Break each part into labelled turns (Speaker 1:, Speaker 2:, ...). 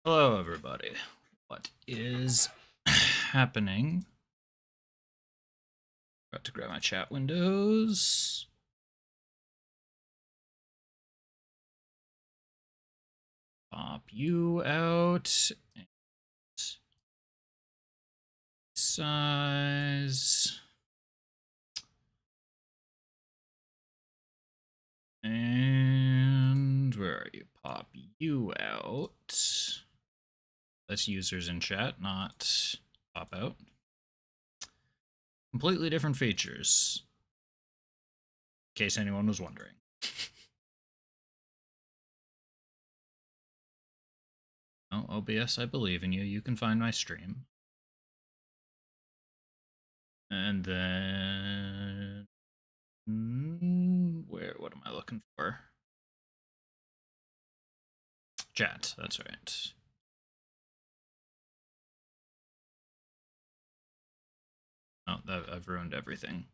Speaker 1: Hello, everybody. What is happening? Got to grab my chat windows. Pop you out. Size. And where are you? Pop you out. That's users in chat, not pop out. Completely different features. In case anyone was wondering. Oh, OBS, I believe in you. You can find my stream. And then what am I looking for? Chat, that's right. Oh, I've ruined everything.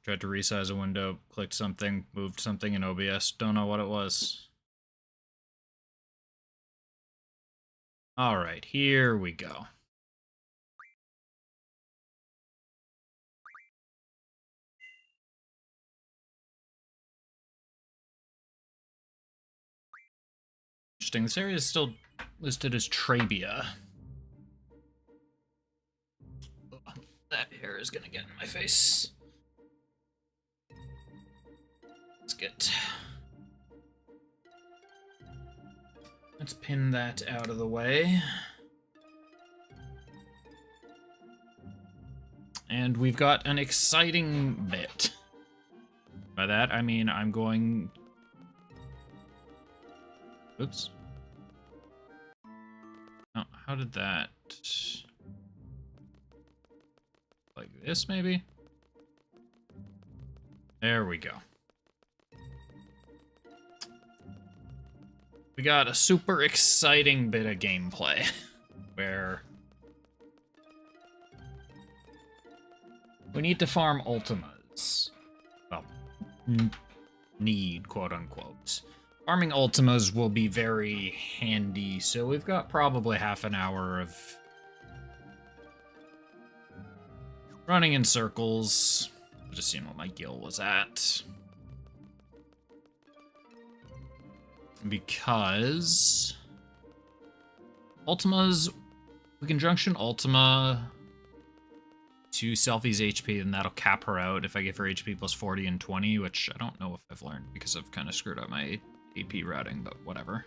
Speaker 1: Tried to resize a window, clicked something, moved something in OBS, don't know what it was. Alright, here we go. Interesting, this area is still listed as Trabia. Oh, that hair is gonna get in my face. Let's pin that out of the way. And we've got an exciting bit. By that, I mean I'm going... Oops. Oh, how did that... Like this, maybe? There we go. We got a super exciting bit of gameplay where we need to farm Ultimas. Well, need, quote unquote. Farming Ultimas will be very handy, so we've got probably half an hour of running in circles. Just seeing what my guild was at. Because Ultimas, we can junction Ultima to Selfie's HP, and that'll cap her out if I give her HP plus 40 and 20, which I don't know if I've learned because I've kind of screwed up my AP routing, but whatever.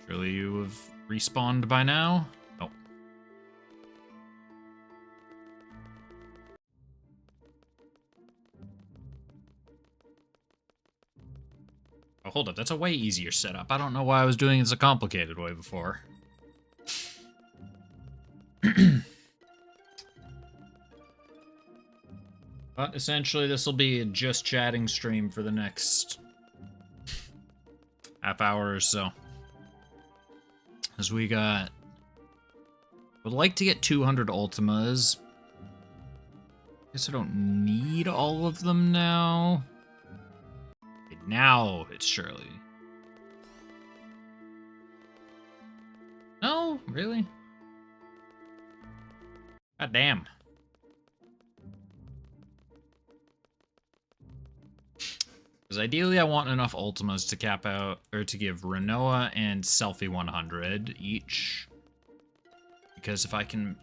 Speaker 1: Surely you have respawned by now? Nope. Oh, hold up. That's a way easier setup. I don't know why I was doing it a complicated way before. But essentially, this will be a just chatting stream for the next half hour or so. As we got... Would like to get 200 Ultimas. Guess I don't need all of them now. Okay, now it's Shirley. No, really? God damn. Because ideally I want enough Ultimas to cap out, or to give Renoa and Selfie 100 each. Because if I can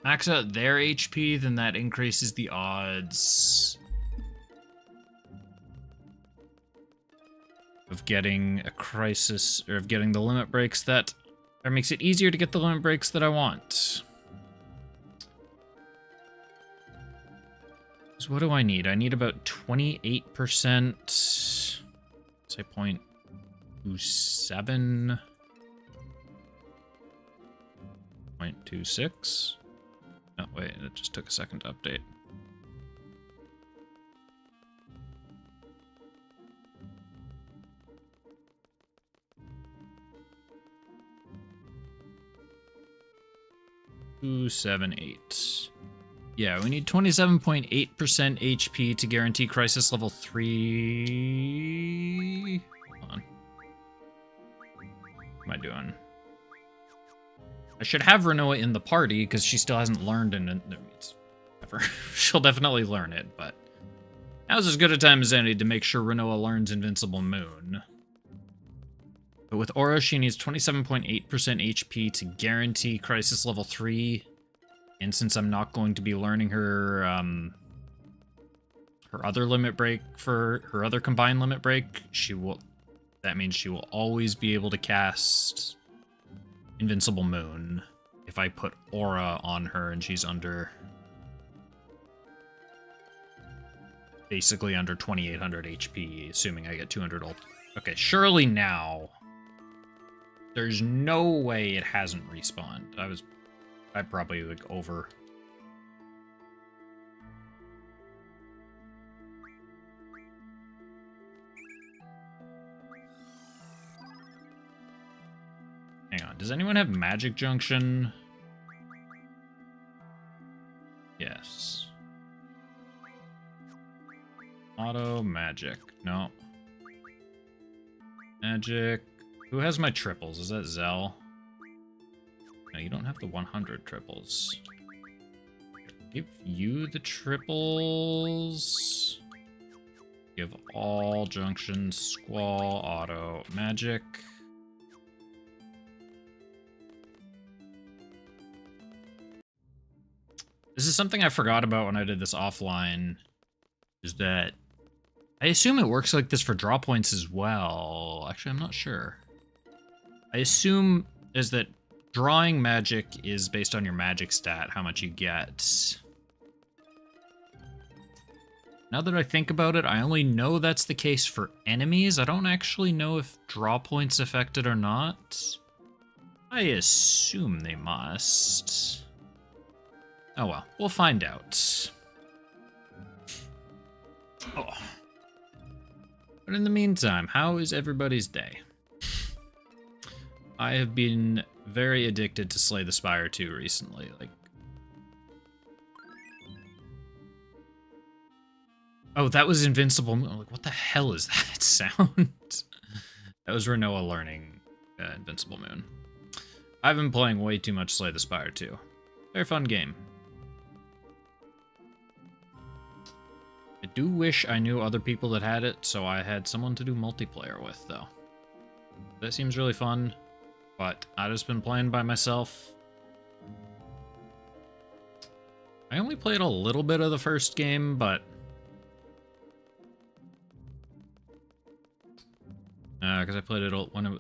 Speaker 1: max out their HP, then that increases the odds of getting a crisis, or of getting the limit breaks that, or makes it easier to get the limit breaks that I want. So what do I need? I need about 28%. Say 0.27. 0.26. Oh, wait, it just took a second to update. 278. Yeah, we need 27.8% HP to guarantee crisis level 3. Hold on. What am I doing? I should have Renoa in the party because she still hasn't learned ever. She'll definitely learn it, but now's as good a time as any to make sure Renoa learns Invincible Moon. But with Aura, she needs 27.8% HP to guarantee Crisis Level 3. And since I'm not going to be learning her her other limit break for her other combined limit break, that means she will always be able to cast Invincible Moon if I put Aura on her and she's under basically under 2800 HP, assuming I get 200 ult. Okay, surely now. There's no way it hasn't respawned. I probably like over. Hang on, does anyone have Magic Junction? Yes. Auto Magic. No. Magic. Who has my triples? Is that Zell? No, you don't have the 100 triples. Give you the triples. Give all junctions, Squall, Auto, Magic. This is something I forgot about when I did this offline, is that I assume it works like this for draw points as well. Actually, I'm not sure. I assume is that drawing magic is based on your magic stat, how much you get. Now that I think about it, I only know that's the case for enemies. I don't actually know if draw points affect it or not. I assume they must. Oh well, we'll find out. Oh. But in the meantime, how is everybody's day? I have been very addicted to Slay the Spire 2 recently. Like, oh, that was Invincible. I'm like, what the hell is that sound? That was Renoa learning Invincible Moon. I've been playing way too much Slay the Spire 2. Very fun game. I do wish I knew other people that had it, so I had someone to do multiplayer with, though. That seems really fun. But I've just been playing by myself. I only played a little bit of the first game, but because I played it when I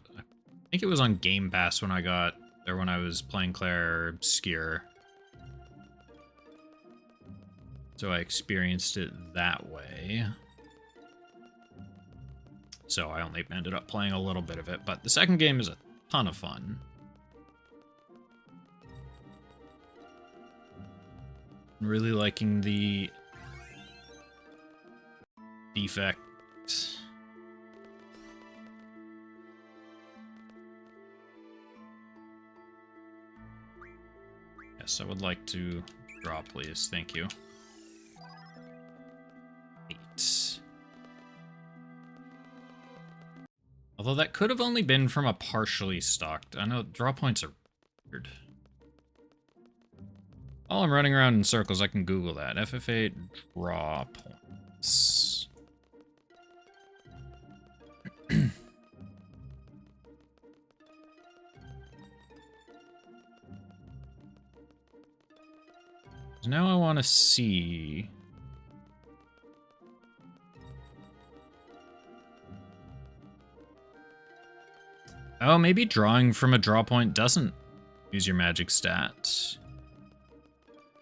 Speaker 1: think it was on Game Pass when I was playing Claire Skier. So I experienced it that way. So I only ended up playing a little bit of it, but the second game is a ton of fun. I'm really liking the defect. Yes, I would like to draw, please. Thank you. 8. Although that could have only been from a partially stocked. I know draw points are weird. While I'm running around in circles, I can Google that. FF8 draw points. So now I want to see. Oh, maybe drawing from a draw point doesn't use your magic stat.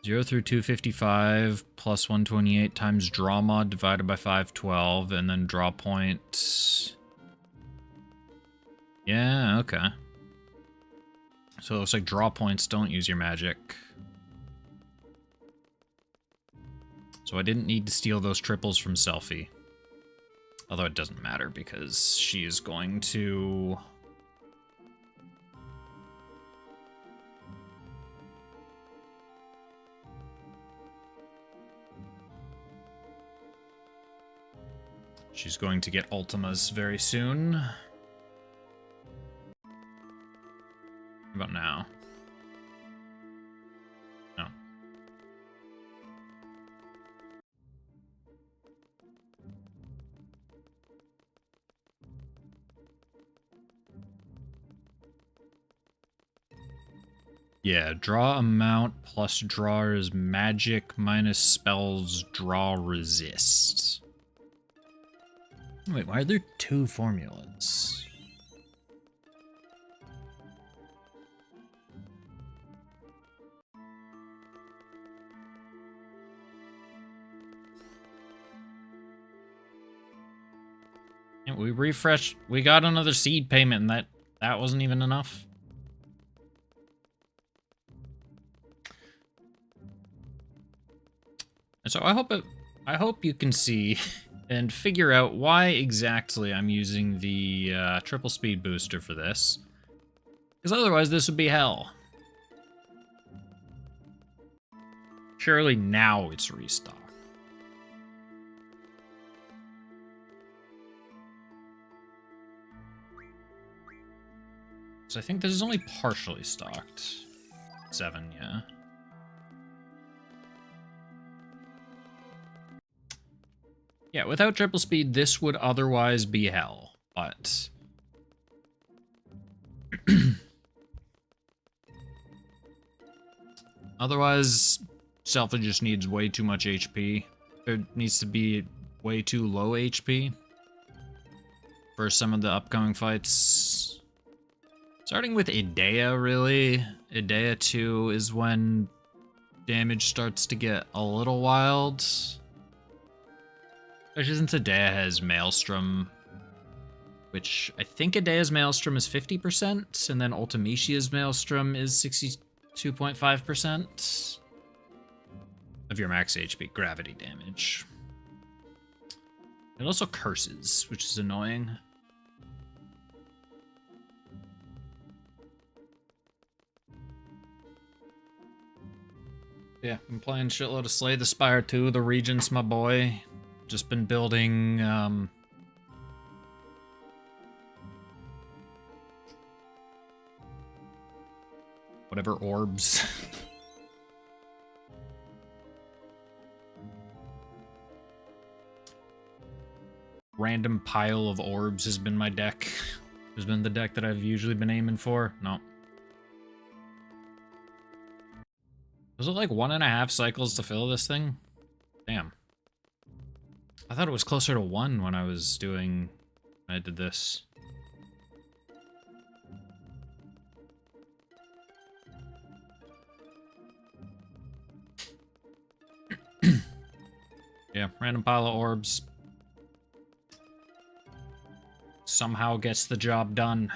Speaker 1: 0 through 255 plus 128 times draw mod divided by 512, and then draw point. Yeah, okay. So it looks like draw points don't use your magic. So I didn't need to steal those triples from Selfie. Although it doesn't matter because she is going to... She's going to get Ultimas very soon. How about now? No. Yeah, draw amount plus drawer's magic minus spells draw resist. Wait, why are there two formulas? Yeah, we refreshed. We got another seed payment, and that wasn't even enough. And so I hope you can see and figure out why exactly I'm using the triple speed booster for this. Because otherwise this would be hell. Surely now it's restocked. So I think this is only partially stocked. 7, yeah. Yeah, without triple speed, this would otherwise be hell, but... otherwise, Selpha just needs way too much HP. It needs to be way too low HP for some of the upcoming fights. Starting with Idea, really. Idea 2 is when damage starts to get a little wild. Especially since Idea has Maelstrom, which I think Idea's Maelstrom is 50%, and then Ultimecia's Maelstrom is 62.5% of your max HP gravity damage. It also curses, which is annoying. Yeah, I'm playing shitload of Slay the Spire 2. The Regent's my boy. Just been building, whatever orbs. Random pile of orbs has been my deck. Has been the deck that I've usually been aiming for. No. Was it like 1.5 cycles to fill this thing? Damn. I thought it was closer to 1 when I was doing... when I did this. Yeah, random pile of orbs. Somehow gets the job done.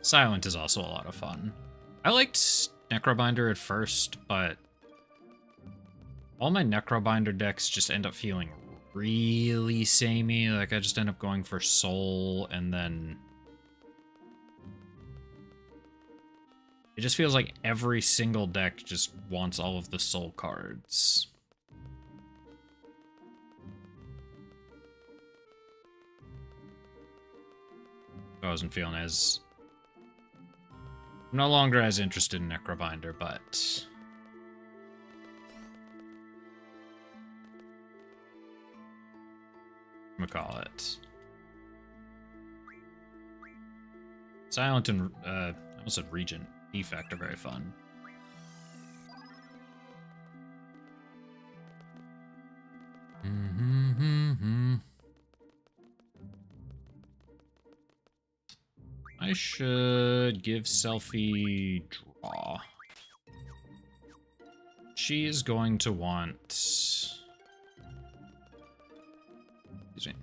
Speaker 1: Silent is also a lot of fun. I liked Necrobinder at first, but all my Necrobinder decks just end up feeling really samey. Like, I just end up going for Soul, and then it just feels like every single deck just wants all of the Soul cards. I wasn't feeling as... I'm no longer as interested in Necrobinder, but... I'm gonna call it. Silent and, I almost said Regent. Defect are very fun. I should give Selfie draw. She is going to want... excuse me.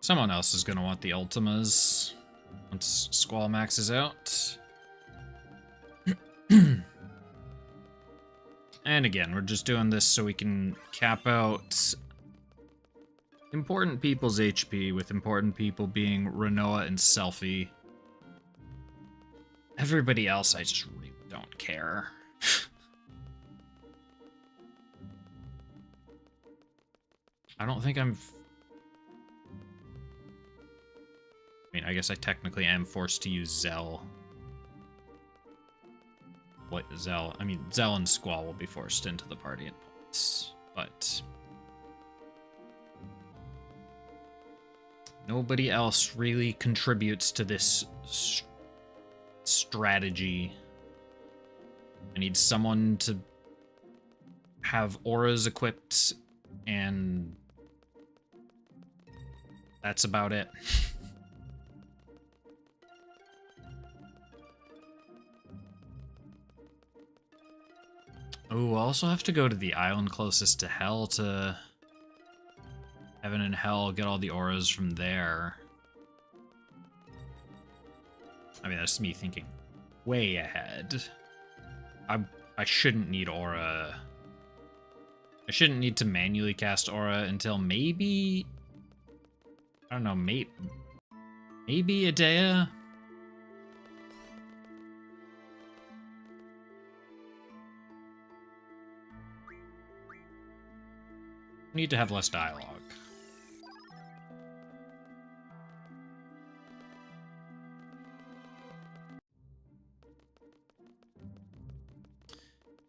Speaker 1: Someone else is going to want the Ultimas once Squall maxes out. And again, we're just doing this so we can cap out important people's HP, with important people being Renoa and Selfie. Everybody else, I just really don't care. I don't think I'm... I mean, I guess I technically am forced to use Zell. What, Zell? I mean, Zell and Squall will be forced into the party at points, but... nobody else really contributes to this strategy. I need someone to have auras equipped, and that's about it. Oh, we'll also have to go to the island closest to Hell to... Heaven and Hell, get all the auras from there. I mean, that's me thinking way ahead. I shouldn't need aura. I shouldn't need to manually cast aura until maybe... I don't know, maybe Adea? Need to have less dialogue.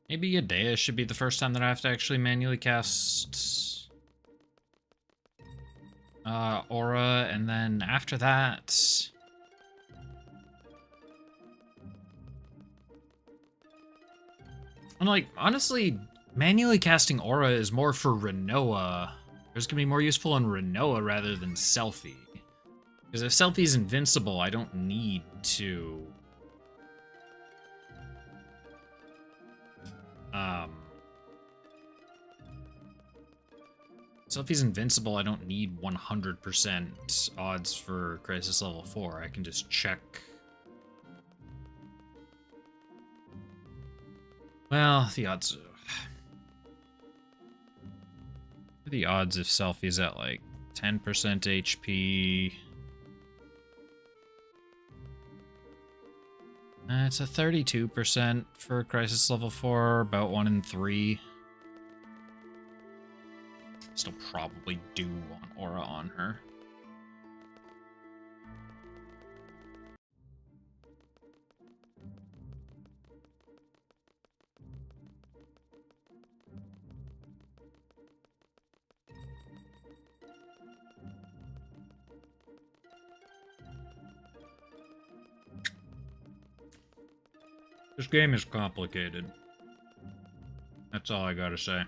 Speaker 1: Maybe Adea should be the first time that I have to actually manually cast aura, and then after that... I'm like, honestly, manually casting aura is more for Renoa. It's gonna be more useful in Renoa rather than Selfie. Because if Selfie's invincible, I don't need to... Selfie's invincible, I don't need 100% odds for Crisis level 4. I can just check. Well, the odds... the odds if Selfie's at like 10% HP... it's a 32% for Crisis level 4, about 1 in 3. Still probably do want aura on her. This game is complicated. That's all I gotta say.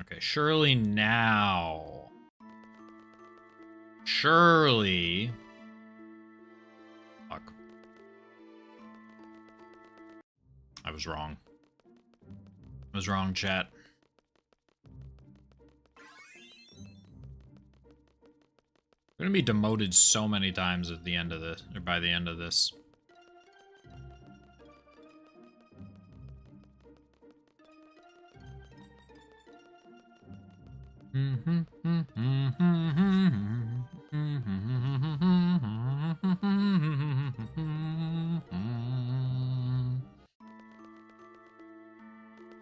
Speaker 1: Okay, surely now. Surely. Fuck. I was wrong. I was wrong, chat. I'm gonna be demoted so many times at the end of this, or by the end of this. I'm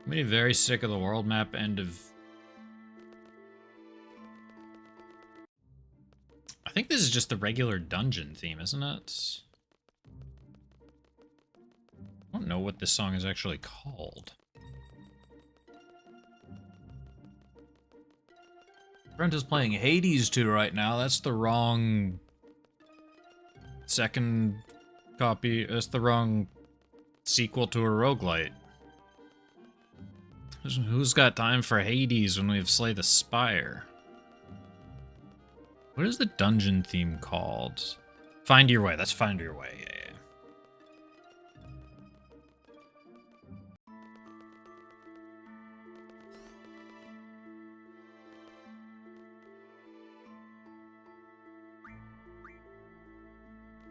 Speaker 1: getting very sick of the world map end of... I think this is just the regular dungeon theme, isn't it? I don't know what this song is actually called. Brent is playing Hades 2 right now. That's the wrong second copy. That's the wrong sequel to a roguelite. Who's got time for Hades when we have Slay the Spire? What is the dungeon theme called? Find Your Way. That's Find Your Way. Yeah.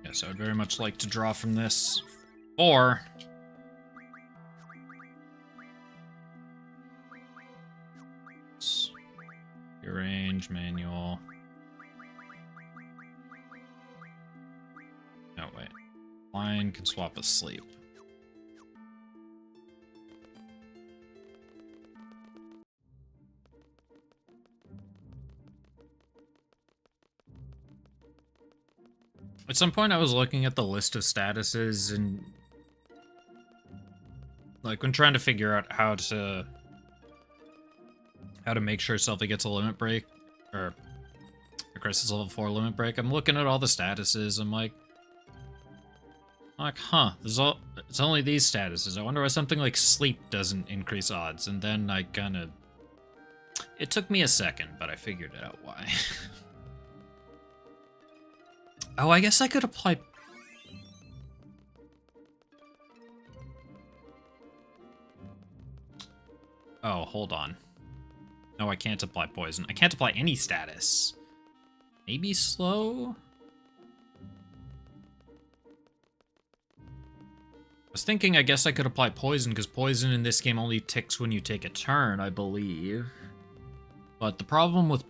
Speaker 1: Yes, I would very much like to draw from this. Or rearrange manual. No, wait. Line can swap asleep. At some point I was looking at the list of statuses and like when trying to figure out how to make sure Selphie gets a limit break or a Crisis Level 4 limit break, I'm looking at all the statuses. I'm like, huh, it's only these statuses. I wonder why something like sleep doesn't increase odds. And then I kind of, it took me a second, but I figured out why. Oh, I guess I could apply... Oh, hold on. No, I can't apply poison. I can't apply any status. Maybe slow? I was thinking I guess I could apply poison, because poison in this game only ticks when you take a turn, I believe. But the problem with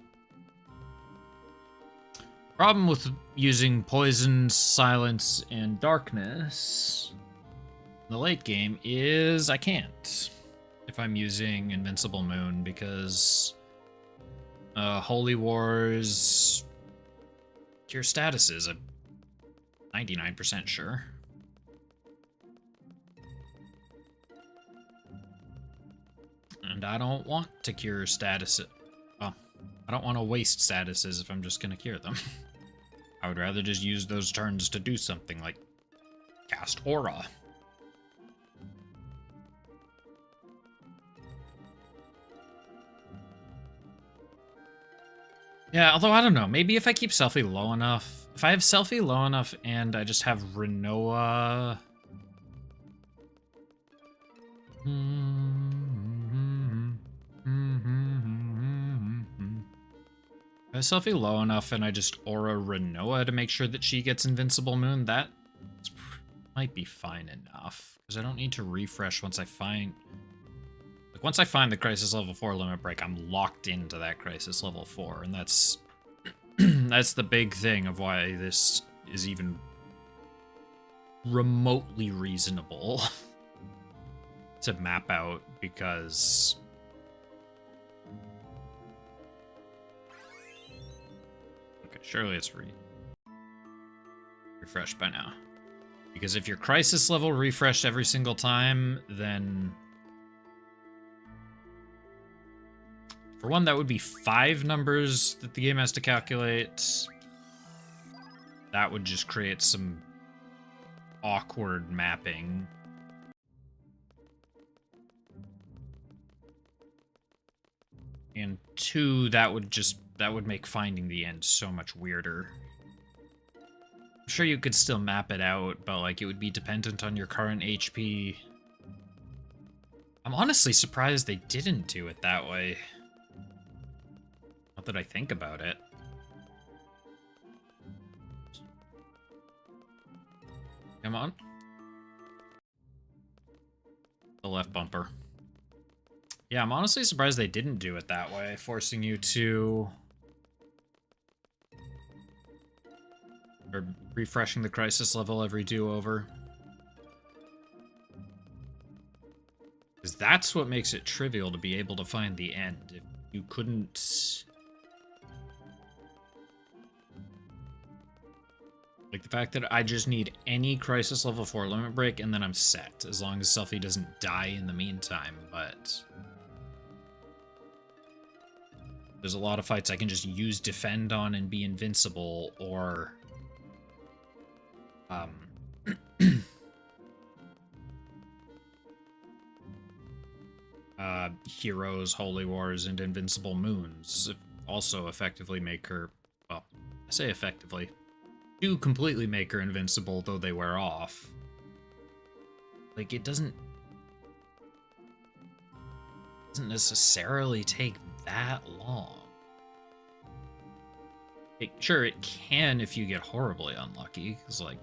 Speaker 1: using poison, silence, and darkness in the late game is I can't if I'm using Invincible Moon, because Holy Wars cure statuses, I'm 99% sure. And I don't want to cure statuses. Well, I don't want to waste statuses if I'm just going to cure them. I would rather just use those turns to do something like cast Aura. Yeah, although I don't know. Maybe if I keep Selphie low enough. If I have Selphie low enough and I just have Renoa... If I have Selphie low enough and I just Aura Renoa to make sure that she gets Invincible Moon, that might be fine enough. Because I don't need to refresh once I find... Like, once I find the Crisis Level 4 limit break, I'm locked into that Crisis Level 4. And that's... that's the big thing of why this is even remotely reasonable to map out, because... Okay, surely it's refreshed by now. Because if your Crisis level refreshed every single time, then... For one, that would be 5 numbers that the game has to calculate. That would just create some awkward mapping. And 2, that would make finding the end so much weirder. I'm sure you could still map it out, but like it would be dependent on your current HP. I'm honestly surprised they didn't do it that way. Not that I think about it. Come on. The left bumper. Yeah, I'm honestly surprised they didn't do it that way, forcing you to... Or refreshing the Crisis level every do-over. Because that's what makes it trivial to be able to find the end. If you couldn't... Like, the fact that I just need any Crisis Level 4 limit break and then I'm set, as long as Selphie doesn't die in the meantime, but... There's a lot of fights I can just use Defend on and be invincible, or... Heroes, Holy Wars, and Invincible Moons also effectively make her, well, I say effectively. Do completely make her invincible, though they wear off. Like, it doesn't necessarily take that long. Sure, it can if you get horribly unlucky, because, like...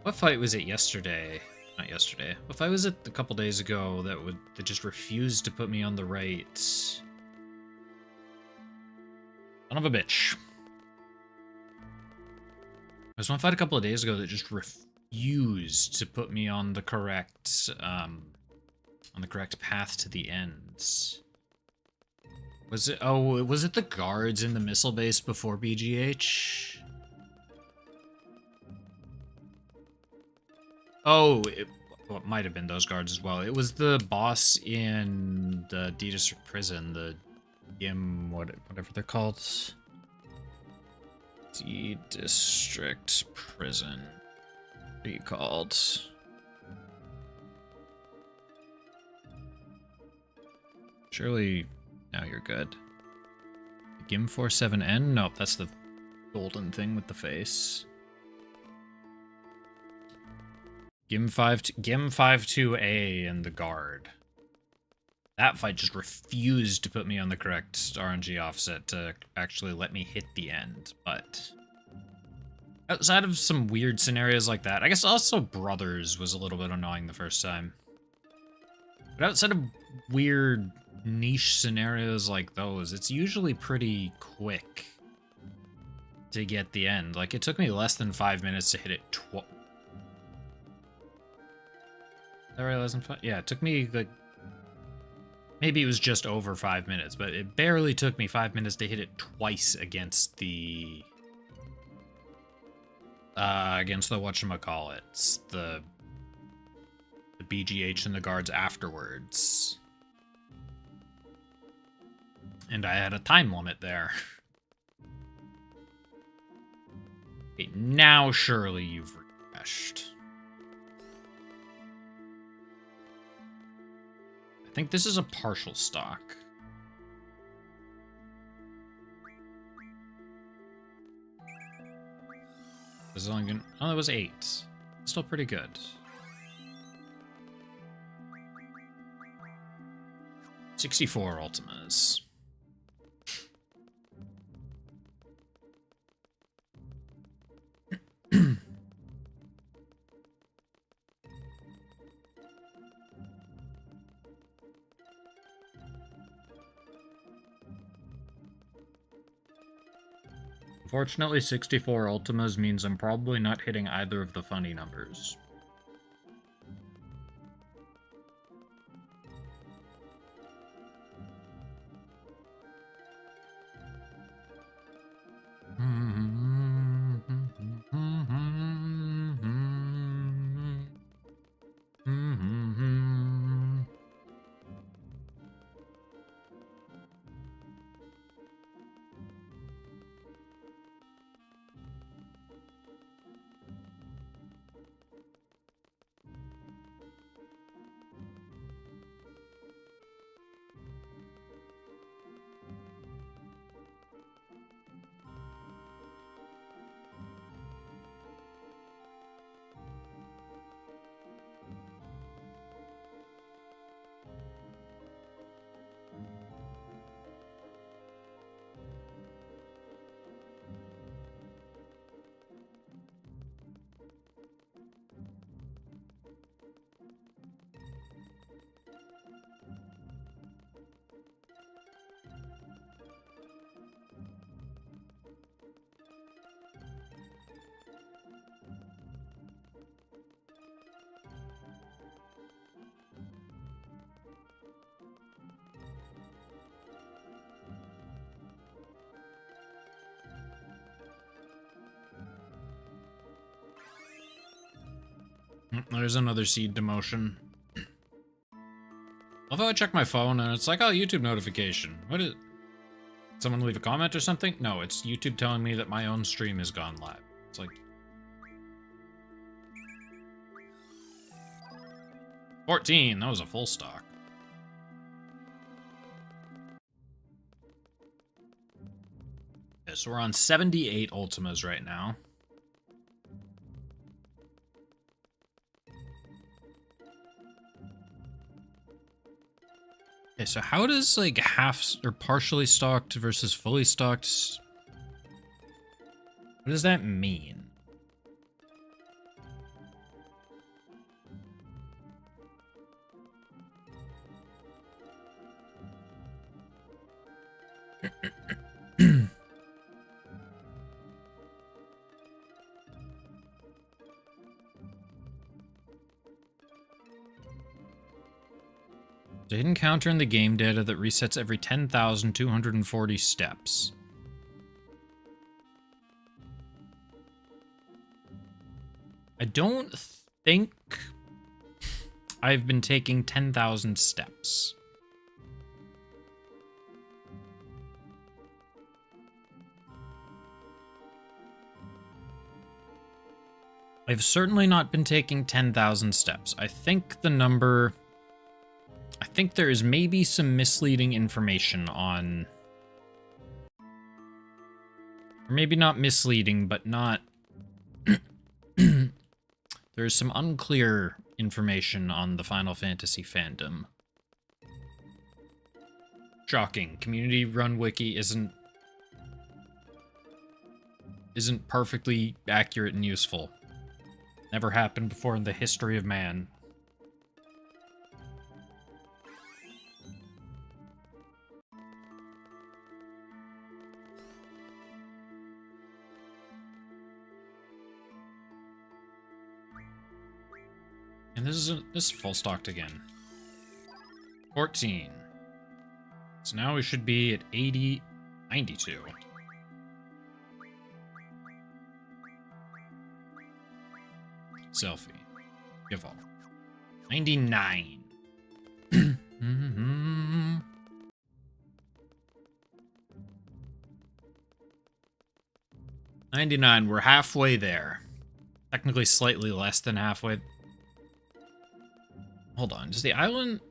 Speaker 1: What fight was it yesterday? Not yesterday. What fight was it a couple days ago that just refused to put me on the right... Son of a bitch. There was one fight a couple of days ago that just refused to put me on the correct path to the ends. Was it? Oh, was it the guards in the missile base before BGH? Oh, it might have been those guards as well. It was the boss in the D District prison, the Gim, whatever they're called. D District prison. What are you called? Surely. Now you're good. Gim 47N? Nope, that's the golden thing with the face. Gim 52A and the guard. That fight just refused to put me on the correct RNG offset to actually let me hit the end, but... Outside of some weird scenarios like that, I guess also Brothers was a little bit annoying the first time. But outside of weird niche scenarios like those, it's usually pretty quick to get the end. Like, it took me less than 5 minutes to hit it twice. Is that right? Less than 5? Yeah, it took me, like... Maybe it was just over 5 minutes, but it barely took me 5 minutes to hit it twice against the... whatchamacallits. The BGH and the guards afterwards. And I had a time limit there. Okay, now surely you've refreshed. I think this is a partial stock. This is only gonna... Oh, it was 8. Still pretty good. $64 Ultimas. Unfortunately, 64 Ultimas means I'm probably not hitting either of the funny numbers. There's another seed demotion. Although I check my phone and it's like, oh, YouTube notification. What is... Someone leave a comment or something? No, it's YouTube telling me that my own stream has gone live. It's like... 14, that was a full stock. Okay, so we're on 78 Ultimas right now. Okay, so how does, like, half or partially stocked versus fully stocked... What does that mean? The hidden counter in the game data that resets every 10,240 steps. I don't think I've been taking 10,000 steps. I've certainly not been taking 10,000 steps. I think the number... I think there is maybe some misleading information on... Or maybe not misleading, but not... There's some unclear information on the Final Fantasy fandom. Shocking. Community-run wiki isn't perfectly accurate and useful. Never happened before in the history of man. And this is full stocked again. 14. So now we should be at 92. Selfie. Give all. 99. 99. We're halfway there. Technically slightly less than halfway. Hold on. Does the island...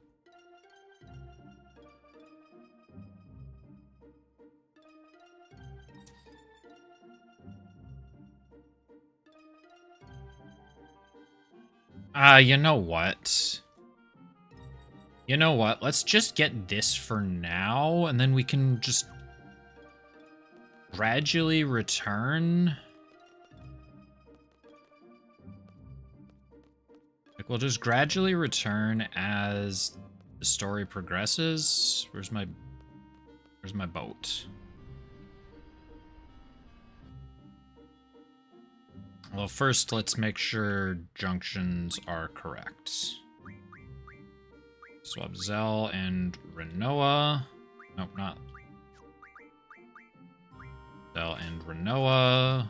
Speaker 1: you know what? You know what? Let's just get this for now, and then we can just gradually return. Like, we'll just gradually return as the story progresses. Where's my boat? Well, first, let's make sure junctions are correct. Swap Zell and Renoa. Nope, not. Zell and Renoa.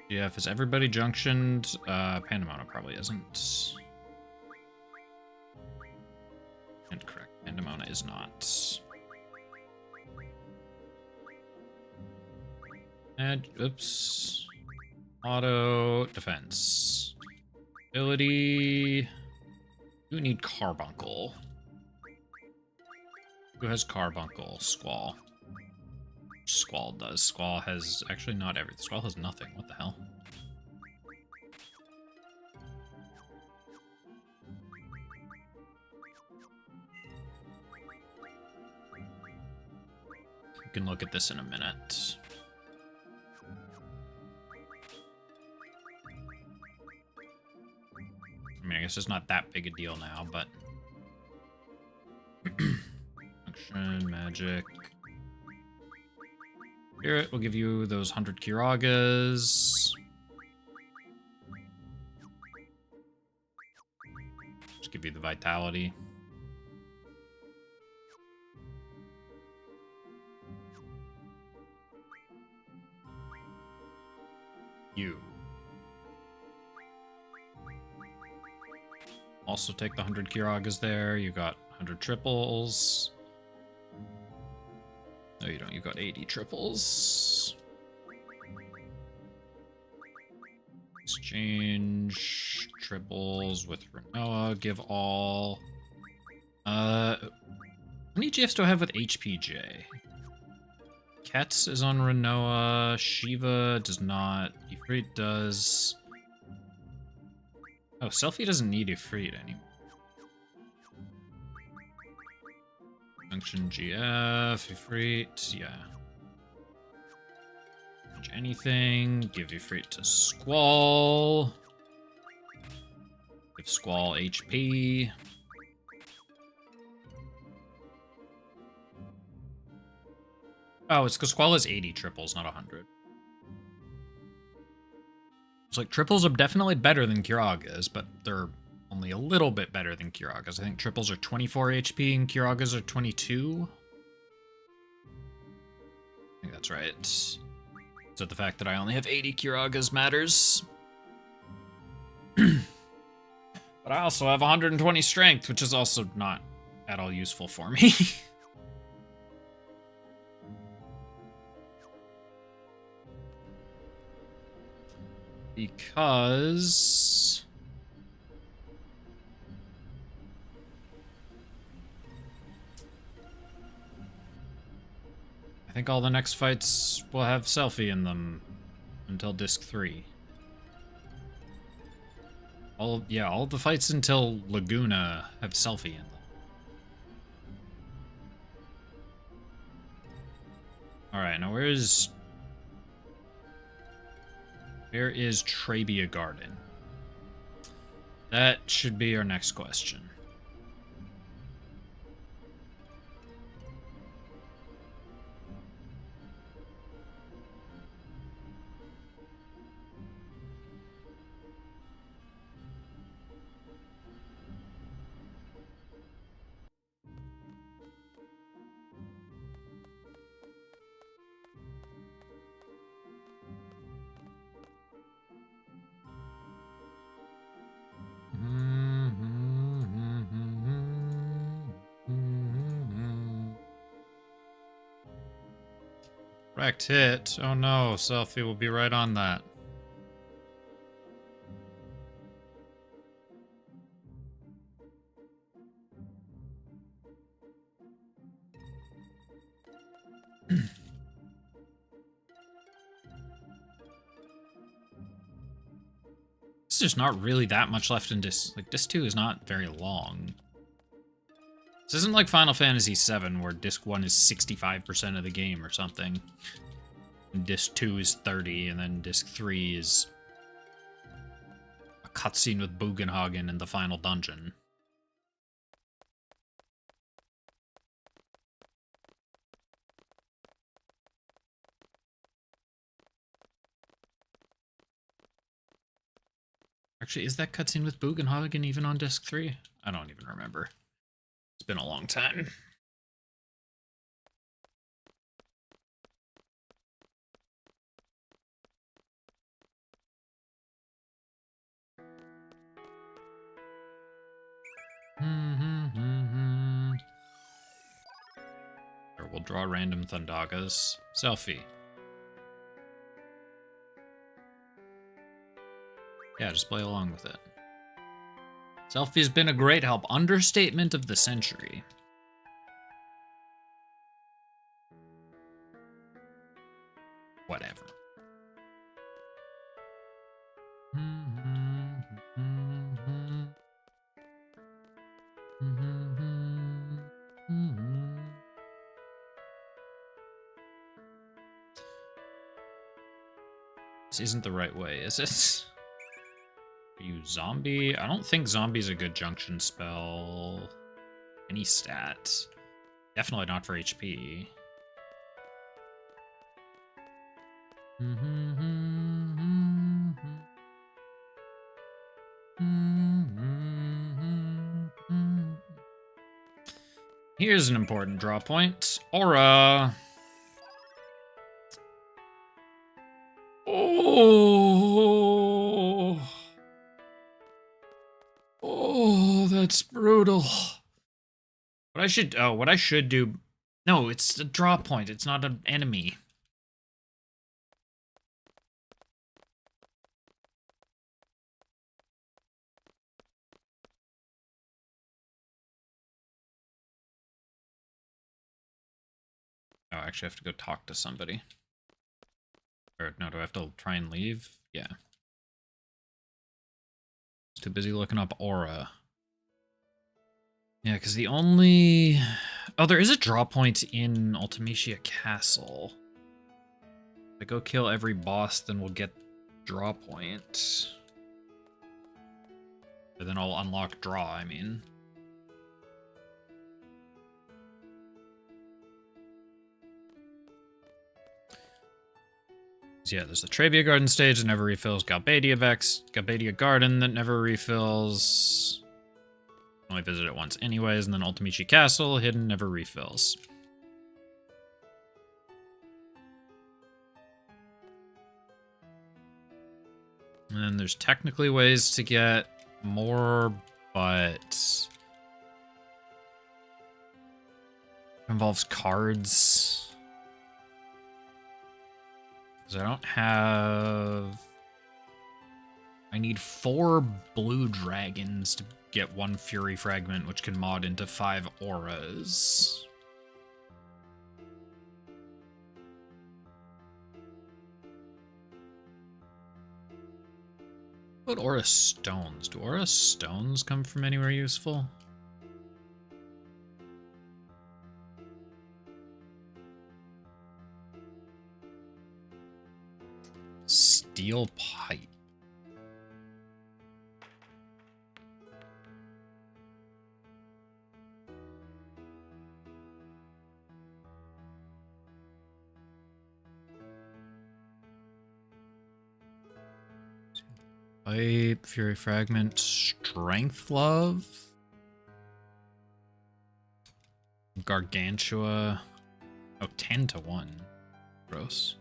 Speaker 1: GF, is everybody junctioned? Pandemona probably isn't. And correct, Pandemona is not. And, oops. Auto defense. Ability. You need Carbuncle. Who has Carbuncle? Squall. Squall does. Squall has actually not everything. Squall has nothing. What the hell? We can look at this in a minute. I mean, I guess it's not that big a deal now, but... Function, magic... Spirit will give you those 100 Kiragas. Just give you the vitality. You. Also take the 100 Kiragas there. You got 100 triples. No, you don't. You got 80 triples. Exchange triples with Renoa. Give all. How many GFs do I have with HPJ? Ketz is on Renoa. Shiva does not. Ifrit does. Oh, Selfie doesn't need Ifrit anymore. Function GF, Ifrit, yeah. Change anything. Give Ifrit to Squall. Give Squall HP. Oh, it's because Squall has 80 triples, not 100. It's like triples are definitely better than Kiraga's, but they're only a little bit better than Kiraga's. I think triples are 24 HP and Kiraga's are 22. I think that's right. So the fact that I only have 80 Kiraga's matters. But I also have 120 strength, which is also not at all useful for me. Because I think all the next fights will have Selfie in them until Disc 3. All the fights until Laguna have Selfie in them. Alright, now where is Trabia Garden? That should be our next question. Correct hit. Oh no, Selfie will be right on that. There's just not really that much left in Disc. Like, Disc 2 is not very long. This isn't like Final Fantasy VII, where Disc 1 is 65% of the game or something. And Disc 2 is 30, and then Disc 3 is a cutscene with Bugenhagen in the final dungeon. Actually, is that cutscene with Bugenhagen even on Disc 3? I don't even remember. It's been a long time. Or we'll draw random Thundagas. Selfie. Yeah, just play along with it. Selfie's been a great help. Understatement of the century. Whatever. This isn't the right way, is it? Are you zombie? I don't think zombie's a good junction spell. Any stat. Definitely not for HP. Here's an important draw point. Aura. Oh. Oh, that's brutal. What I should do. No, it's a draw point. It's not an enemy. Oh, I actually have to go talk to somebody. Or, no, do I have to try and leave? Yeah. Too busy looking up aura. Yeah, because the only... Oh, there is a draw point in Ultimecia Castle. If I go kill every boss, then we'll get draw point. But then I'll unlock draw, I mean. So yeah, there's the Travia Garden stage that never refills, Galbadia Vex, Galbadia Garden that never refills. Only visit it once anyways, and then Ultimecia Castle, hidden, never refills. And then there's technically ways to get more, but it involves cards. Because I don't have... I need 4 blue dragons to get 1 Fury Fragment, which can mod into 5 auras. What about aura stones? Do aura stones come from anywhere useful? Steel pipe. Pipe, Fury Fragment, Strength Love, Gargantua. Oh, 10-1. Gross.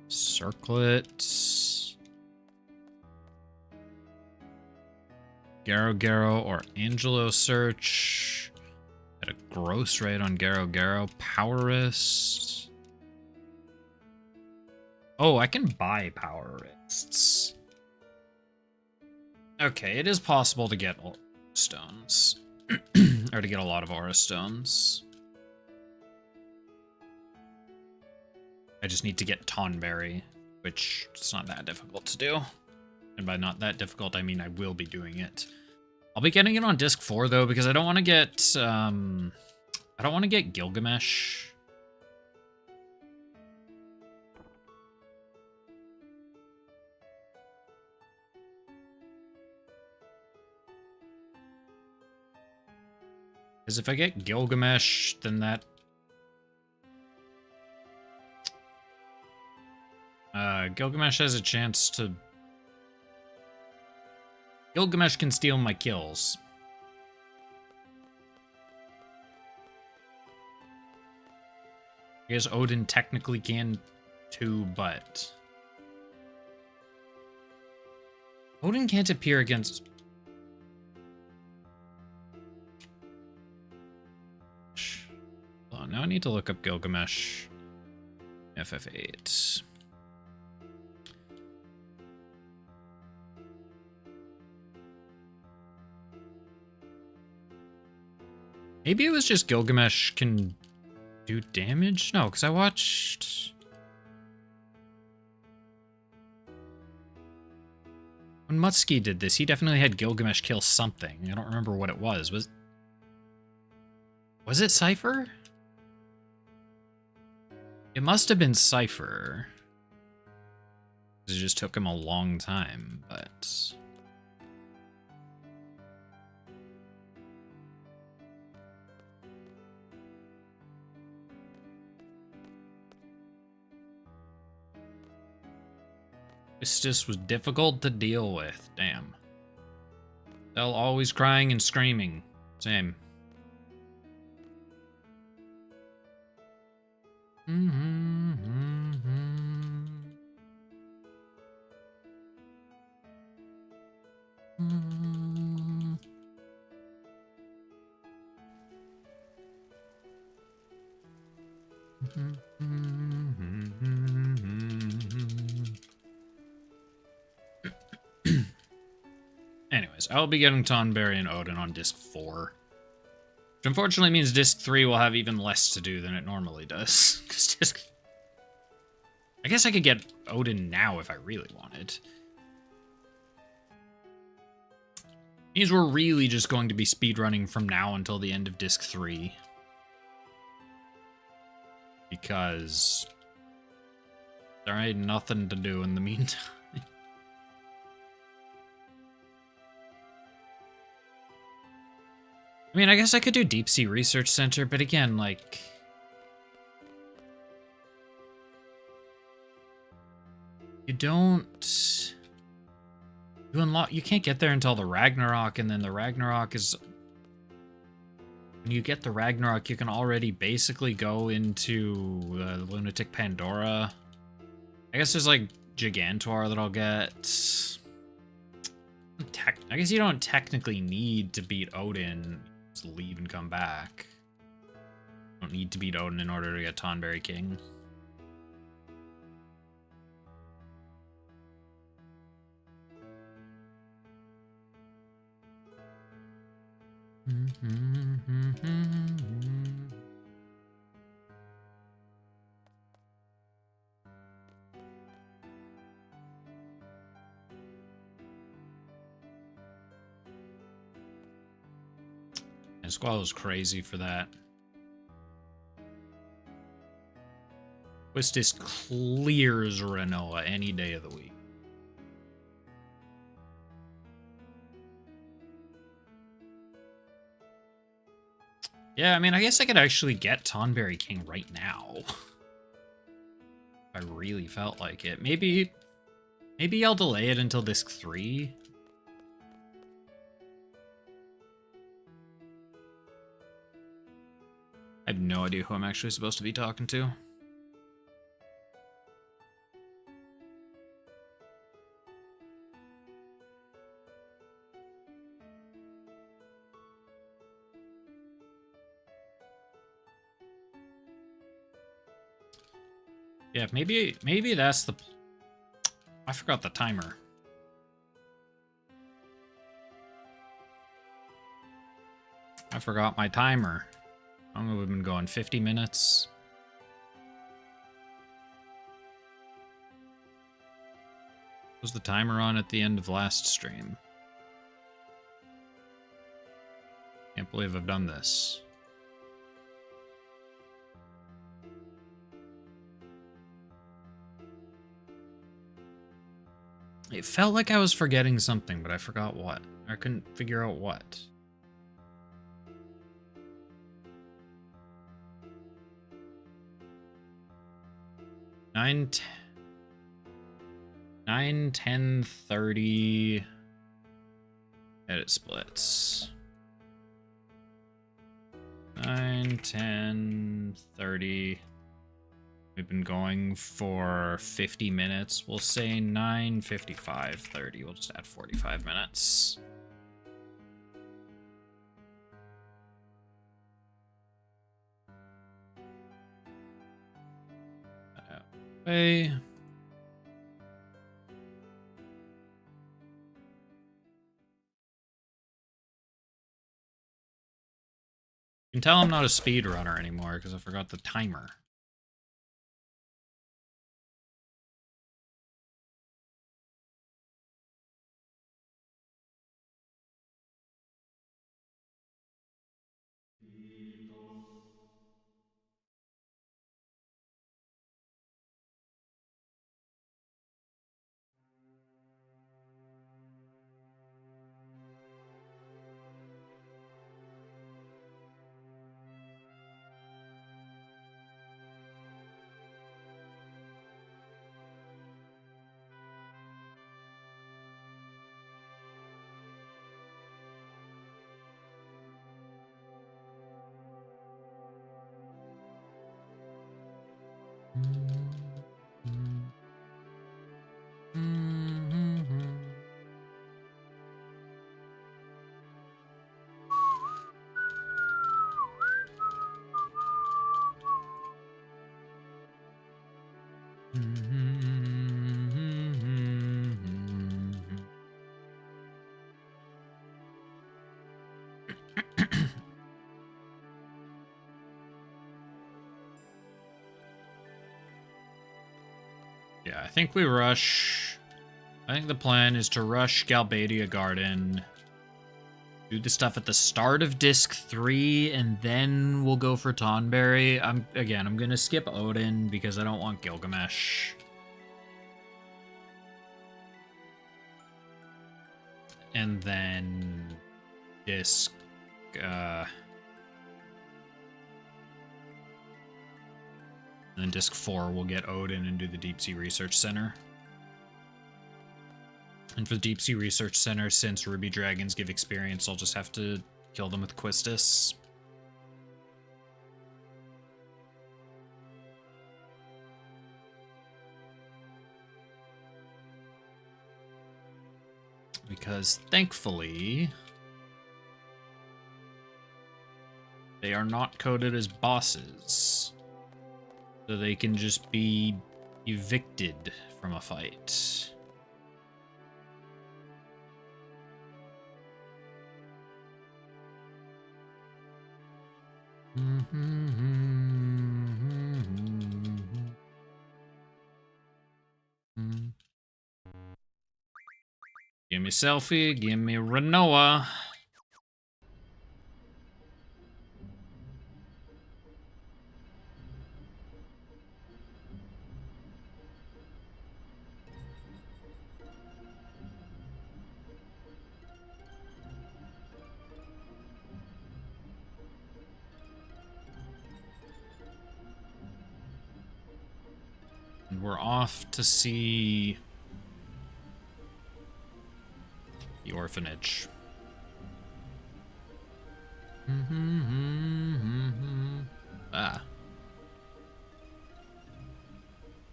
Speaker 1: Circlet. Garo or Angelo Search. At a gross rate on Garo. Power Wrist. Oh, I can buy Power Wrists. Okay, it is possible to get aura stones. Or to get a lot of aura stones. I just need to get Tonberry, which it's not that difficult to do. And by not that difficult, I mean I will be doing it. I'll be getting it on disc 4 though, because I don't want to get Gilgamesh. Because if I get Gilgamesh, then that... Gilgamesh has a chance to... Gilgamesh can steal my kills. I guess Odin technically can too, but... Odin can't appear against... Oh, now I need to look up Gilgamesh. FF8. Maybe it was just Gilgamesh can do damage? No, because I watched... When Mutsky did this, he definitely had Gilgamesh kill something. I don't remember what it was. Was it Cypher? It must have been Cypher. It just took him a long time, but... This was difficult to deal with. Damn. They're always crying and screaming. Same. Anyways, I'll be getting Tonberry and Odin on disc 4. Which unfortunately means Disc 3 will have even less to do than it normally does. Because I guess I could get Odin now if I really wanted. Means we're really just going to be speedrunning from now until the end of Disc 3. Because there ain't nothing to do in the meantime. I mean, I guess I could do Deep Sea Research Center, but again, like... You don't... You can't get there until the Ragnarok, and then the Ragnarok is... When you get the Ragnarok, you can already basically go into Lunatic Pandora. I guess there's, like, Gigantor that I'll get. I guess you don't technically need to beat Odin. Just leave and come back. You don't need to beat Odin in order to get Tonberry King. And Squallow's crazy for that. Twistis clears Renoa any day of the week. Yeah, I mean, I guess I could actually get Tonberry King right now. If I really felt like it. Maybe I'll delay it until Disc 3. I have no idea who I'm actually supposed to be talking to. Yeah, maybe that's the... I forgot the timer. I forgot my timer. How long have we been going? 50 minutes? Was the timer on at the end of last stream? Can't believe I've done this. It felt like I was forgetting something, but I forgot what. I couldn't figure out what. Nine, 10, 30. Edit splits. 9, 10, 30. We've been going for 50 minutes. We'll say 9, 55, 30. We'll just add 45 minutes. Okay. You can tell I'm not a speedrunner anymore because I forgot the timer. Yeah, I think we rush. I think the plan is to rush Galbadia Garden, do the stuff at the start of Disc 3, and then we'll go for Tonberry. I'm gonna skip Odin because I don't want Gilgamesh. And then Disc and then Disc 4 we'll get Odin and do the Deep Sea Research Center. And for the Deep Sea Research Center, since Ruby Dragons give experience, I'll just have to kill them with Quistis. Because, thankfully, they are not coded as bosses. So they can just be evicted from a fight. Give me Selfie, give me Renoa. And we're off to see the orphanage. Ah.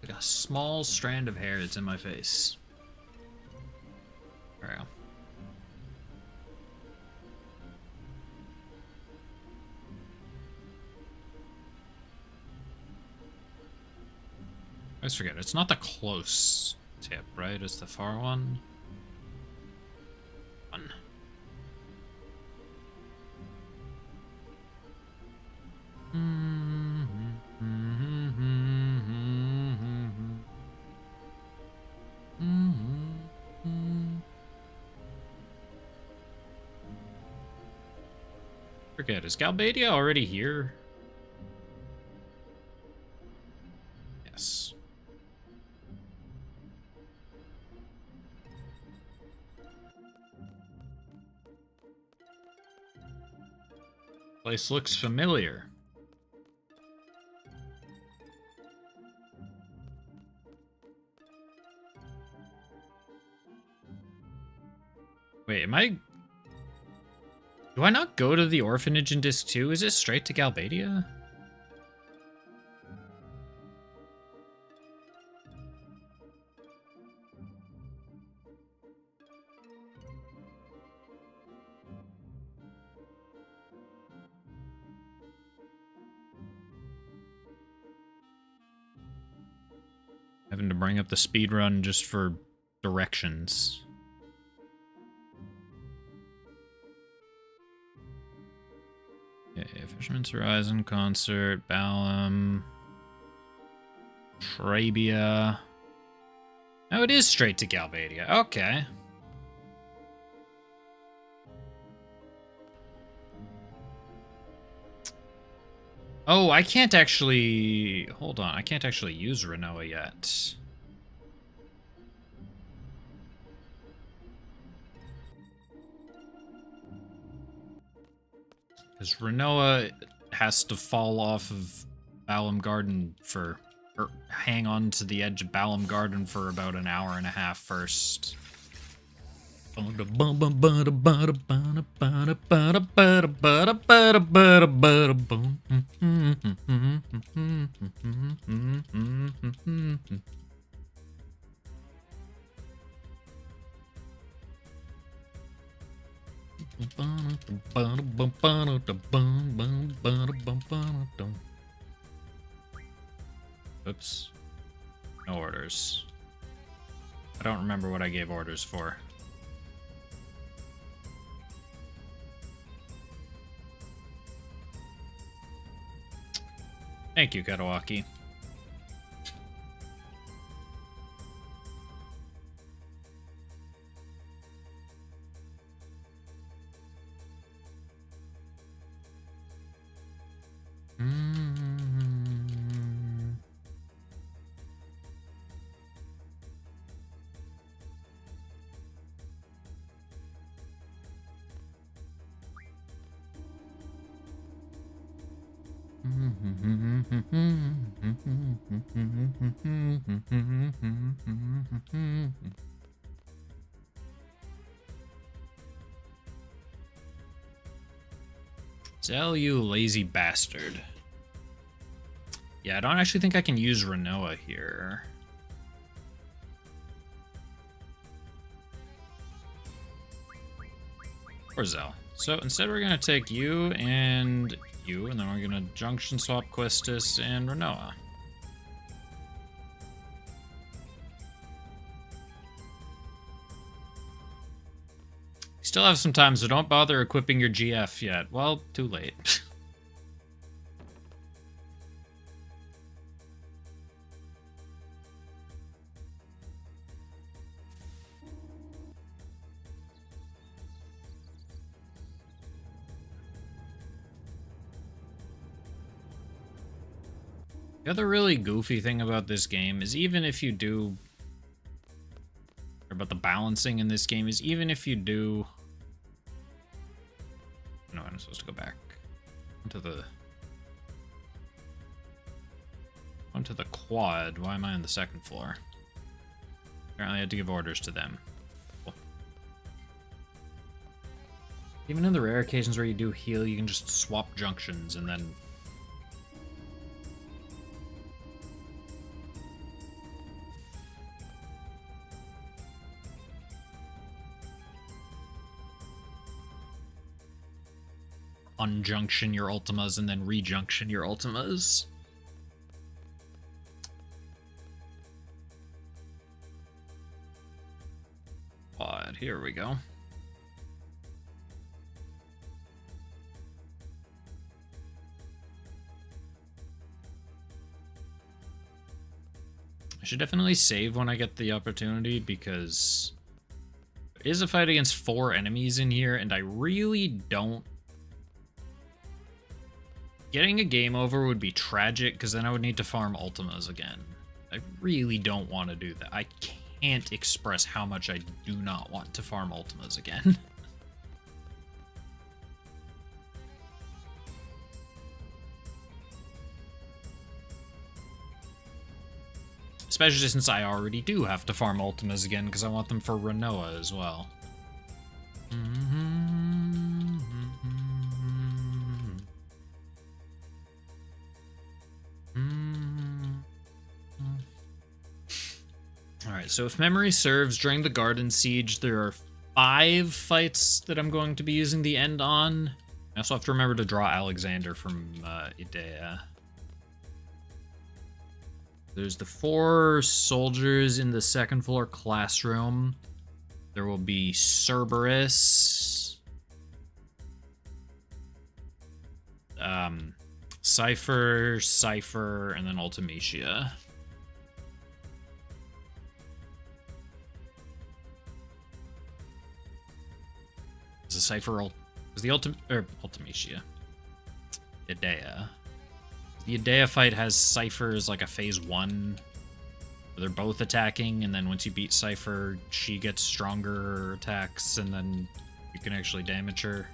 Speaker 1: Like a small strand of hair that's in my face. There we go. I always forget, it's not the close tip, right? It's the far one. Forget, is Galbadia already here? Yes. Place looks familiar. Wait, am I... Do I not go to the orphanage in Disc 2? Is it straight to Galbadia? Having to bring up the speed run just for directions. Okay, Fisherman's Horizon Concert, Balam, Trabia. Oh, it is straight to Galbadia. Okay. Oh, I can't actually... Hold on, I can't actually use Renoa yet. Because Renoa has to fall off of Balam Garden for... Or hang on to the edge of Balam Garden for about an hour and a half first. Oops. No orders. I don't remember what I gave orders for. Thank you, Katawaki. Zell, you lazy bastard. Yeah, I don't actually think I can use Renoa here. Or Zell. So instead we're going to take you, and then we're going to Junction Swap Quistis and Renoa. Still have some time, so don't bother equipping your GF yet. Well, too late. The other really goofy thing about this game is even if you do... Or about the balancing in this game is even if you do... No, I'm supposed to go back onto the quad. Why am I on the second floor? Apparently I had to give orders to them. Cool. Even in the rare occasions where you do heal, you can just swap junctions and then... unjunction your ultimas and then rejunction your ultimas. Quad, here we go. I should definitely save when I get the opportunity because there is a fight against 4 enemies in here and I really don't... Getting a game over would be tragic, because then I would need to farm ultimas again. I really don't want to do that. I can't express how much I do not want to farm ultimas again. Especially since I already do have to farm ultimas again, because I want them for Renoa as well. Alright, so if memory serves, during the Garden Siege, there are 5 fights that I'm going to be using the end on. I also have to remember to draw Alexander from Idea. There's the 4 soldiers in the second floor classroom. There will be Cerberus. Cypher, and then Ultimacia. Is the Cypher was the Ultimacia? Idea. The Idea fight has Cypher as like a phase 1. Where they're both attacking, and then once you beat Cypher, she gets stronger attacks, and then you can actually damage her.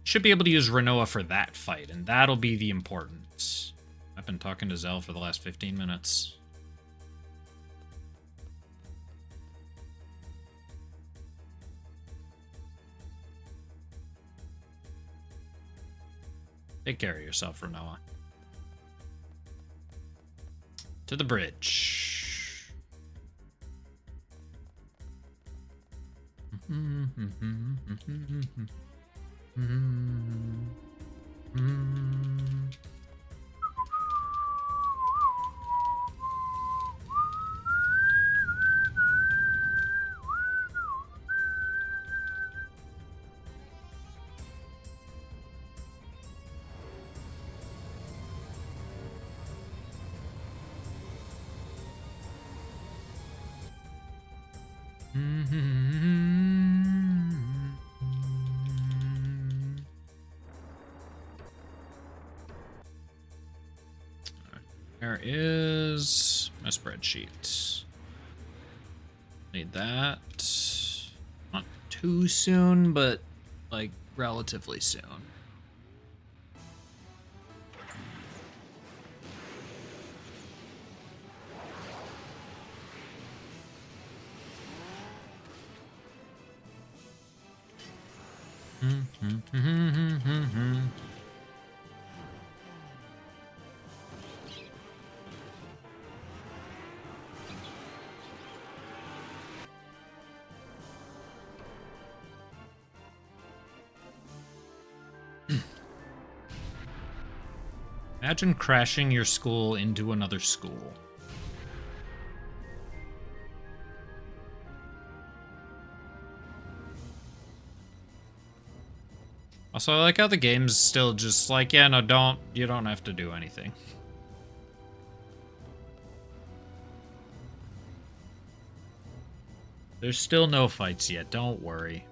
Speaker 1: Should be able to use Renoa for that fight, and that'll be the important. I've been talking to Zell for the last 15 minutes. Take care of yourself, Renoa. To the bridge. There is my spreadsheet. Need that. Not too soon, but like relatively soon. Imagine crashing your school into another school. Also, I like how the game's still just like, yeah, no, you don't have to do anything. There's still no fights yet, don't worry.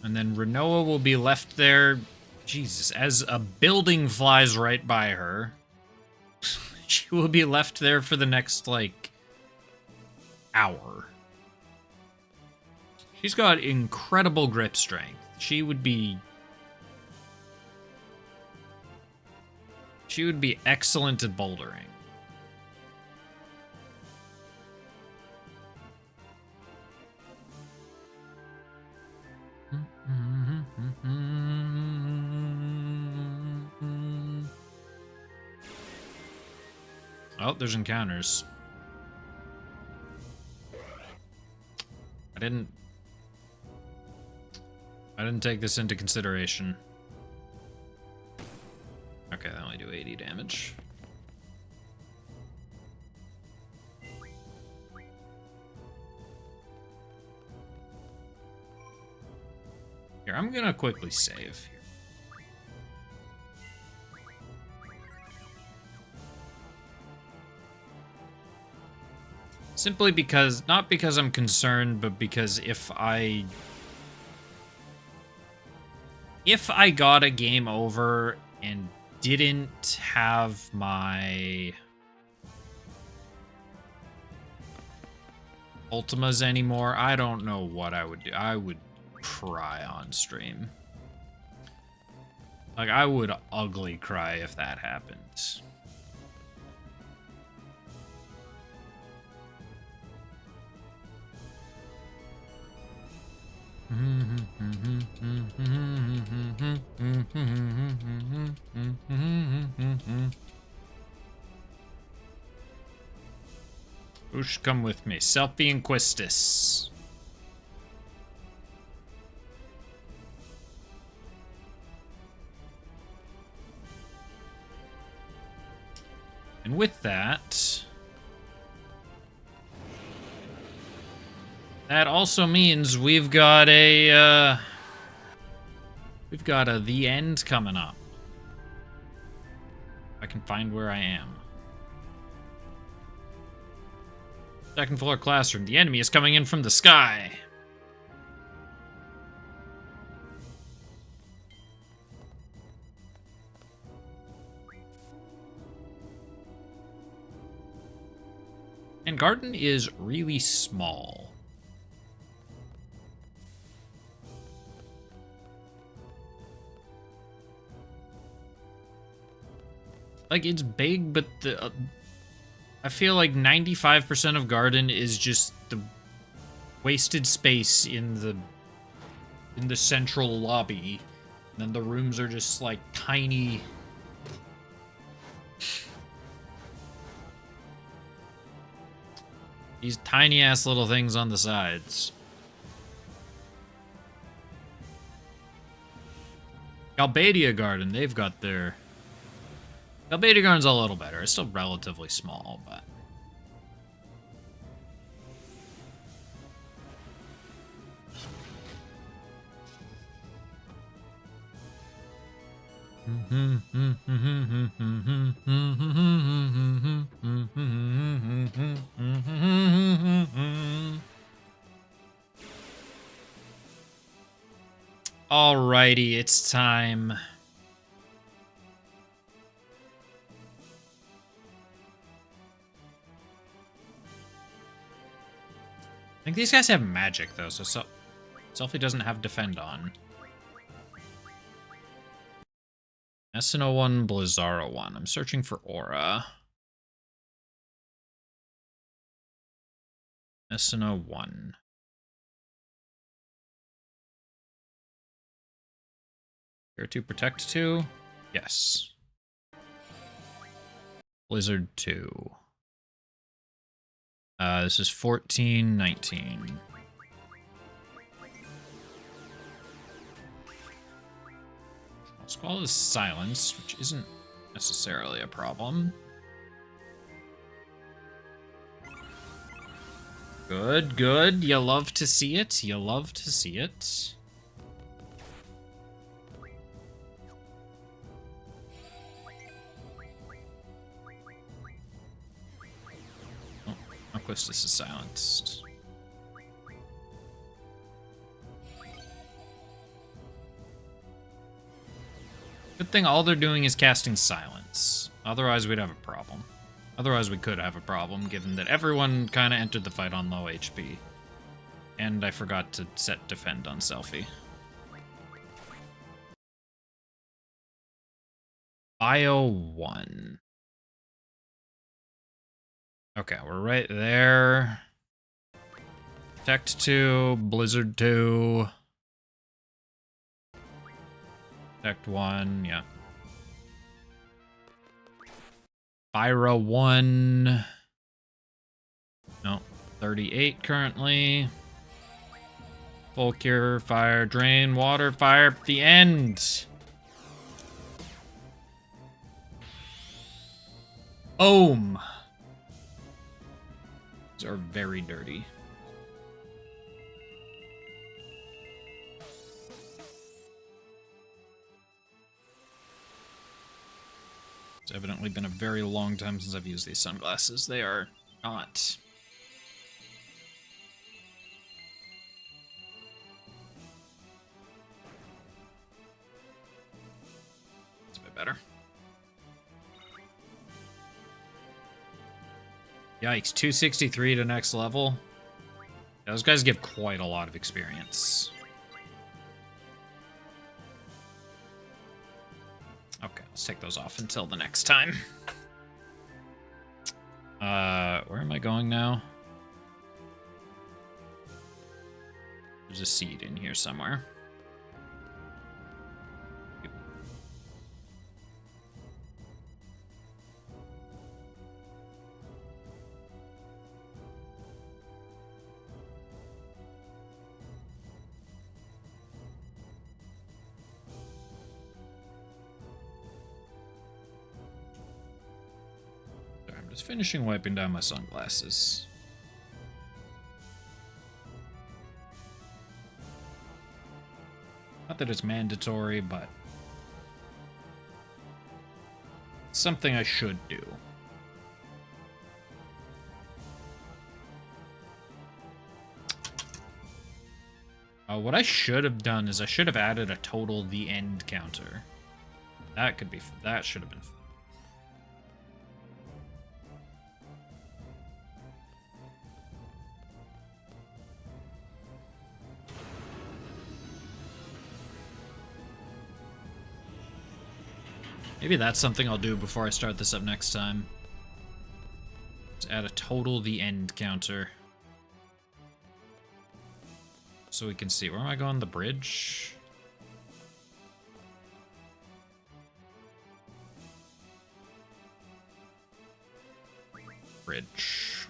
Speaker 1: And then Renoa will be left there, Jesus, as a building flies right by her. She will be left there for the next, like, hour. She's got incredible grip strength. She would be excellent at bouldering. Oh, there's encounters. I didn't take this into consideration. Okay, they only do 80 damage. Here, I'm gonna quickly save here. Simply because, not because I'm concerned, but because if I got a game over and didn't have my Ultimas anymore, I don't know what I would do. I would cry on stream. Like, I would ugly cry if that happened. Who should come with me? Selfie and Quistis. And with that, that also means we've got a The End coming up. If I can find where I am. Second floor classroom. The enemy is coming in from the sky. And Garden is really small. Like, it's big, but I feel like 95% of Garden is just the wasted space in the central lobby. And then the rooms are just like tiny These tiny-ass little things on the sides. Galbadia Garden, they've got their... Galbadia Garden's a little better. It's still relatively small, but... Alrighty, it's time. I think these guys have magic, though, so Selfie doesn't have defend on. SNO1, Blizzara 1. I'm searching for Aura. SNO1. Care 2, Protect 2? Yes. Blizzard 2. This is 14, 19. Squall is silence, which isn't necessarily a problem. Good, good. You love to see it. You love to see it. Oh, Aquistus is silenced. Good thing all they're doing is casting silence. Otherwise, we'd have a problem. Otherwise, we could have a problem, given that everyone kind of entered the fight on low HP. And I forgot to set defend on Selfie. Bio 1. Okay, we're right there. Protect 2, Blizzard 2. Protect 1, yeah. Pyra 1. No, 38 currently. Full cure, fire, drain, water, fire, the end. Ohm. These are very dirty. It's evidently been a very long time since I've used these sunglasses. They are not. It's a bit better. Yikes, 263 to next level. Yeah, those guys give quite a lot of experience. Okay, let's take those off until the next time. Where am I going now? There's a seed in here somewhere. Just finishing wiping down my sunglasses. Not that it's mandatory, but it's something I should do. What I should have done is I should have added a total the end counter. That could be, that should have been. Maybe that's something I'll do before I start this up next time. Just add a total the end counter. So we can see. Where am I going? The bridge? Bridge.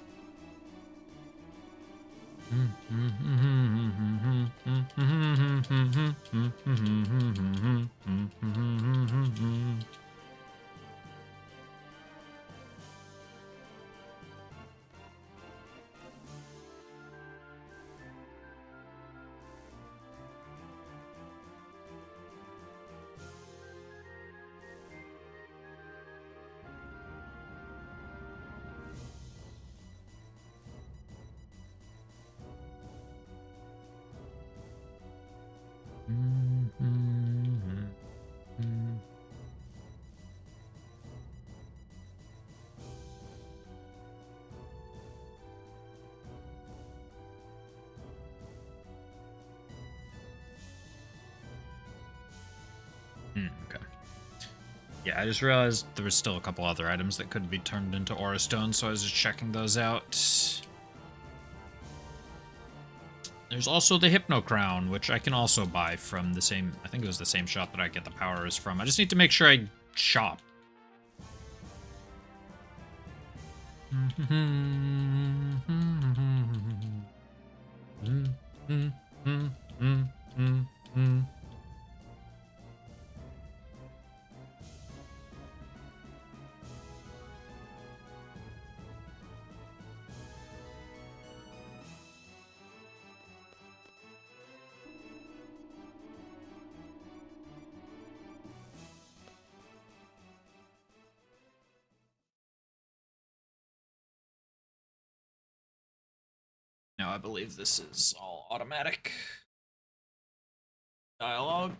Speaker 1: Okay. Yeah, I just realized there was still a couple other items that could be turned into Aura Stone, so I was just checking those out. There's also the Hypno Crown, which I can also buy from the same... I think it was the same shop that I get the powers from. I just need to make sure I shop. Now I believe this is all automatic dialogue.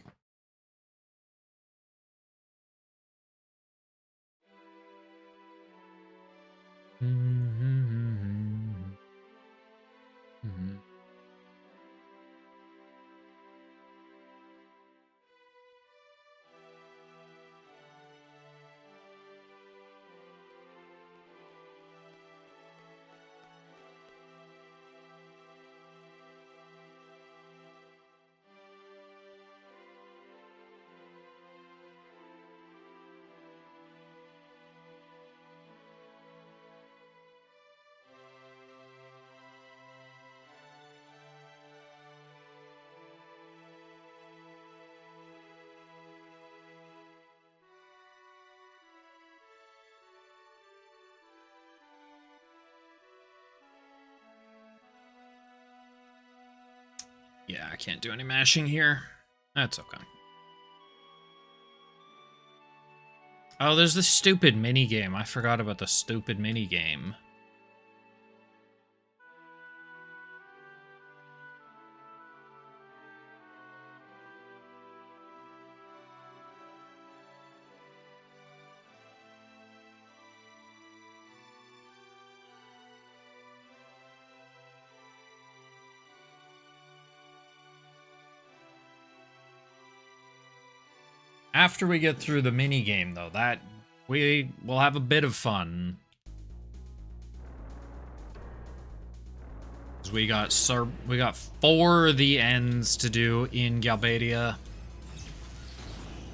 Speaker 1: Yeah, I can't do any mashing here. That's okay. Oh, there's this stupid minigame. I forgot about the stupid minigame. After we get through the mini game, though, that we will have a bit of fun. We got 4 of the ends to do in Galbadia.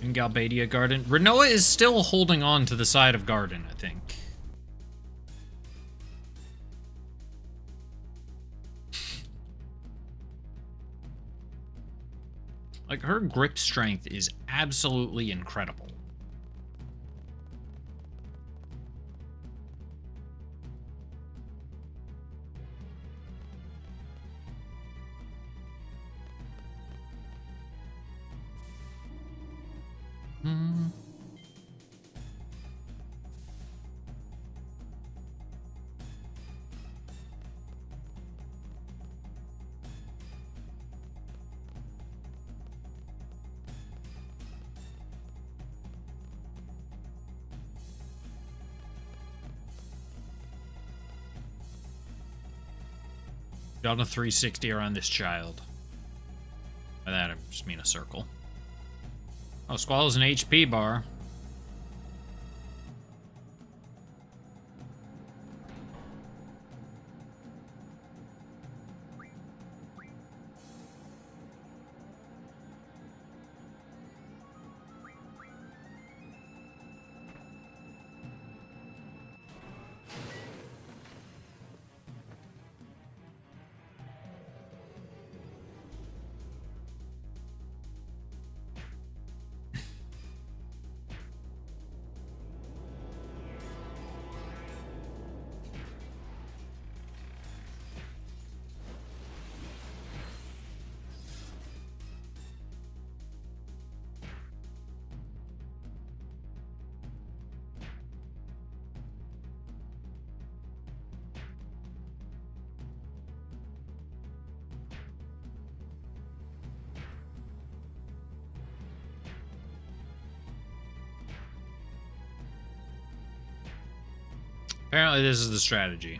Speaker 1: In Galbadia Garden. Renoa is still holding on to the side of Garden, I think. Like, her grip strength is absolutely incredible. Done a 360 around this child. By that, I just mean a circle. Oh, Squall's an HP bar. Apparently this is the strategy.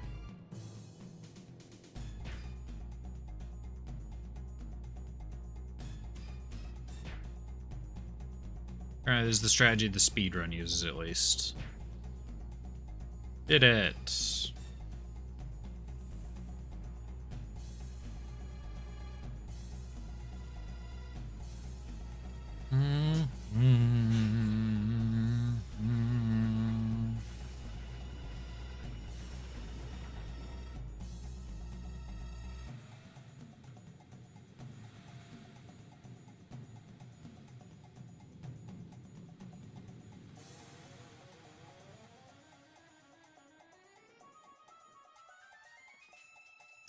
Speaker 1: Apparently this is the strategy the speedrun uses, at least. Did it.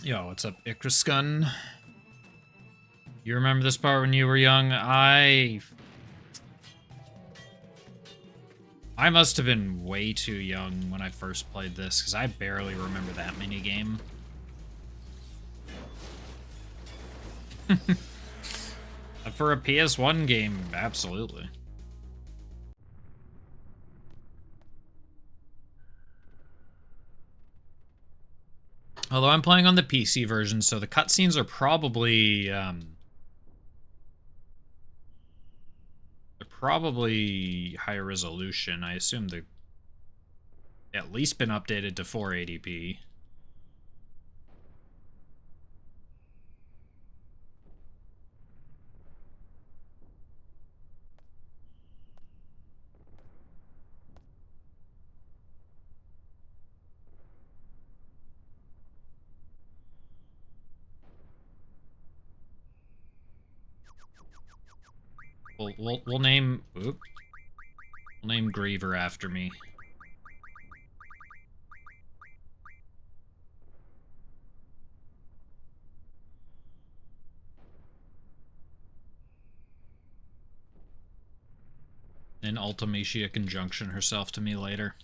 Speaker 1: Yo, what's up, Icarusgun? You remember this part when you were young? I must have been way too young when I first played this, because I barely remember that minigame. For a PS1 game, absolutely. Although I'm playing on the PC version, so the cutscenes are probably they're probably higher resolution. I assume they've at least been updated to 480p. We'll name Griever after me. And Ultimatia conjunction herself to me later.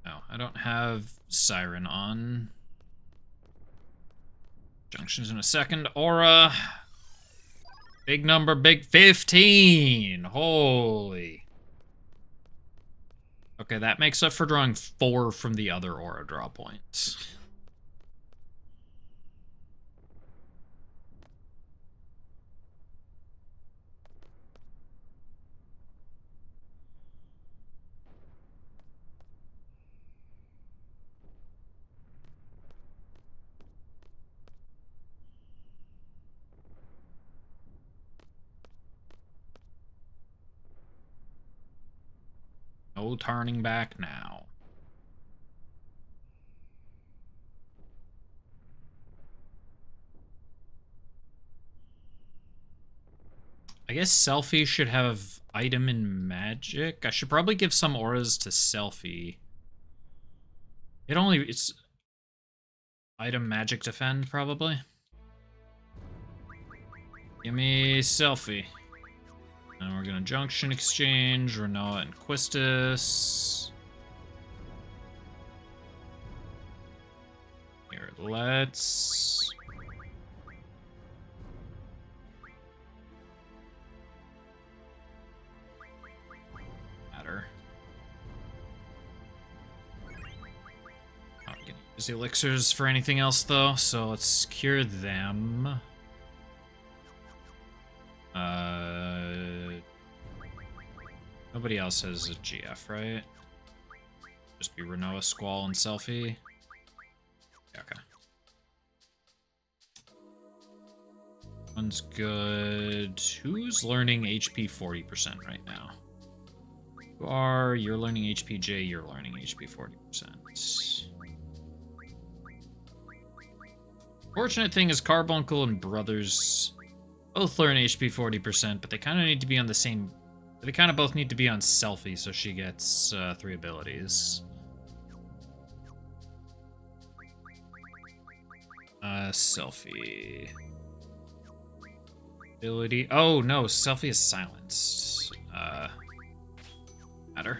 Speaker 1: No, I don't have Siren on. Junctions in a second. Aura. Big number, big 15. Holy. Okay, that makes up for drawing 4 from the other aura draw points. No turning back now. I guess Selfie should have item and magic. I should probably give some auras to Selfie. It's item, magic, defend, probably. Give me Selfie. And we're gonna Junction Exchange, Renoa and Quistis. Here, let's... Matter. Not gonna use the elixirs for anything else, though, so let's cure them. Nobody else has a GF, right? Just be Renoa, Squall, and Selfie. Yeah, okay. One's good. Who's learning HP 40% right now? You're learning HP J, you're learning HP 40%. Fortunate thing is Carbuncle and Brothers both learn HP 40%, but they kind of need to be on the same... They kind of both need to be on Selfie, so she gets 3 abilities. Selfie. Ability... Oh, no, Selfie is silenced. Matter.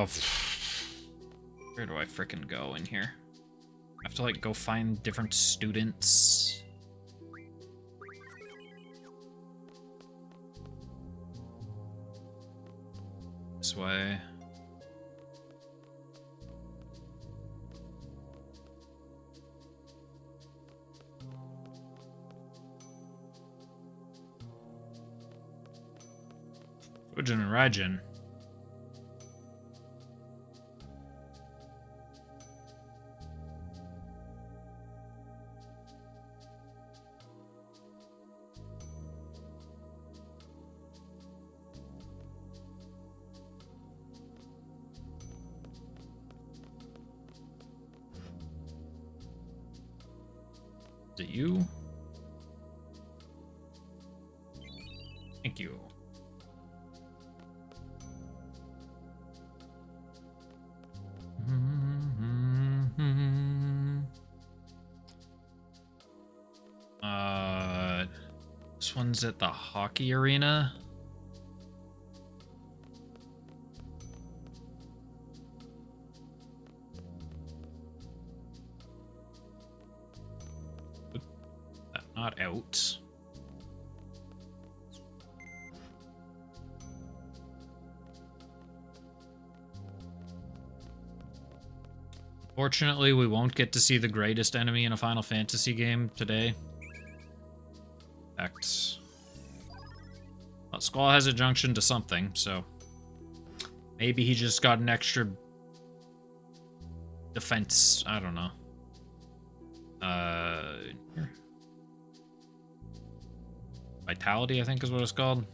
Speaker 1: Oh, where do I frickin' go in here? I have to, like, go find different students. This way. Fujin and Raijin. Is it you? Thank you. This one's at the hockey arena. Not out. Unfortunately, we won't get to see the greatest enemy in a Final Fantasy game today. In fact, well, Squall has a junction to something, so maybe he just got an extra defense. I don't know. Here. Vitality, I think is what it's called.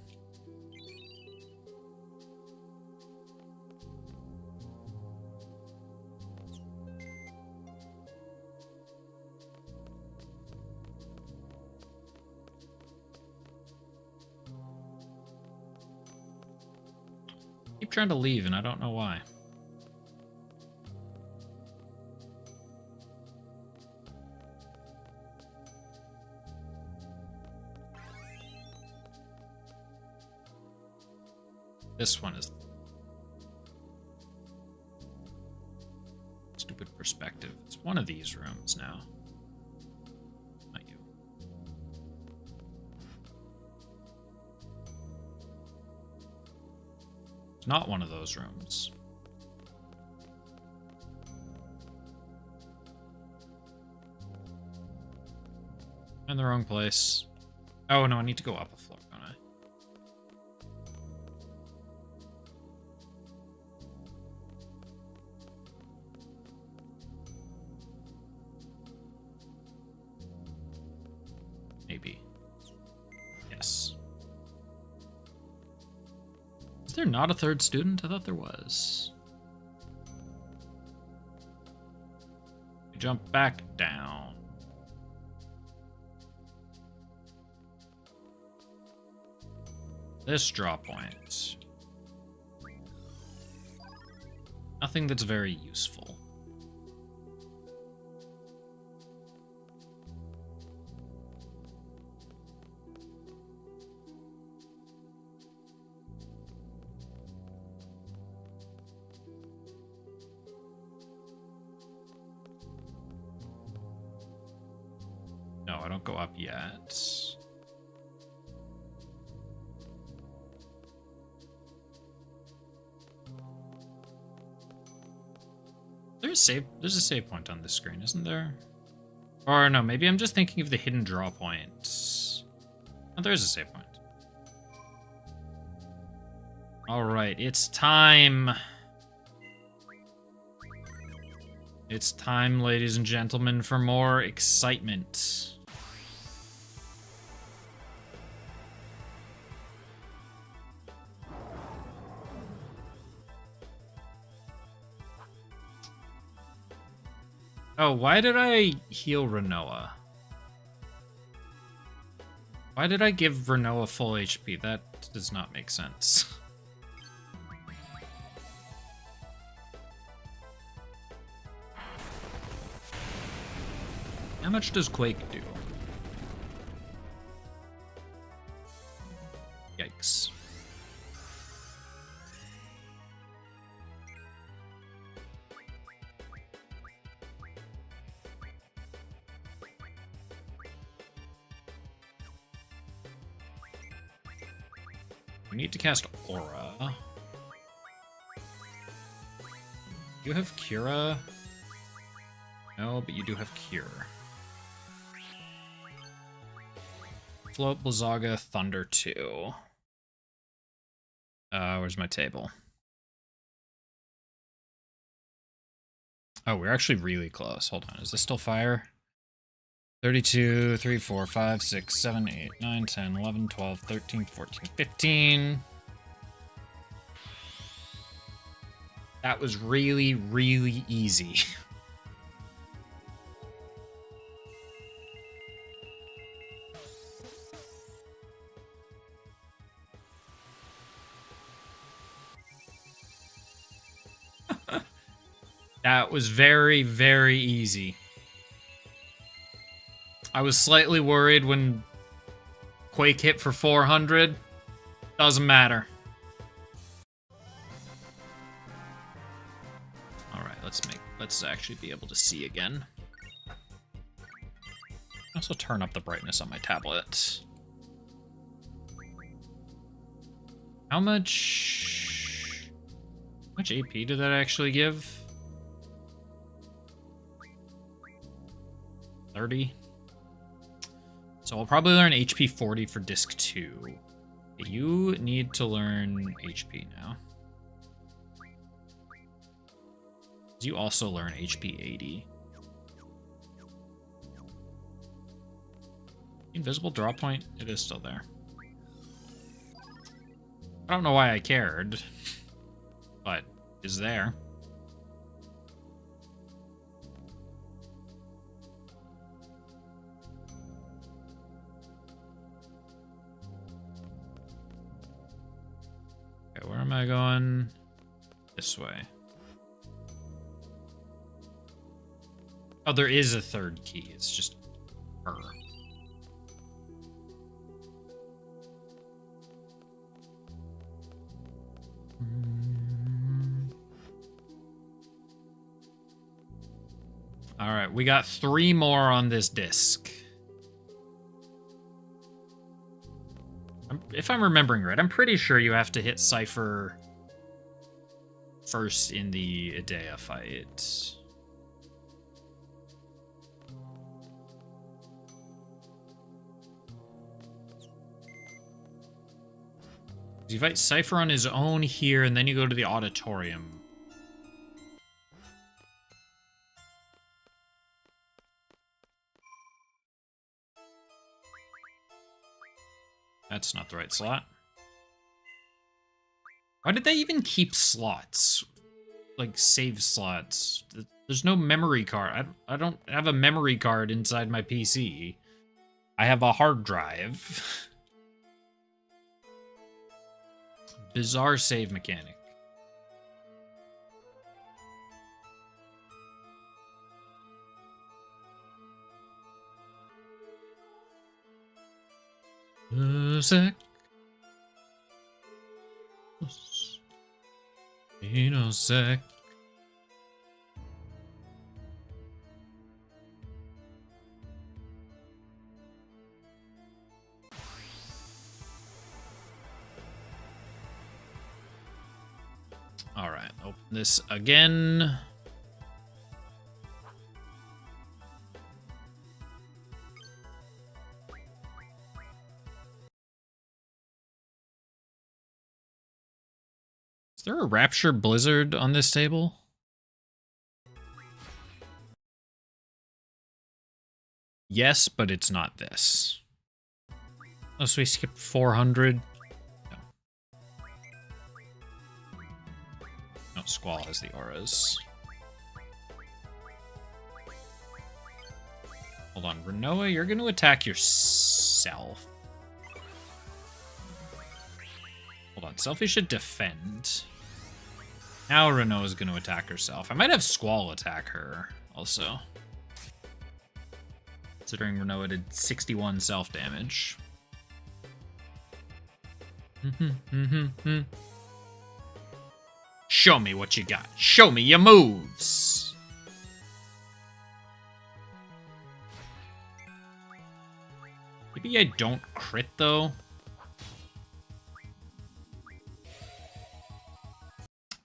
Speaker 1: Keep trying to leave, and I don't know why. This one is stupid perspective. It's one of these rooms now. Not you. It's not one of those rooms. I'm in the wrong place. Oh no, I need to go up a floor, don't I? Maybe. Yes. Is there not a third student? I thought there was. Jump back down. This draw point. Nothing that's very useful. No, I don't go up yet. There's a save point on this screen, isn't there? Or no, maybe I'm just thinking of the hidden draw point. Oh, there is a save point. Alright, it's time. It's time, ladies and gentlemen, for more excitement. Oh, why did I heal Renoa? Why did I give Renoa full HP? That does not make sense. How much does Quake do? Yikes. We need to cast Aura. You have Cura? No, but you do have Cure. Float, Blizzaga, Thunder 2. Where's my table? Oh, we're actually really close. Hold on, is this still fire? 32, 3, 4, 5, 6, 7, 8, 9, 10, 11, 12, 13, 14, 15. That was really, really easy. That was very, very easy. I was slightly worried when Quake hit for 400. Doesn't matter. Alright, let's actually be able to see again. Also turn up the brightness on my tablet. How much AP did that actually give? 30? So I'll probably learn HP 40 for disc 2. You need to learn HP now. You also learn HP 80. Invisible draw point, it is still there. I don't know why I cared, but it's there. Okay, where am I going? This way. Oh, there is a third key. It's just her. All right, we got 3 more on this disc. If I'm remembering right, I'm pretty sure you have to hit Cypher first in the Idea fight. You fight Cypher on his own here, and then you go to the auditorium. That's not the right slot. Why did they even keep slots? Like, save slots. There's no memory card. I don't have a memory card inside my PC. I have a hard drive. Bizarre save mechanic. Sec. Sec. All right, open this again. Is there a Rapture Blizzard on this table? Yes, but it's not this. Oh, so we skipped 400. No, Squall has the auras. Hold on, Renoa, you're going to attack yourself. Hold on, Selfie should defend. Now Renoa's going to attack herself. I might have Squall attack her also. Considering Renoa did 61 self-damage. Show me what you got. Show me your moves. Maybe I don't crit, though.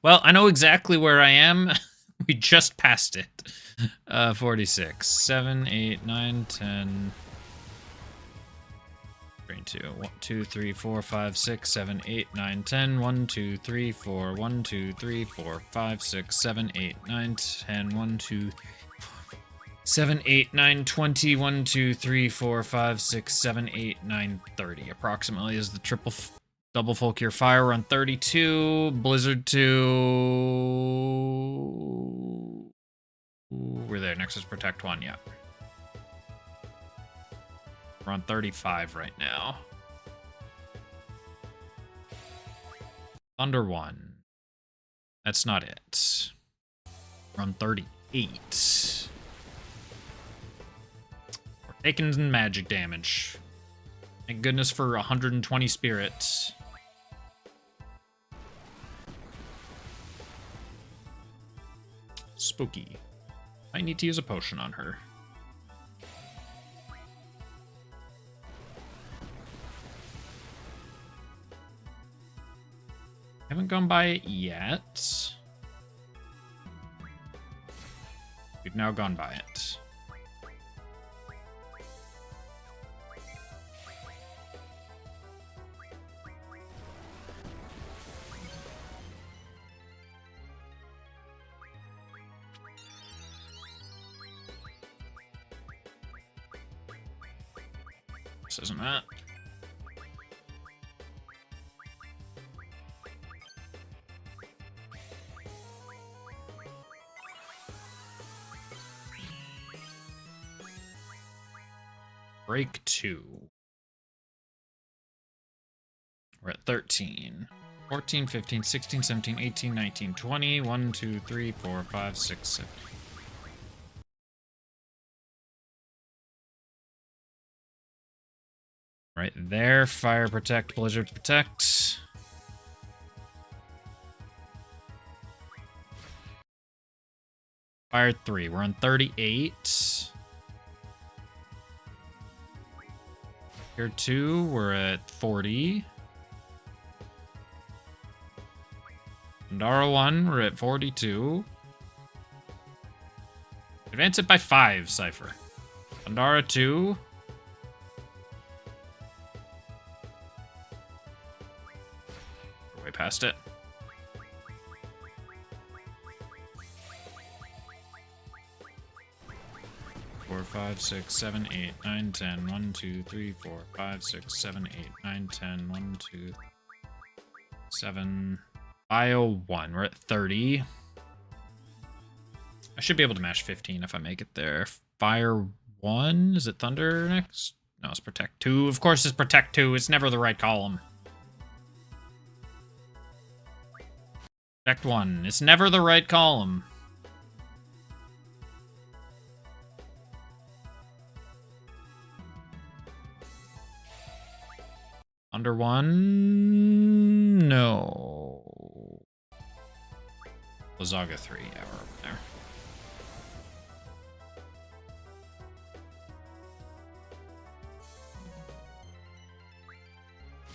Speaker 1: Well, I know exactly where I am. We just passed it. 46, 7, 8, 9, 10. 2, 1, 2, 3, 4, 5, 6, 7, 8, 9, 10. 1, 2, 3, 4. 1, 2, 3, 4, 5, 6, 7, 8, 9, 10. 1, 2, 7, 8, 9, 20. 1, 2, 3, 4, 5, 6, 7, 8, 9, 30. Approximately is the double Folkier Fire. We're on 32. Blizzard 2. We're there. Next is Protect 1, yeah. We're on 35 right now. Thunder 1. That's not it. We're on 38. We're taking magic damage. Thank goodness for 120 spirits. Spooky. I need to use a potion on her. Haven't gone by it yet. We've now gone by it. This isn't that. Break 2. We're at 13. 14, 15, 16, 17, 18, 19, 20. 1, 2, 3, 4, 5, 6, 7. Right there. Fire Protect, Blizzard Protect. Fire 3. We're on 38. Here 2, we're at 40. Pandara 1, we're at 42. Advance it by 5, Cypher. Pandara 2. We're way past it. Four, 5, 6, 7, 8, 9, 10. 1, 2, 3, 4, 5, 6, 7, 8, 9, 10. 1, 2, 7. Bio 1. We're at 30. I should be able to mash 15 if I make it there. Fire 1. Is it Thunder next? No, it's Protect 2. Of course it's Protect 2. It's never the right column. Protect 1. It's never the right column. Under 1? No. Lazaga 3. Yeah, we're over there.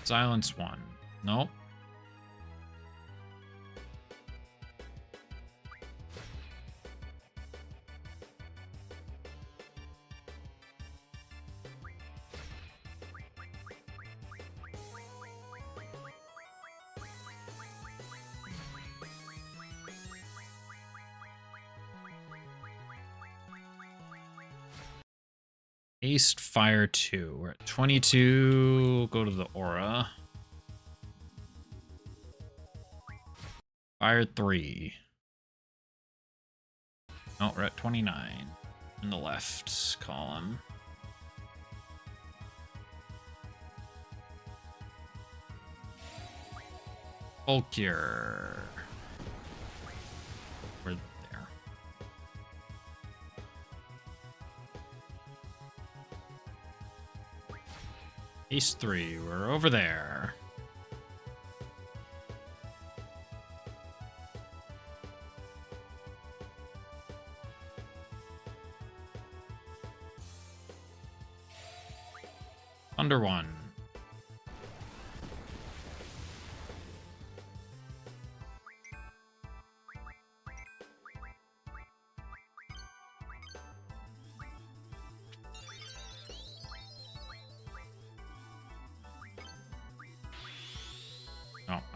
Speaker 1: Silence 1. Nope. Haste Fire 2. We're at 22. Go to the Aura. Fire 3. Oh, we're at 29. In the left column. Folkier. We're there. Ace 3, we're over there. Under 1.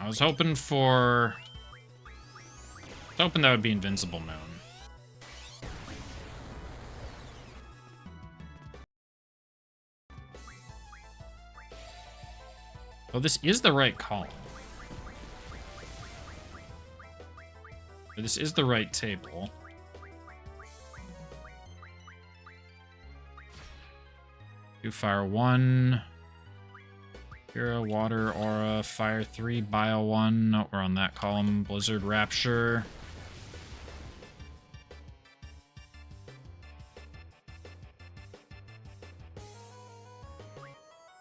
Speaker 1: I was hoping that would be Invincible Moon. Oh, this is the right column. This is the right table. Do fire 1. Hero, water, aura, fire 3, bio 1. No, we're on that column. Blizzard, rapture.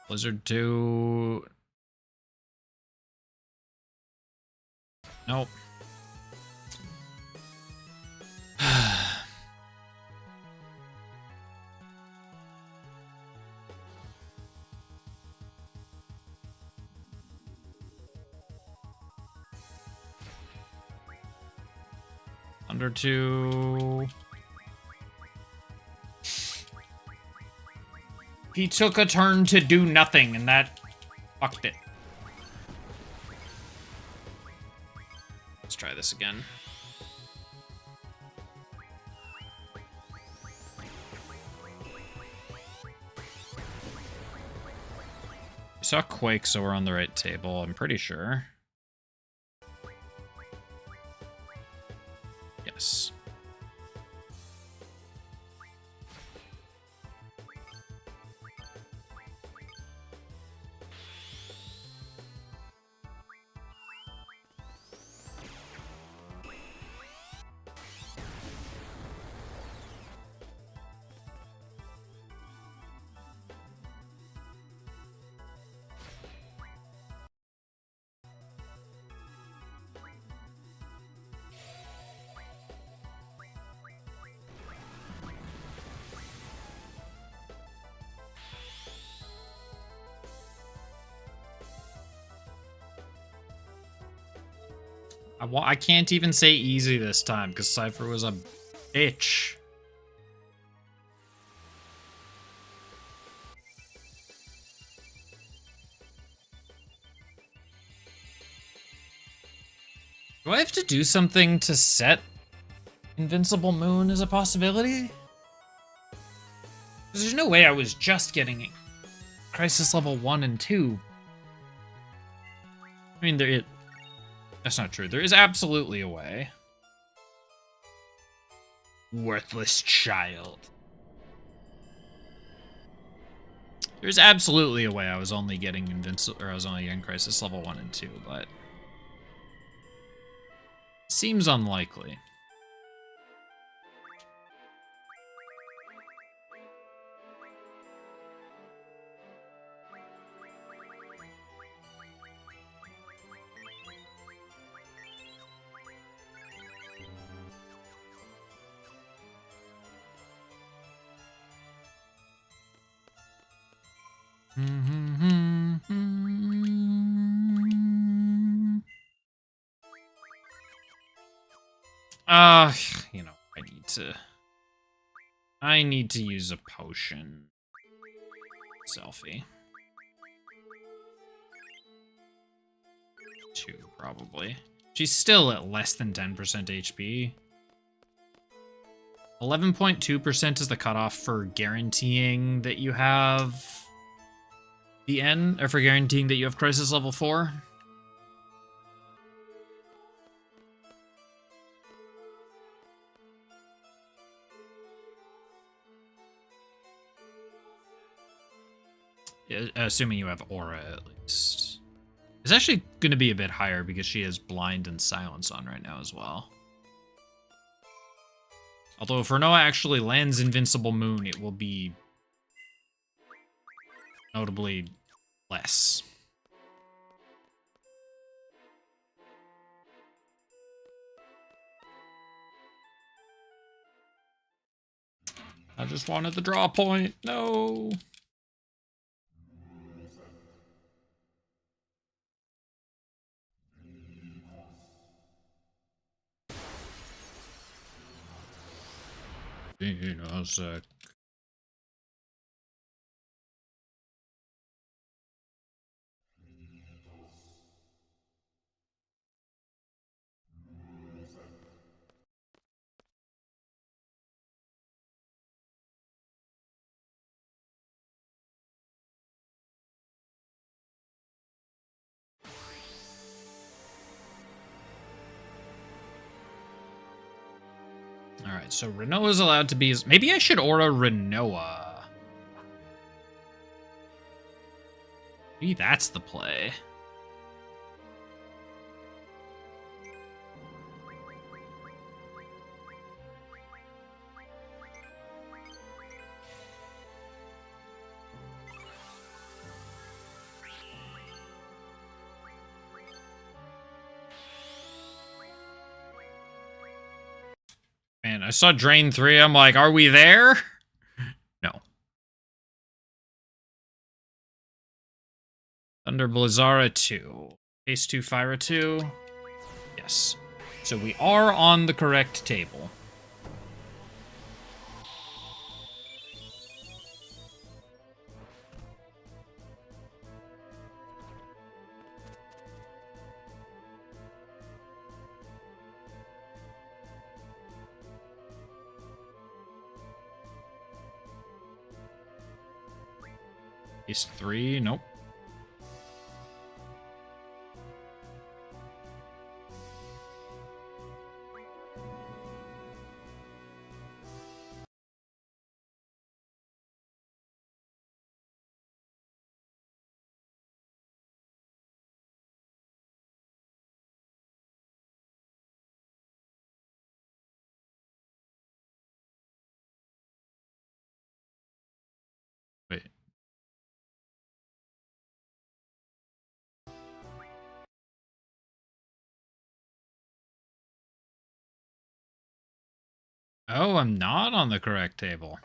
Speaker 1: Blizzard 2. Nope. Under 2. He took a turn to do nothing, and that fucked it. Let's try this again. We saw Quake, so we're on the right table, I'm pretty sure. Yes. I can't even say easy this time, because Cypher was a bitch. Do I have to do something to set Invincible Moon as a possibility? Because there's no way I was just getting Crisis level 1 and 2. I mean, that's not true. There is absolutely a way. Worthless child. There's absolutely a way I was only getting Crisis level 1 and 2, but seems unlikely. You know, I need to use a potion. Selfie. 2, probably. She's still at less than 10% HP. 11.2% is the cutoff for guaranteeing that you have the N, or for guaranteeing that you have Crisis level 4. Assuming you have Aura, at least. It's actually going to be a bit higher because she has Blind and Silence on right now as well. Although if Renoa actually lands Invincible Moon, it will be notably less. I just wanted the draw point. No. In a sec. Alright, so Renoa's allowed to be... Maybe I should aura Renoa. Maybe that's the play. Man, I saw Drain 3. I'm like, are we there? No. Thunder Blizzara 2. Ace 2, Fyra 2. Yes. So we are on the correct table. Ace 3, nope. Wait. Oh, I'm not on the correct table.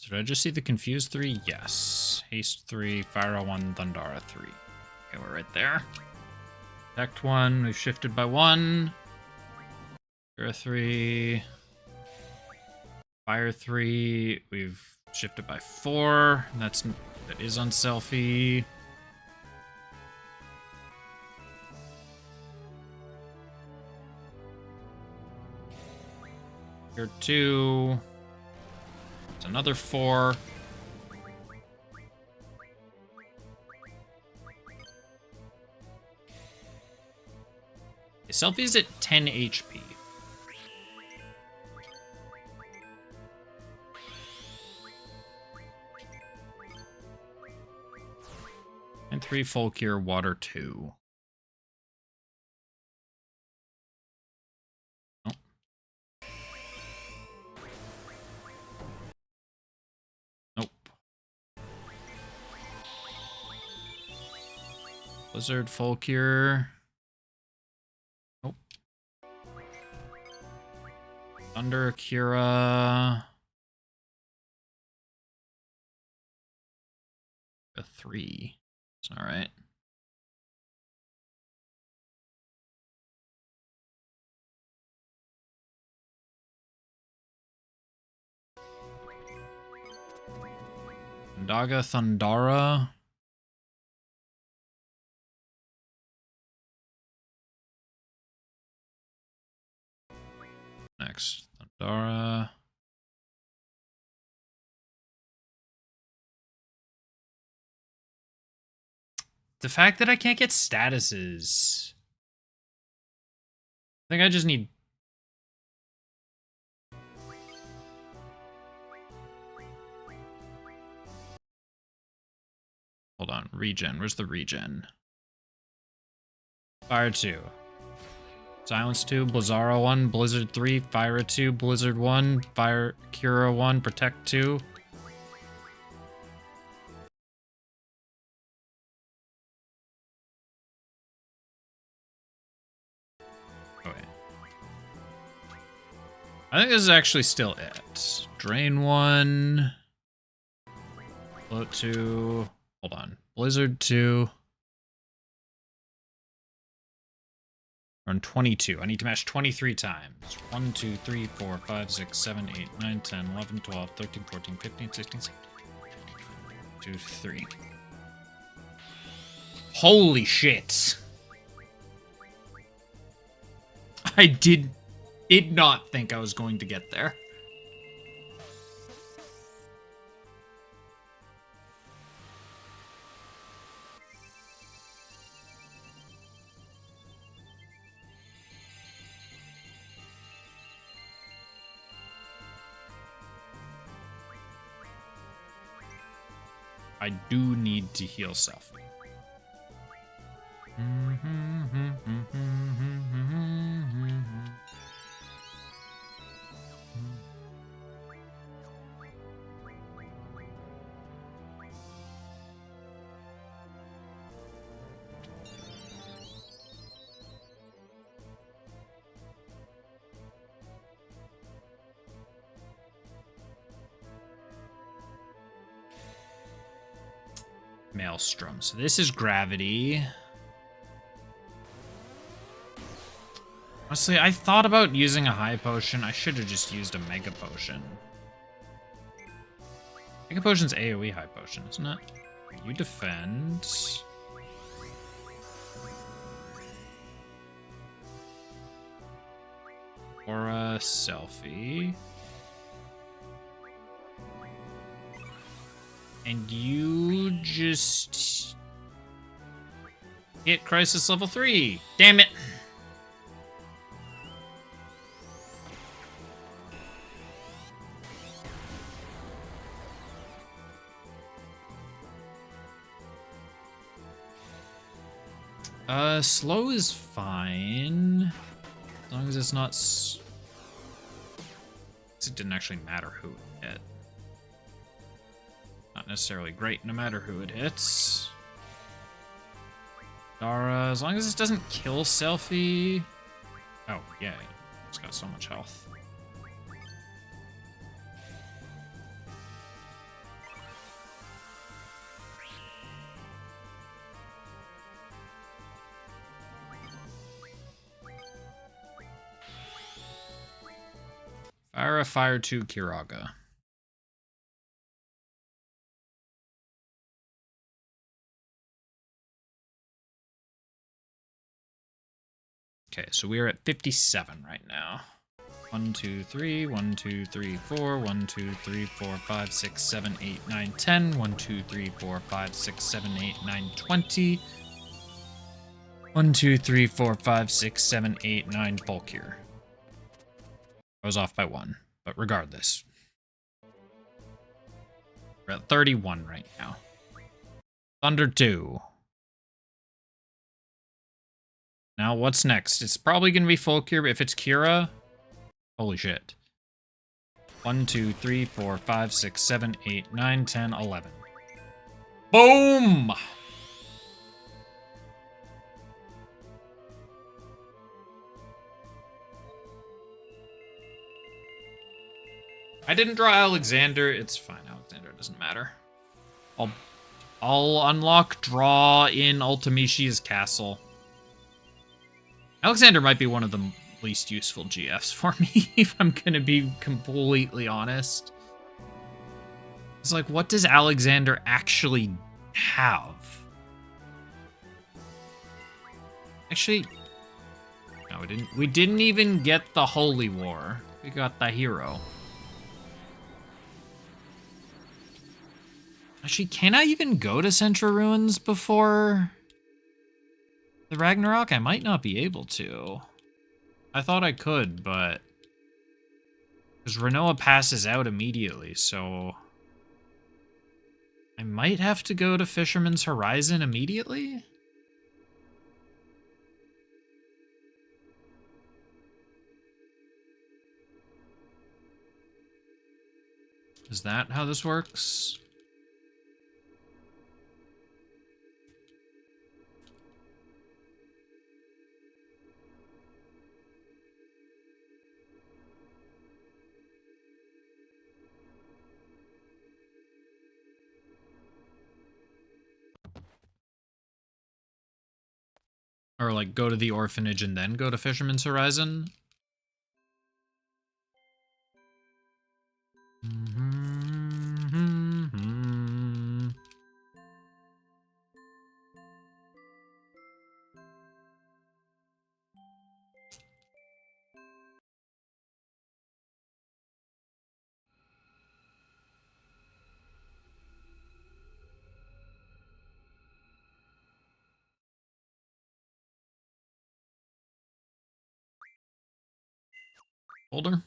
Speaker 1: So did I just see the Confused 3? Yes. Haste 3, Fyra 1, Thundara 3. Okay, we're right there. Protect 1, we've shifted by 1. Fyra 3. Fire 3, we've shifted by 4. That is unselfie. Here 2. It's another 4. Selfie's at 10 HP. And 3 full cure, water 2. Oh. Nope. Blizzard full cure. Nope. Thunder Akira. A 3. It's all right. Daga Thundara. Next, Thundara. The fact that I can't get statuses. I think I just need... Hold on, regen. Where's the regen? Fire 2. Silence 2, Blizzara 1, Blizzard 3, Fyra 2, Blizzard 1, Fire Cura 1, Protect 2. Okay. I think this is actually still it. Drain 1. Float 2. Hold on. Blizzard 2. Run 22. I need to match 23 times. 1, 2, 3, 4, 5, 6, 7, 8, 9, 10, 11, 12, 13, 14, 15, 16, 17, 2, 3. Holy shit. I did not think I was going to get there. I do need to heal self. Maelstrom. So this is gravity. Honestly, I thought about using a high potion. I should have just used a mega potion. Mega potion's AoE high potion, isn't it? You defend. Or a selfie. And you just hit Crisis level 3. Damn it. Slow is fine. As long as it's not... It didn't actually matter who it hit. Not necessarily great, no matter who it hits. Dara, as long as this doesn't kill Selfie. Oh, yeah. It's got so much health. Fire 2 Kiraga. Okay, so we are at 57 right now. 1, 2, 3, 1, 2, 3, 4, 1, 2, 3, 4, 5, 6, 7, 8, 9, 10, 1, 2, 3, 4, 5, 6, 7, 8, 9, 20. 1, 2, 3, 4, 5, 6, 7, 8, 9 bulkier. I was off by 1, but regardless. We're at 31 right now. Thunder 2. Now, what's next? It's probably going to be full cure, but if it's Cura, holy shit. 1, 2, 3, 4, 5, 6, 7, 8, 9, 10, 11. Boom! I didn't draw Alexander. It's fine. Alexander doesn't matter. I'll unlock draw in Ultimishi's castle. Alexander might be one of the least useful GFs for me, if I'm gonna be completely honest. It's like, what does Alexander actually have? Actually, no, we didn't even get the Holy War. We got the hero. Actually, can I even go to Central Ruins before the Ragnarok? I might not be able to. I thought I could, but... because Renoa passes out immediately, so... I might have to go to Fisherman's Horizon immediately? Is that how this works? Or like go to the orphanage and then go to Fisherman's Horizon? Folder?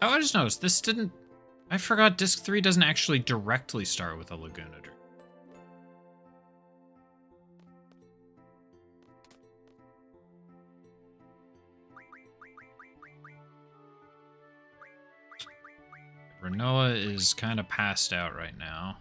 Speaker 1: Oh, I just noticed this didn't. I forgot Disc 3 doesn't actually directly start with a Laguna Dream. Renoa is kind of passed out right now.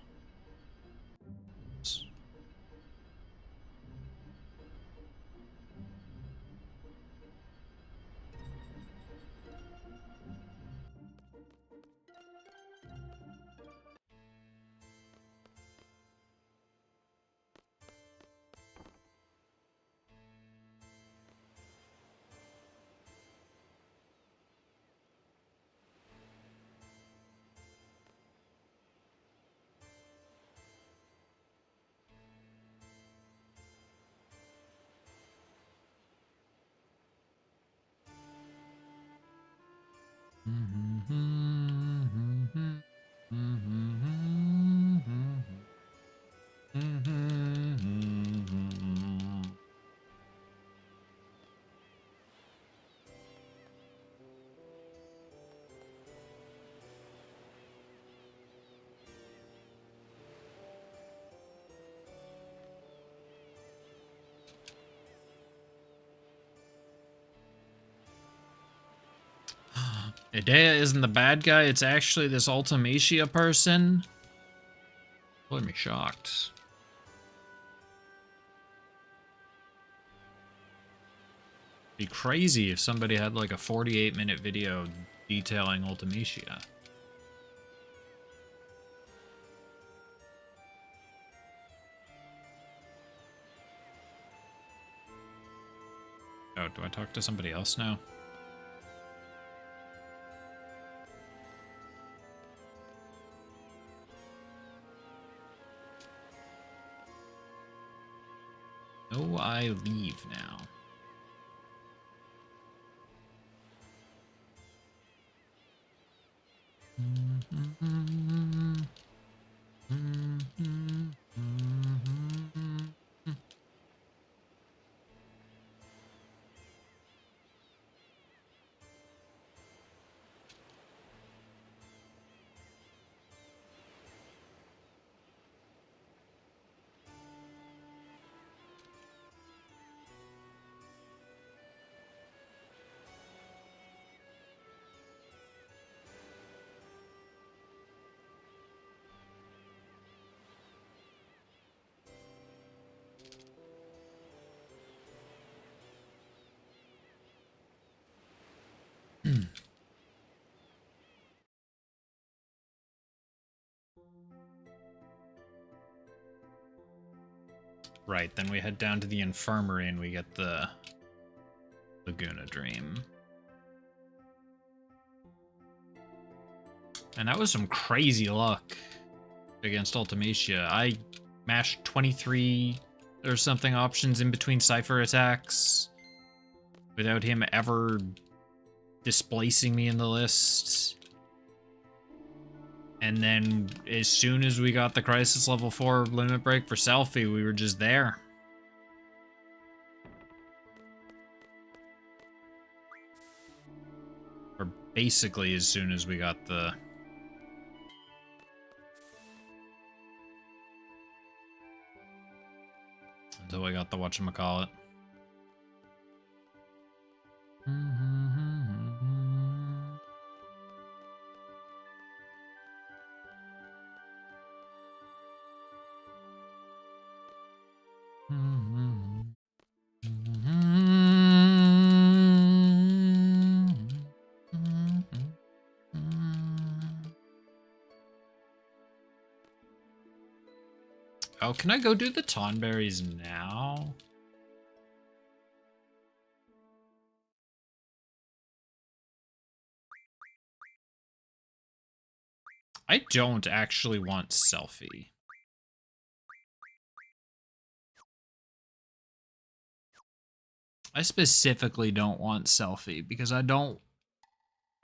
Speaker 1: Idea isn't the bad guy, it's actually this Ultimacia person. Let me shocked. Be crazy if somebody had like a 48-minute video detailing Ultimacia. Oh, do I talk to somebody else now? No, I leave now. Right, then we head down to the infirmary and we get the Laguna Dream. And that was some crazy luck against Ultimacia. I mashed 23 or something options in between Cypher attacks without him ever displacing me in the list. And then as soon as we got the Crisis Level 4 limit break for Selfie, we were just there. Or basically as soon as we got the... Until we got the whatchamacallit. Oh, can I go do the Tonberries now? I don't actually want Selfie. I specifically don't want Selfie because I don't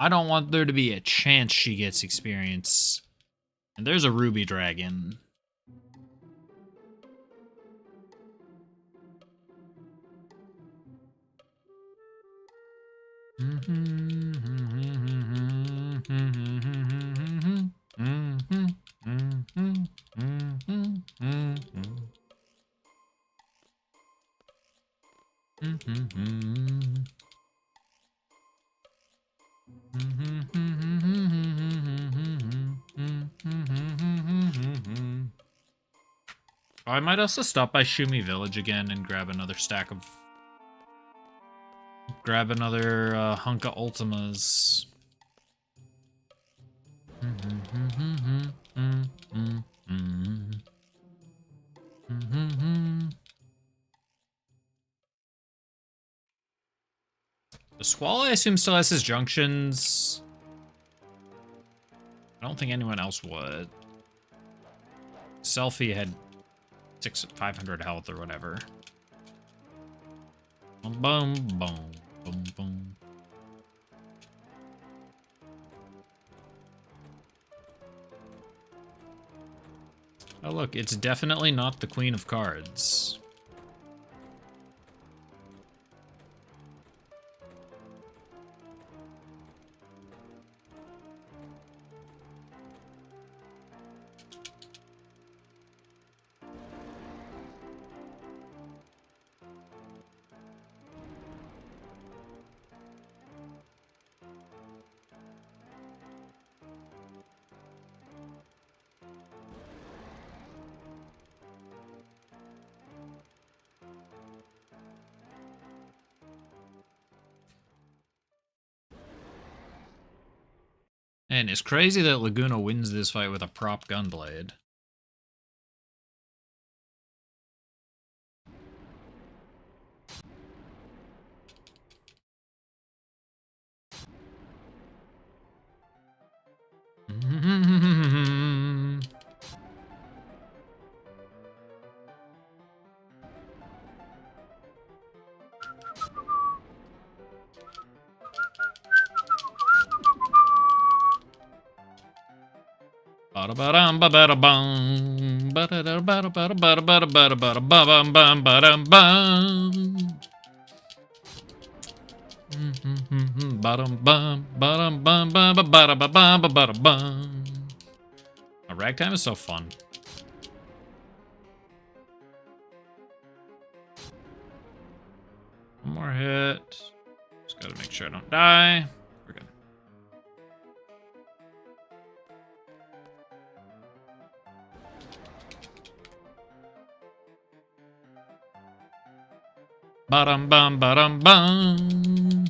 Speaker 1: want there to be a chance she gets experience. And there's a Ruby Dragon. Oh, I might also stop by Shumi Village again and grab another stack of... Grab another hunk of Ultimas. The Squall, I assume, still has his junctions. I don't think anyone else would. Selfie had 500 health or whatever. Boom, boom, boom, boom, boom. Oh, look, it's definitely not the Queen of Cards. And it's crazy that Laguna wins this fight with a prop Gunblade. Ragtime is so fun. One more hit. Just gotta make sure I don't die. We're good. Ba-dum bum ba-dum bum.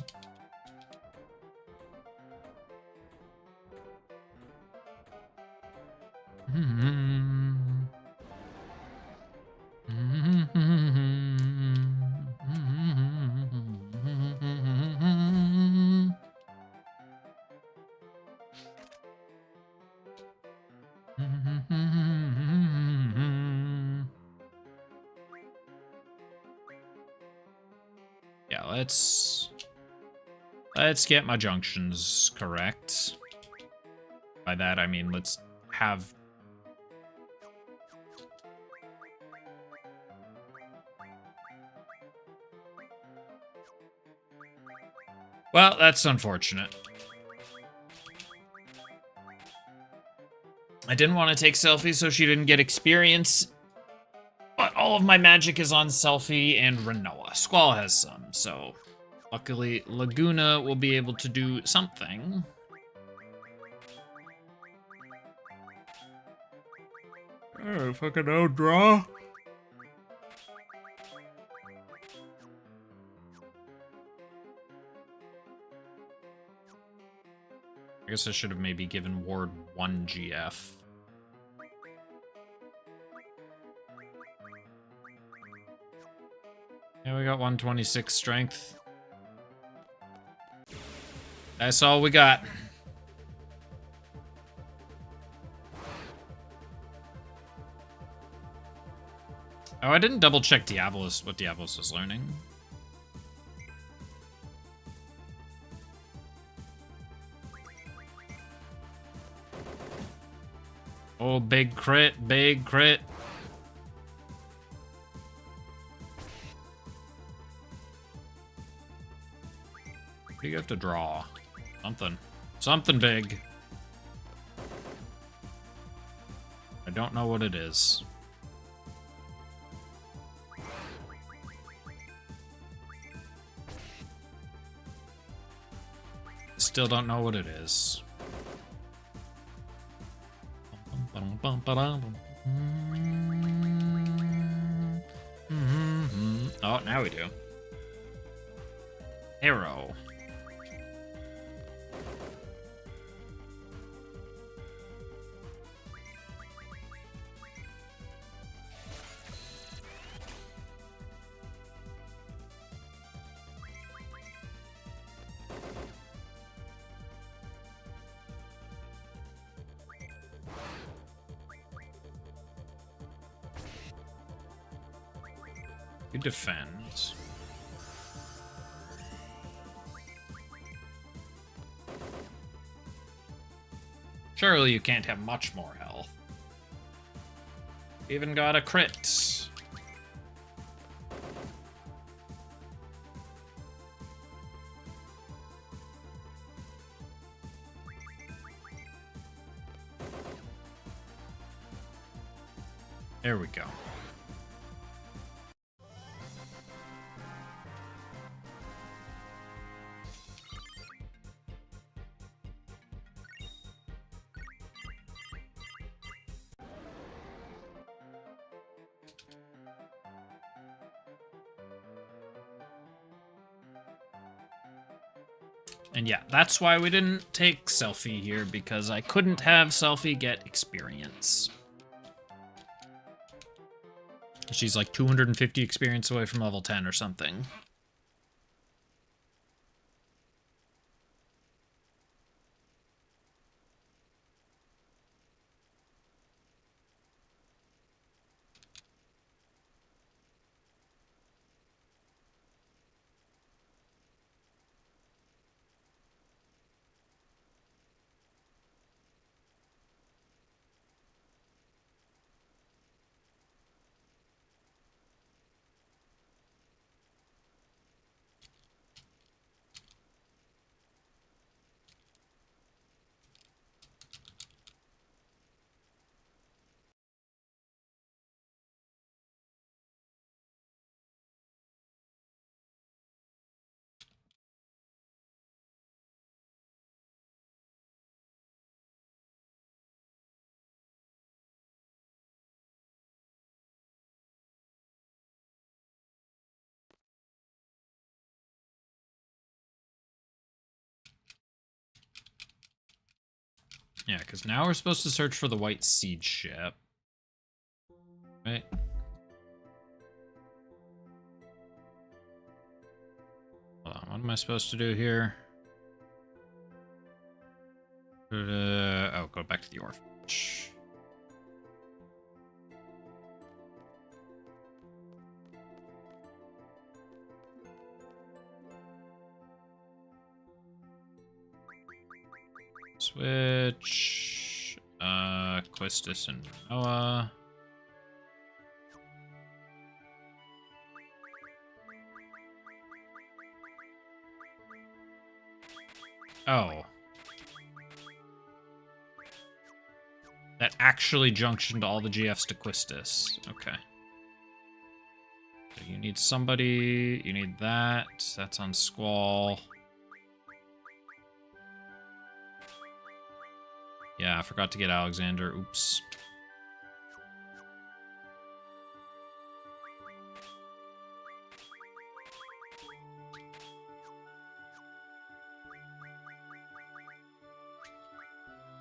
Speaker 1: Let's get my junctions correct. By that, I mean let's have... Well, that's unfortunate. I didn't want to take Selfie so she didn't get experience, but all of my magic is on Selfie and Renoa. Squall has some, so luckily Laguna will be able to do something. Oh, fucking no draw. I guess I should have maybe given Ward 1 GF. Yeah, we got 126 strength. That's all we got. Oh, I didn't double check Diabolus, what Diabolus is learning. Oh, big crit, big crit. What do you have to draw? Something. Something big. I don't know what it is. Still don't know what it is. Oh, now we do. Arrow. You defend. Surely you can't have much more health. Even got a crit. There we go. And yeah, that's why we didn't take Selfie here, because I couldn't have Selfie get experience. She's like 250 experience away from level 10 or something. Yeah, because now we're supposed to search for the White Seed ship. Right? Hold on, what am I supposed to do here? Oh, go back to the orphanage. Switch. Quistis and Noah. Oh. That actually junctioned all the GFs to Quistis. Okay. So you need somebody. You need that. That's on Squall. Yeah, I forgot to get Alexander. Oops.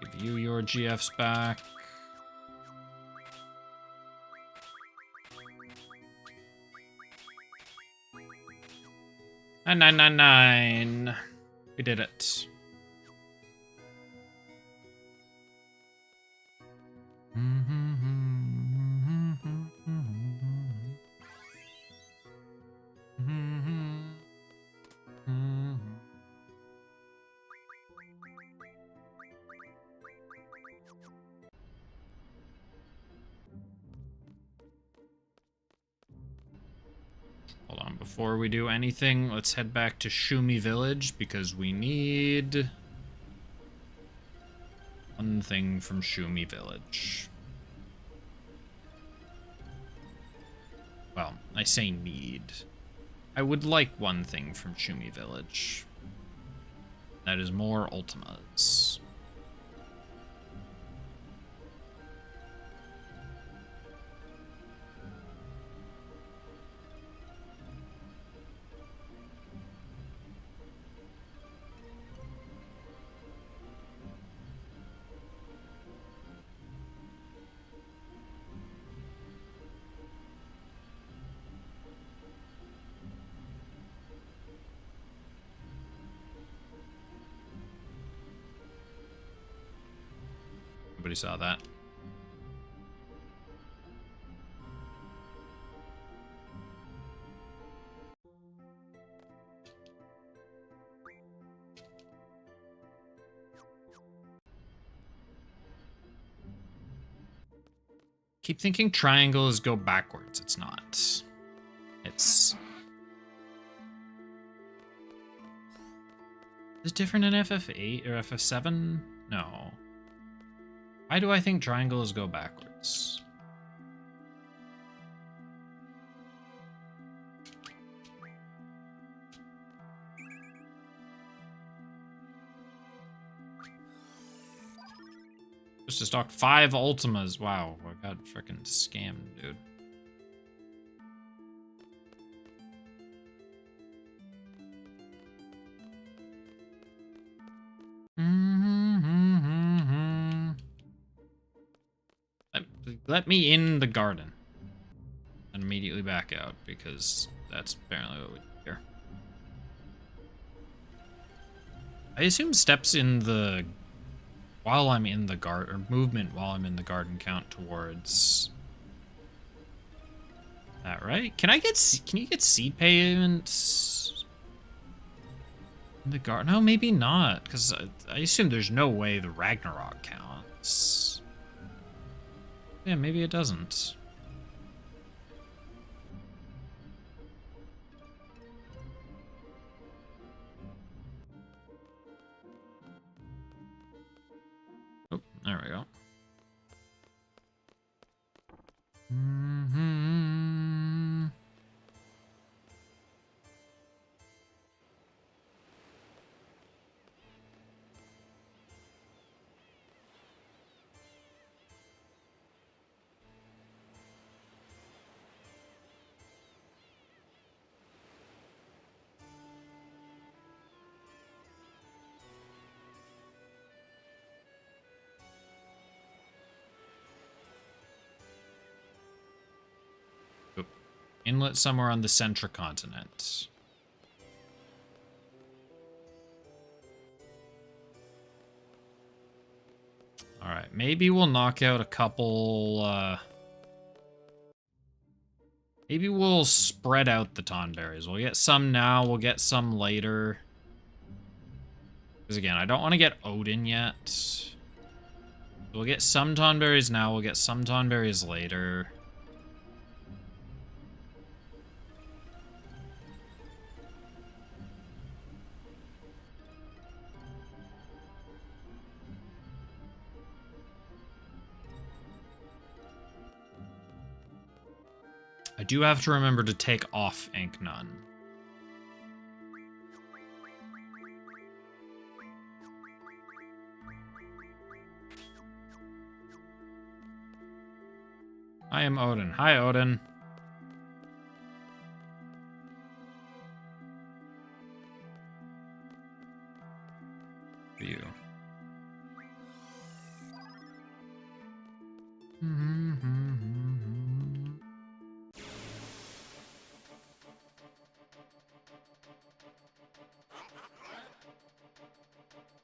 Speaker 1: Give you your GFs back. Nine. We did it. Hold on, before we do anything, let's head back to Shumi Village because we need one thing from Shumi Village. Well, I say need. I would like one thing from Shumi Village. That is more Ultimas. Nobody saw that. Keep thinking triangles go backwards. It's not. It's different in FF8 or FF7? No. Why do I think triangles go backwards? Just to stock 5 Ultimas. Wow, I got freaking scammed, dude. Let me in the garden. And immediately back out, because that's apparently what we do here. I assume steps in the... while I'm in the garden, or movement while I'm in the garden count towards... that, right? Can you get seed payments in the garden? No, maybe not, because I assume there's no way the Ragnarok counts. Yeah, maybe it doesn't. Oh, there we go. Inlet somewhere on the Centra continent. Alright, maybe we'll knock out a couple, maybe we'll spread out the Tonberries. We'll get some now, we'll get some later. Because again, I don't want to get Odin yet. We'll get some Tonberries now, we'll get some Tonberries later. I do have to remember to take off Ink Nun. I am Odin. Hi, Odin. You.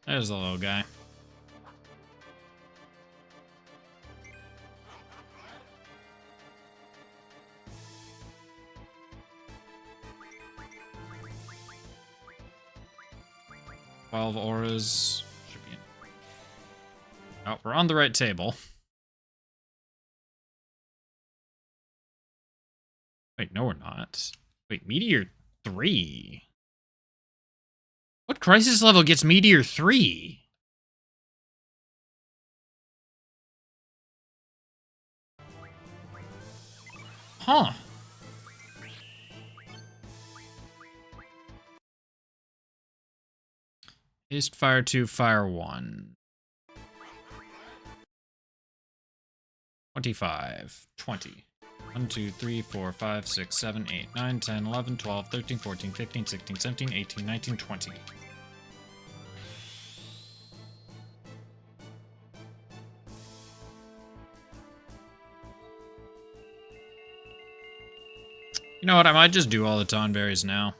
Speaker 1: There's the little guy. Twelve auras. Should be. Oh, we're on the right table. Wait, no, we're not. Wait, Meteor 3. What crisis level gets Meteor 3? Huh. Haste Fire 2, Fire 1. 25. 20. 1, 2, 3, 4, 5, 6, 7, 8, 9, 10, 11, 12, 13, 14, 15, 16, 17, 18, 19, 20. You know what? I might just do all the Tonberries now.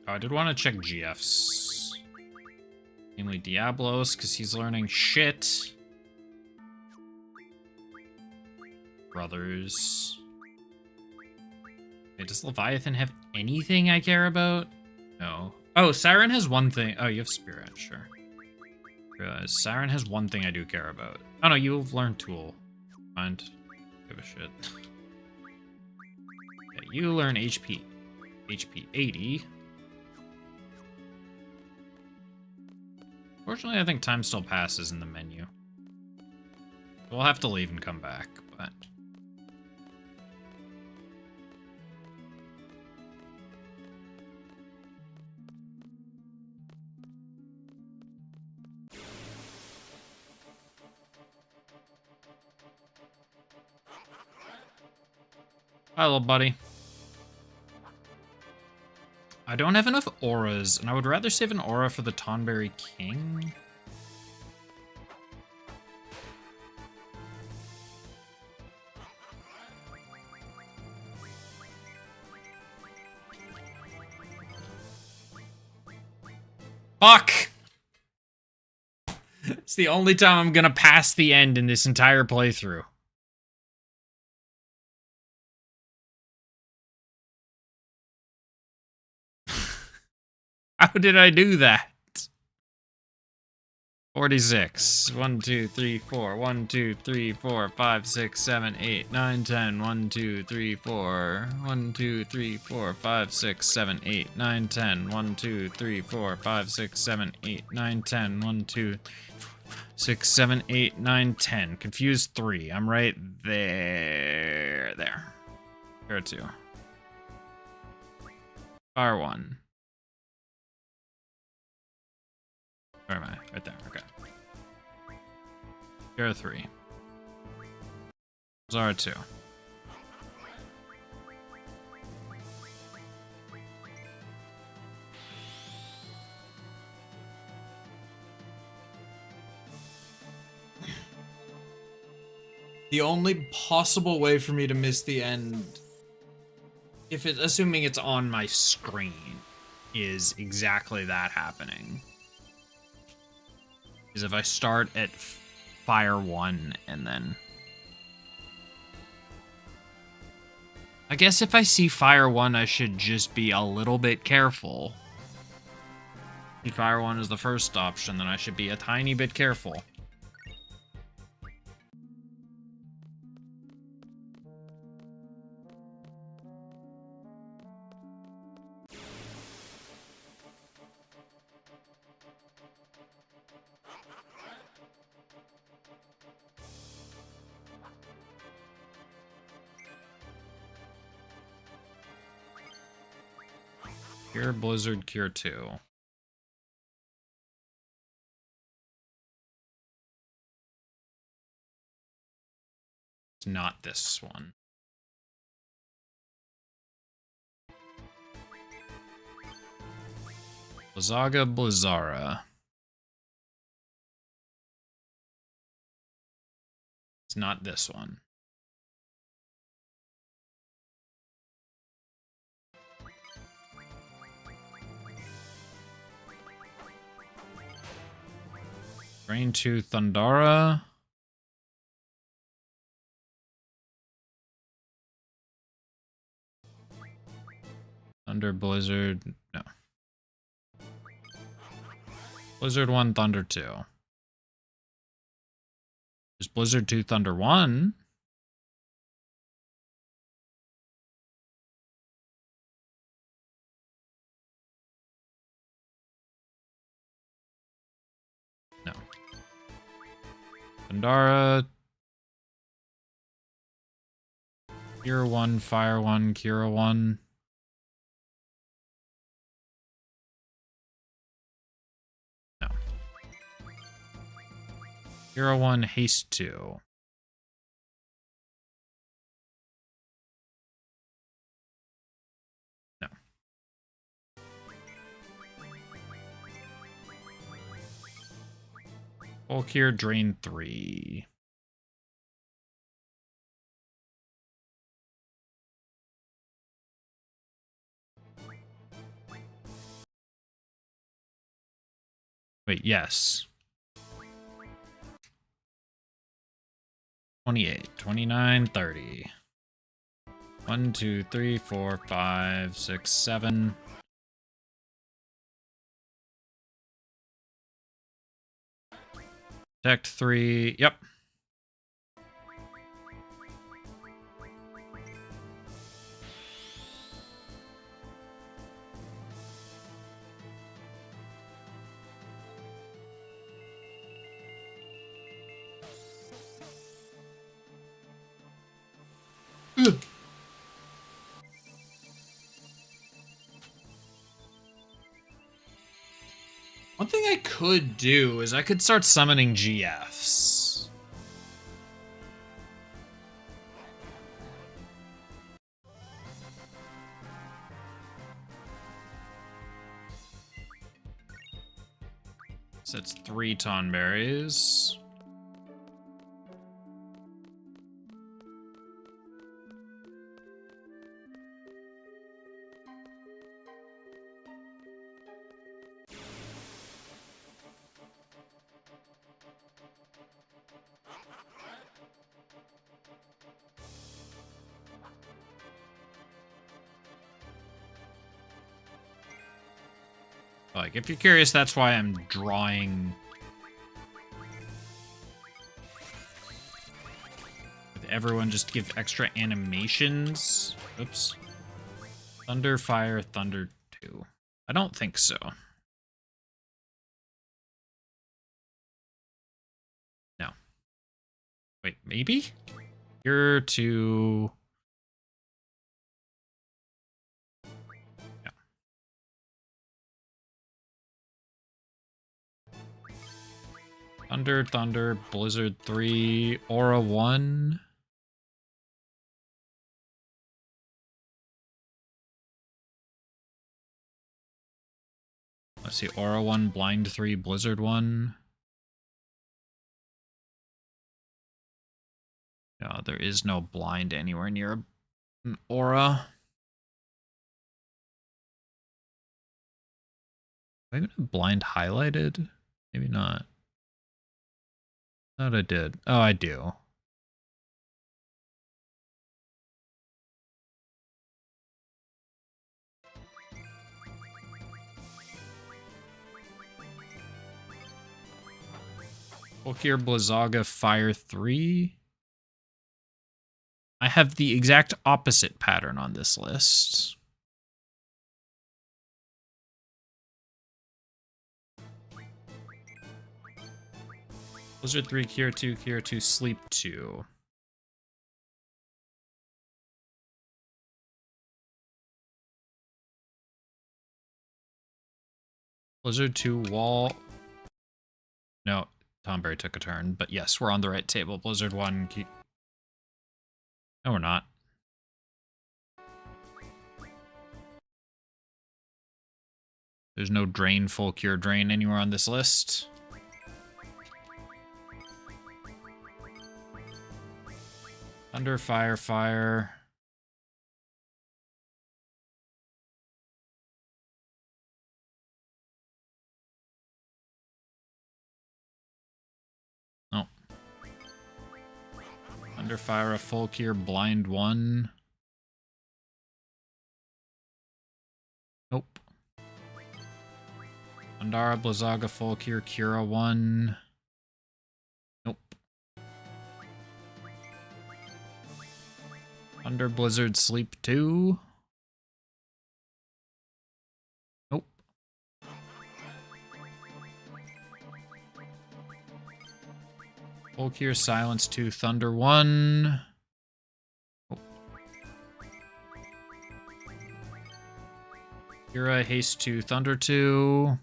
Speaker 1: Oh, I did want to check GFs. Namely Diablos, because he's learning shit. Brothers. Okay, does Leviathan have anything I care about? No. Oh, Siren has one thing. Oh, you have Spirit, sure. Siren has one thing I do care about. Oh no, you've learned Tool. Mind. Give a shit. Okay, you learn HP. HP 80. Fortunately, I think time still passes in the menu. We'll have to leave and come back, but... Hi, little buddy. I don't have enough auras, and I would rather save an aura for the Tonberry King. Fuck! It's the only time I'm gonna pass the end in this entire playthrough. How did I do that? 46. 1, 2, 3, 4. 1, 2, 3, 4, 5, 6, 7, 8, 9, 10. 1, 2, 3, 4. 1, 2, 3, 4, 5, 6, 7, 8, 9, 10. 1, 2, 3, 4, 5, 6, 7, 8, 9, 10. 1, 2, 6, 7, 8, 9, 10. Confused 3. I'm right there. There. Here 2. Fire 1. Where am I? Right there. Okay. Here 3. Zara 2. The only possible way for me to miss the end, assuming it's on my screen, is exactly that happening. Is if I start at Fire 1 and then... I guess if I see Fire 1, I should just be a little bit careful. If Fire 1 is the first option, then I should be a tiny bit careful. Cure Blizzard, Cure 2. It's not this one. Blizzaga, Blizzara. It's not this one. Rain 2, Thundara. Thunder, Blizzard, no. Blizzard 1, Thunder 2. There's Blizzard 2, Thunder 1. No. Thundara. Cure 1, Fire 1, Cure 1. No. Cure 1, Haste 2. No. Full Cure, Drain 3. Wait, yes. 28, 29, 30. 1, 2, 3, 4, 5, 6, 7. Protect 3. Yep. One thing I could do is I could start summoning GFs. So that's 3 Tonberries. Like, if you're curious, that's why I'm drawing with everyone, just to give extra animations. Oops. Thunder, Fire, Thunder 2. I don't think so. No. Wait, maybe? Here to... Thunder, Thunder, Blizzard 3, Aura 1. Let's see, Aura 1, Blind 3, Blizzard 1. No, there is no blind anywhere near an aura. Am I going to blind highlighted? Maybe not. Thought I did. Oh, I do. Volkir Blizzaga Fire 3. I have the exact opposite pattern on this list. Blizzard 3, Cure 2, Sleep 2. Blizzard 2, Wall. No, Tomberry took a turn, but yes, we're on the right table. Blizzard 1, No, we're not. There's no Drain, Full Cure, Drain anywhere on this list. Thunder, Fire, Fire. Oh. Thunder, Fire, a Full Cure, Blind 1. Nope. Andara, Blizzaga, Full Cure, Cura 1. Nope. Thunder, Blizzard, Sleep 2. Nope. Full Cure, Silence 2, Thunder 1. Nope. Cura, Haste 2, Thunder 2.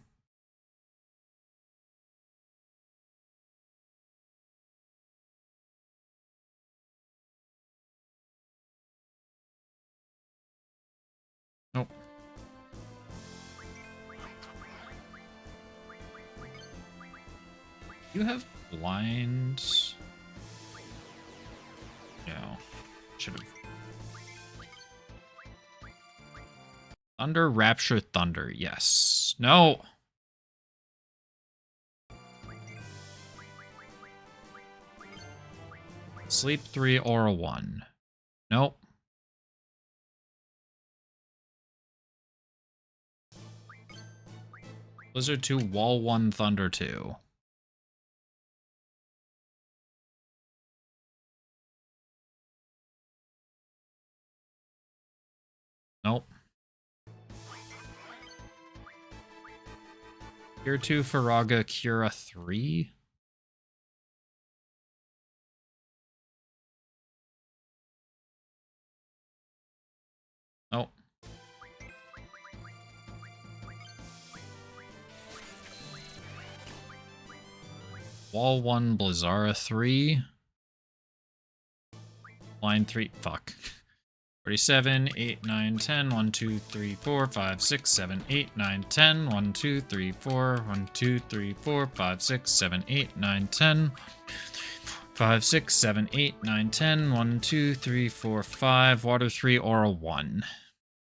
Speaker 1: Nope. You have blind. No. Should have. Thunder, Rapture, Thunder. Yes. No. Sleep 3, Aura 1. Nope. Blizzard 2, Wall 1, Thunder 2. Nope. Cure 2, Faraga, Cura 3. Nope. Wall 1, Blizzara 3. Line 3. Fuck. 47, 8, 9, 10, 1, 2, 3, 4, 5, 6, 7, 8, 9, 10, 1, 2, 3, 4, 1, 2, 3, 4, 5, 6, 7, 8, 9, 10, 5, 6, 7, 8, 9, 10, 1, 2, 3, 4, 5, Water 3, Aura 1.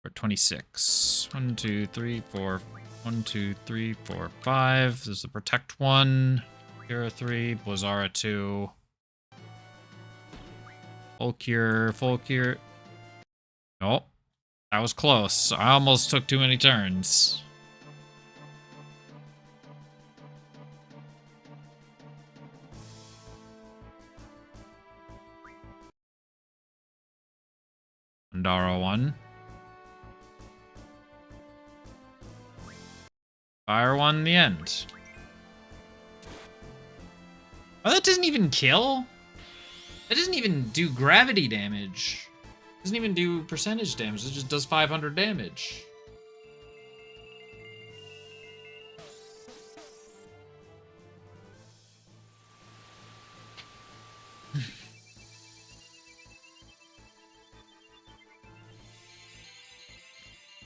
Speaker 1: For 26. 1, 2, 3, 4, 1, 2, 3, 4, 5. There's the Protect 1. Cura 3, Blizzara 2. Full Cure, Full Cure. Oh, that was close. I almost took too many turns. Andara 1. Fire 1 in the end. Oh, that doesn't even kill? That doesn't even do gravity damage. Doesn't even do percentage damage. It just does 500 damage.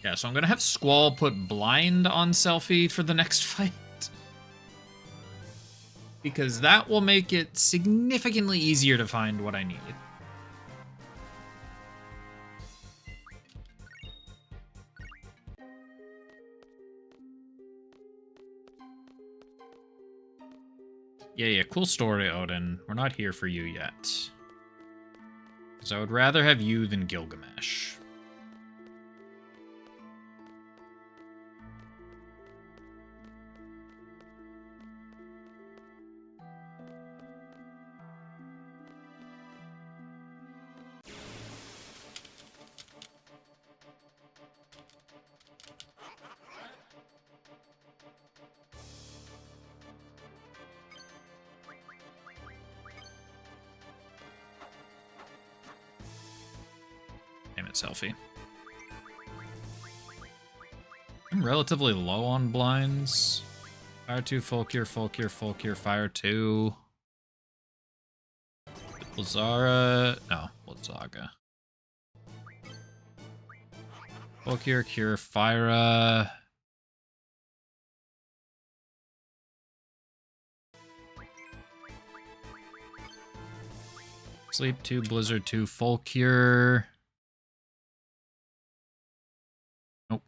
Speaker 1: Yeah, so I'm gonna have Squall put Blind on Selfie for the next fight. Because that will make it significantly easier to find what I need. Yeah, cool story, Odin. We're not here for you yet. Because I would rather have you than Gilgamesh. Damn it, Selfie. I'm relatively low on blinds. Fire 2, full cure, full cure, full cure, fire 2. Blizara. No, Blizzaga. Full cure, cure, fire. Sleep 2, Blizzard 2, full cure. Nope.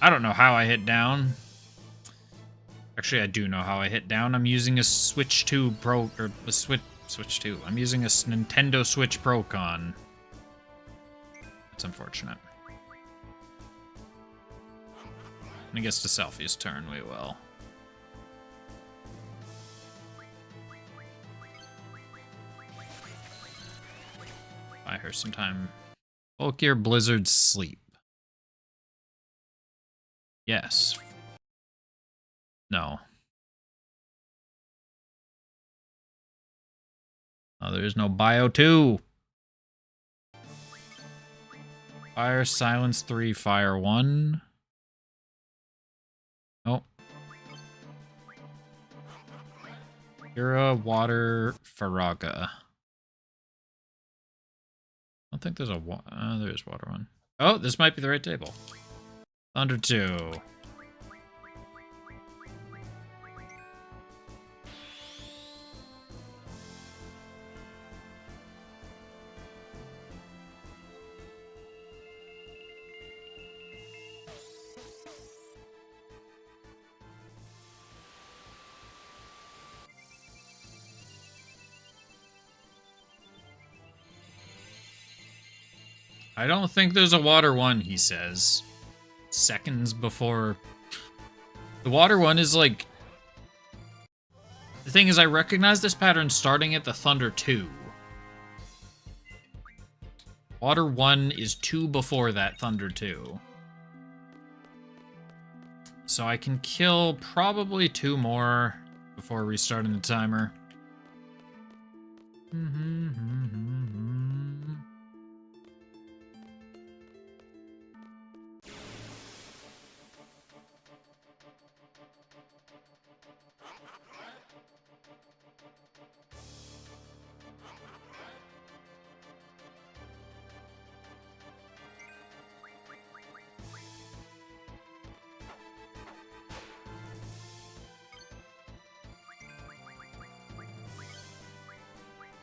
Speaker 1: I don't know how I hit down. Actually, I do know how I hit down. I'm using a Switch 2 Pro, or a Switch 2. I'm using a Nintendo Switch Pro-Con. That's unfortunate. And I guess to Selfie's turn, we will. Buy her some time. Volkir, Blizzard, Sleep. Yes. No. Oh, there is no Bio 2. Fire, Silence 3, Fire 1. Nope. Kira, Water, Faraga. I don't think there's a there is water one. Oh, this might be the right table. Thunder 2. I don't think there's a water one, he says. Seconds before. The water one is like. The thing is, I recognize this pattern starting at the Thunder 2. Water 1 is 2 before that Thunder 2. So I can kill probably 2 more before restarting the timer.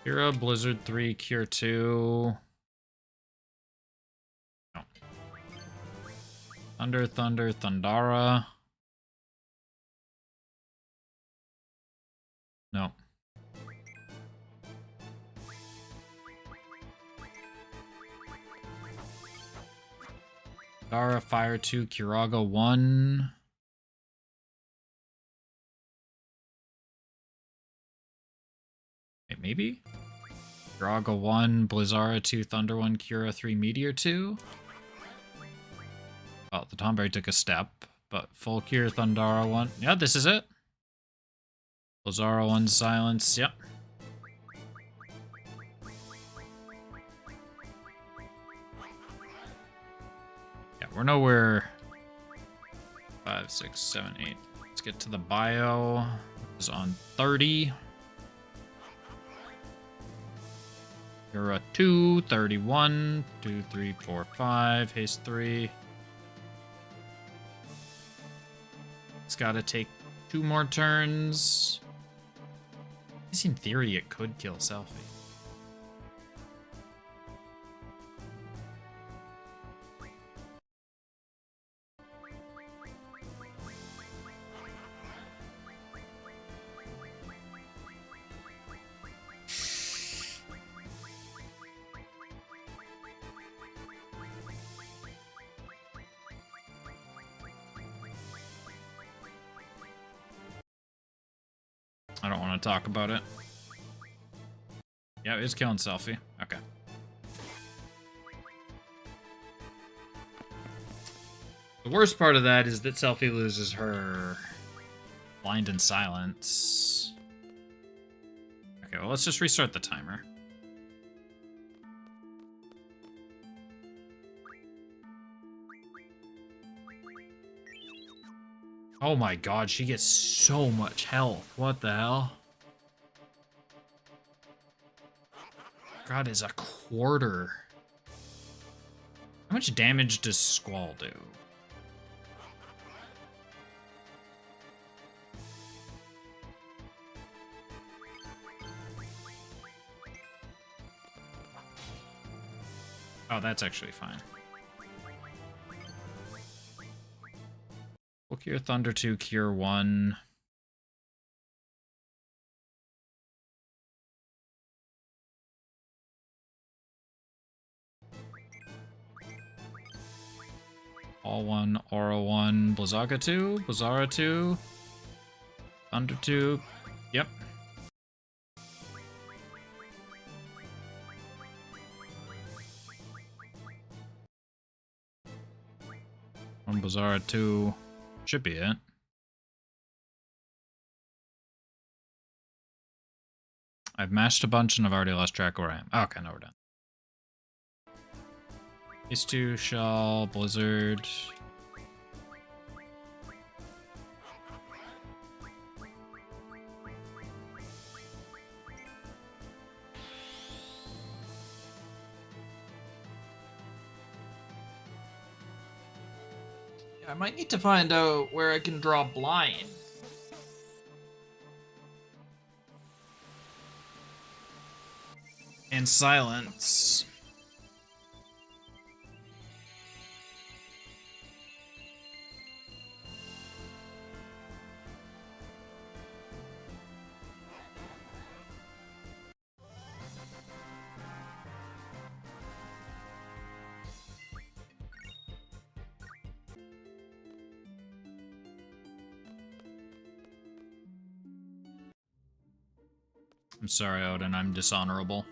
Speaker 1: Hero, Blizzard 3, Cure 2. No. Thunder, Thunder, Thundara. No. Thundara, Fire 2, Kiraga 1. Wait, maybe? Draga 1, Blizzara 2, Thunder 1, Kira 3, Meteor 2. Oh, the Tomberry took a step, but full Cure, Thundara 1. Yeah, this is it. Blizzara 1, Silence, yep. Yeah, we're nowhere. 5, 6, 7, 8. Let's get to the bio. It's on 30. You're a 2, 31, 2, 3, 4, 5, haste 3. It's gotta take 2 more turns. I guess in theory it could kill Selfie. I don't want to talk about it. Yeah, it's killing Selfie. Okay. The worst part of that is that Selfie loses her blind and silence. Okay, well, let's just restart the timer. Oh my god, she gets so much health. What the hell? God, is a quarter. How much damage does Squall do? Oh, that's actually fine. We'll cure Thunder 2, cure 1. All 1, Aura 1, Blizzaga 2, Blizzara 2, Thunder 2. Yep. One Blizzara 2 should be it. I've mashed a bunch and I've already lost track of where I am. Okay, now we're done. These 2, Shell, Blizzard. I might need to find out where I can draw blind. And silence. I'm sorry, Odin, I'm dishonorable.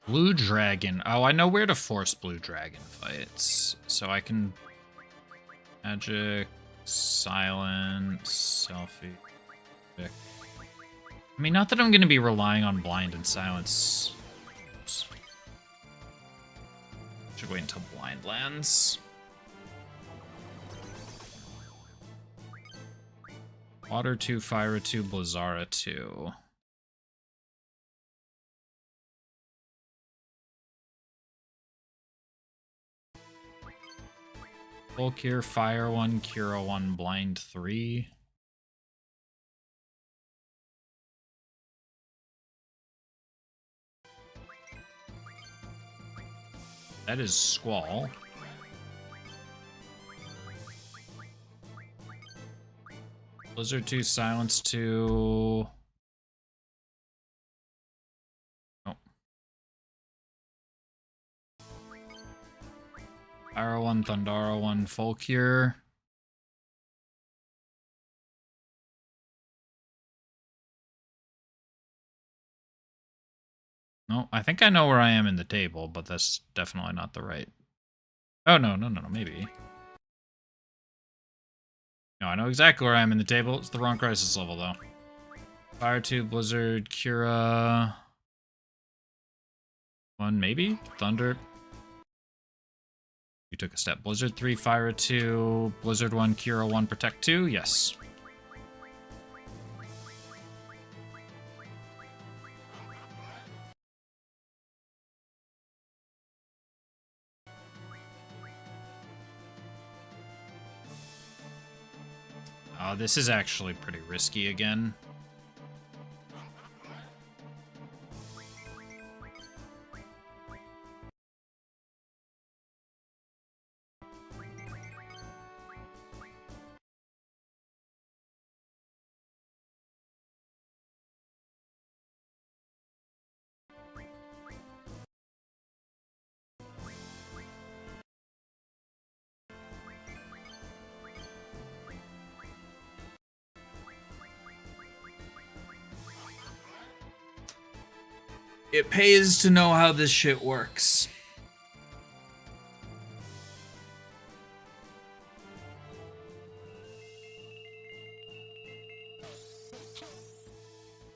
Speaker 1: Blue Dragon. Oh, I know where to force Blue Dragon fights. So I can... Magic, Silence, Selfie. I mean, not that I'm going to be relying on Blind and Silence. Oops. Should wait until Blind lands. Water 2, Fire 2, Blizzara 2. Full Cure, Fire 1, Cure 1, Blind 3. That is Squall. Blizzard 2, Silence 2. Oh. Fire 1, Thundara 1, Full Cure. No, I think I know where I am in the table, but that's definitely not the right... Oh, no, maybe. No, I know exactly where I am in the table. It's the wrong crisis level, though. Fire 2, Blizzard, Cura... 1, maybe? Thunder. You took a step. Blizzard 3, Fire 2, Blizzard 1, Cura 1, Protect 2. Yes. Oh, this is actually pretty risky again. It pays to know how this shit works.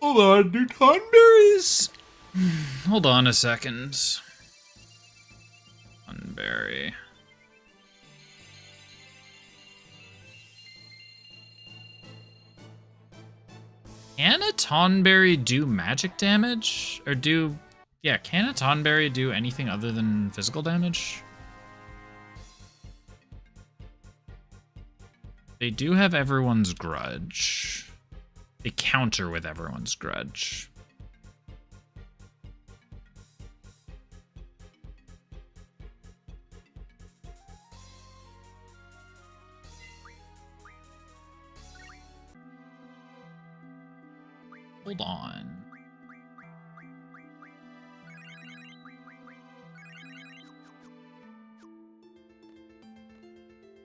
Speaker 1: Hold on, do Tonberries? Hold on a second. Tonberry. Can a Tonberry do magic damage? Or do... Yeah, can a Tonberry do anything other than physical damage? They do have everyone's grudge. They counter with everyone's grudge. Hold on.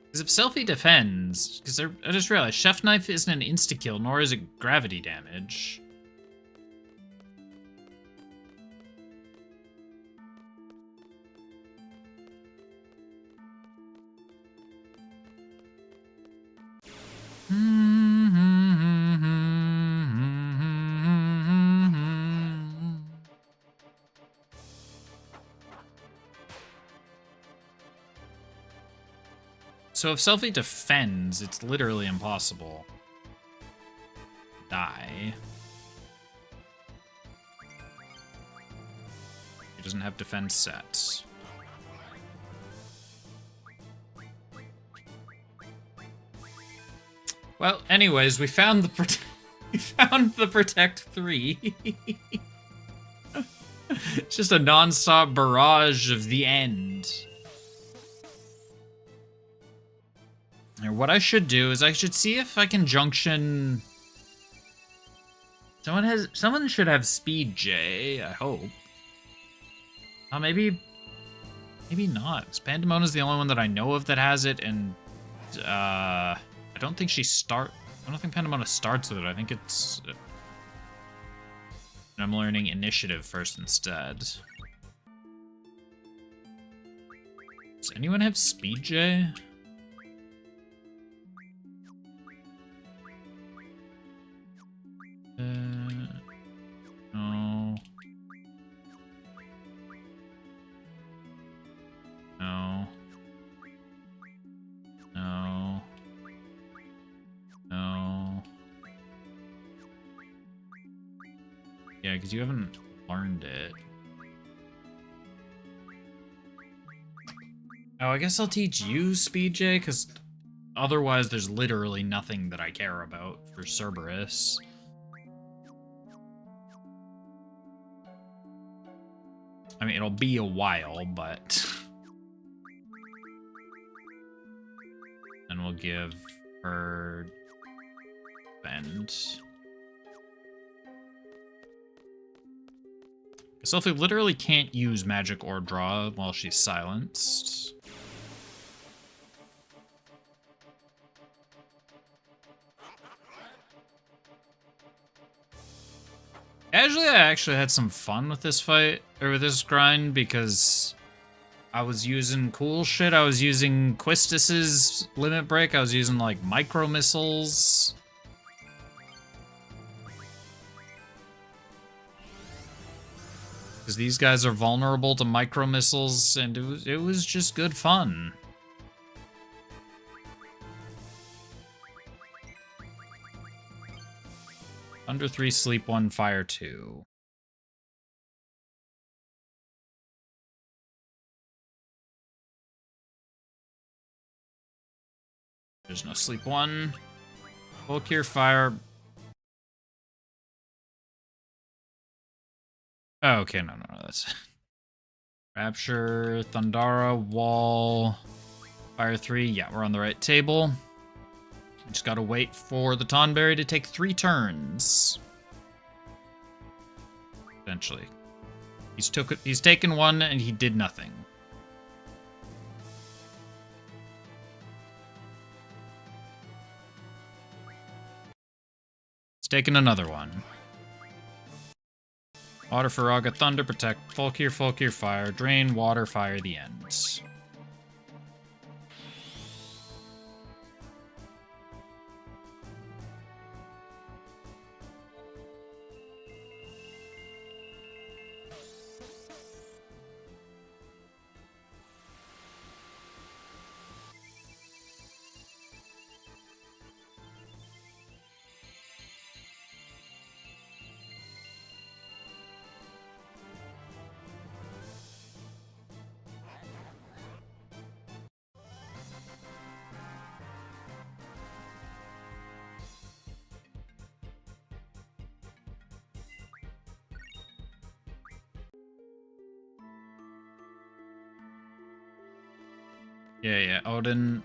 Speaker 1: Because if Selfie defends, because I just realized Chef Knife isn't an insta-kill, nor is it gravity damage. So if Selfie defends, it's literally impossible to die. He doesn't have defense sets. Well, anyways, we found the Protect 3. It's just a non-stop barrage of the end. Or what I should do is I should see if I can junction. Someone should have Speed J, I hope. Maybe not. Pandemona is the only one that I know of that has it, and I don't think I don't think Pandemona starts with it. I think it's I'm learning initiative first instead. Does anyone have Speed J? No. No. No. No. Yeah, because you haven't learned it. Oh, I guess I'll teach you Speed J, because otherwise there's literally nothing that I care about for Cerberus. I mean, it'll be a while, but... And we'll give her... Bend. Sophie literally can't use magic or draw while she's silenced. I actually had some fun with this fight, or with this grind, because I was using cool shit. I was using Quistis's limit break. I was using, like, micro missiles. Because these guys are vulnerable to micro missiles, and it was just good fun. Under 3, sleep 1, fire 2. There's no sleep 1. Full cure fire. Oh, okay, no, that's... Rapture, Thundara, Wall, fire 3. Yeah, we're on the right table. Just gotta wait for the Tonberry to take 3 turns. Eventually. He's taken 1 and he did nothing. He's taken another 1. Water, Faraga, Thunder, Protect, Fulkir, Fire, Drain, Water, Fire, the end. Yeah, Odin.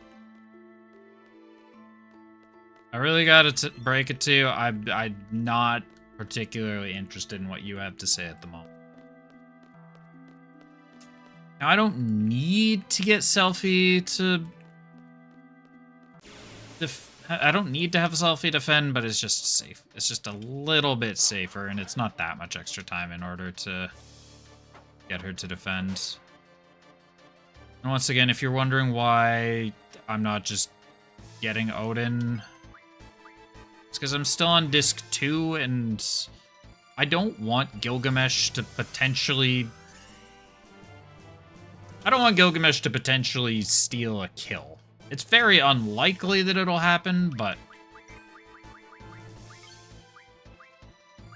Speaker 1: I really gotta break it to you. I'm not particularly interested in what you have to say at the moment. Now, I don't need to get Selfie to... I don't need to have a Selfie defend, but it's just safe. It's just a little bit safer, and it's not that much extra time in order to get her to defend. And once again, if you're wondering why I'm not just getting Odin, it's because I'm still on disc 2, and I don't want Gilgamesh to potentially... I don't want Gilgamesh to potentially steal a kill. It's very unlikely that it'll happen, but...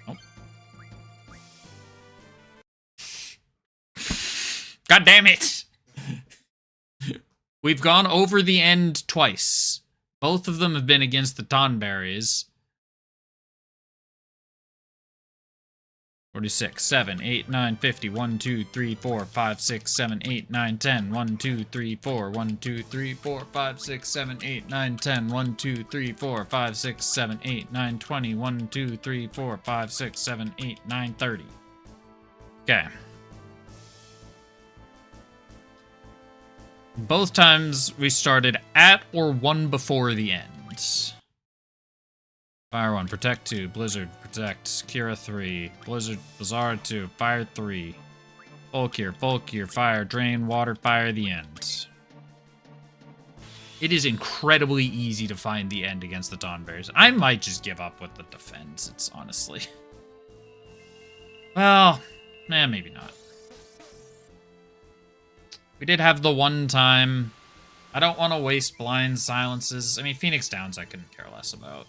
Speaker 1: Oh. God damn it! We've gone over the end twice. Both of them have been against the Tonberries. 46, 7, 8, 9, 50, 1, 2, 3, 4, 5, 6, 7, 8, 9, 10, 1, 2, 3, 4, 1, 2, 3, 4, 5, 6, 7, 8, 9, 10, 1, 2, 3, 4, 5, 6, 7, 8, 9, 20, 1, 2, 3, 4, 5, 6, 7, 8, 9, 30. Okay. Both times we started at or one before the end. Fire 1, Protect 2, Blizzard, Protect, Kira 3, Blizzard 2, Fire 3, Fulkir, Fire, Drain, Water, Fire, the end. It is incredibly easy to find the end against the Tonberries. I might just give up with the defense, it's honestly... Well, maybe not. We did have the one time. I don't want to waste blind silences. I mean, Phoenix Downs I couldn't care less about.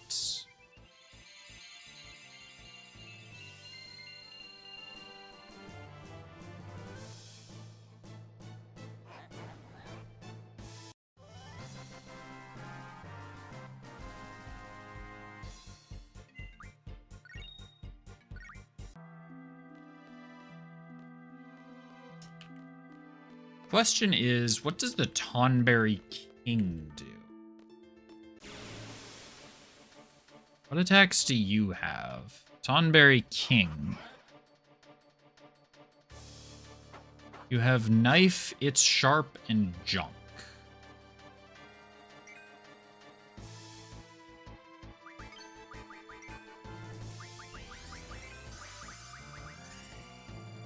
Speaker 1: Question is, what does the Tonberry King do? What attacks do you have? Tonberry King. You have Knife, It's Sharp, and Junk.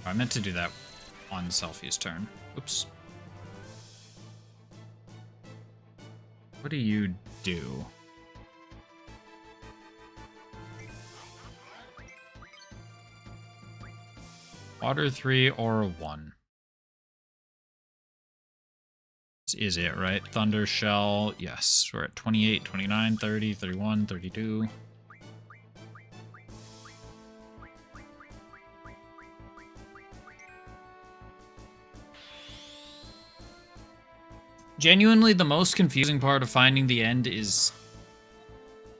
Speaker 1: I meant to do that on Selfie's turn. Oops. What do you do? Water 3 or a 1. This is it, right? Thunder Shell. Yes, we're at 28, 29, 30, 31, 32. Genuinely, the most confusing part of finding the end is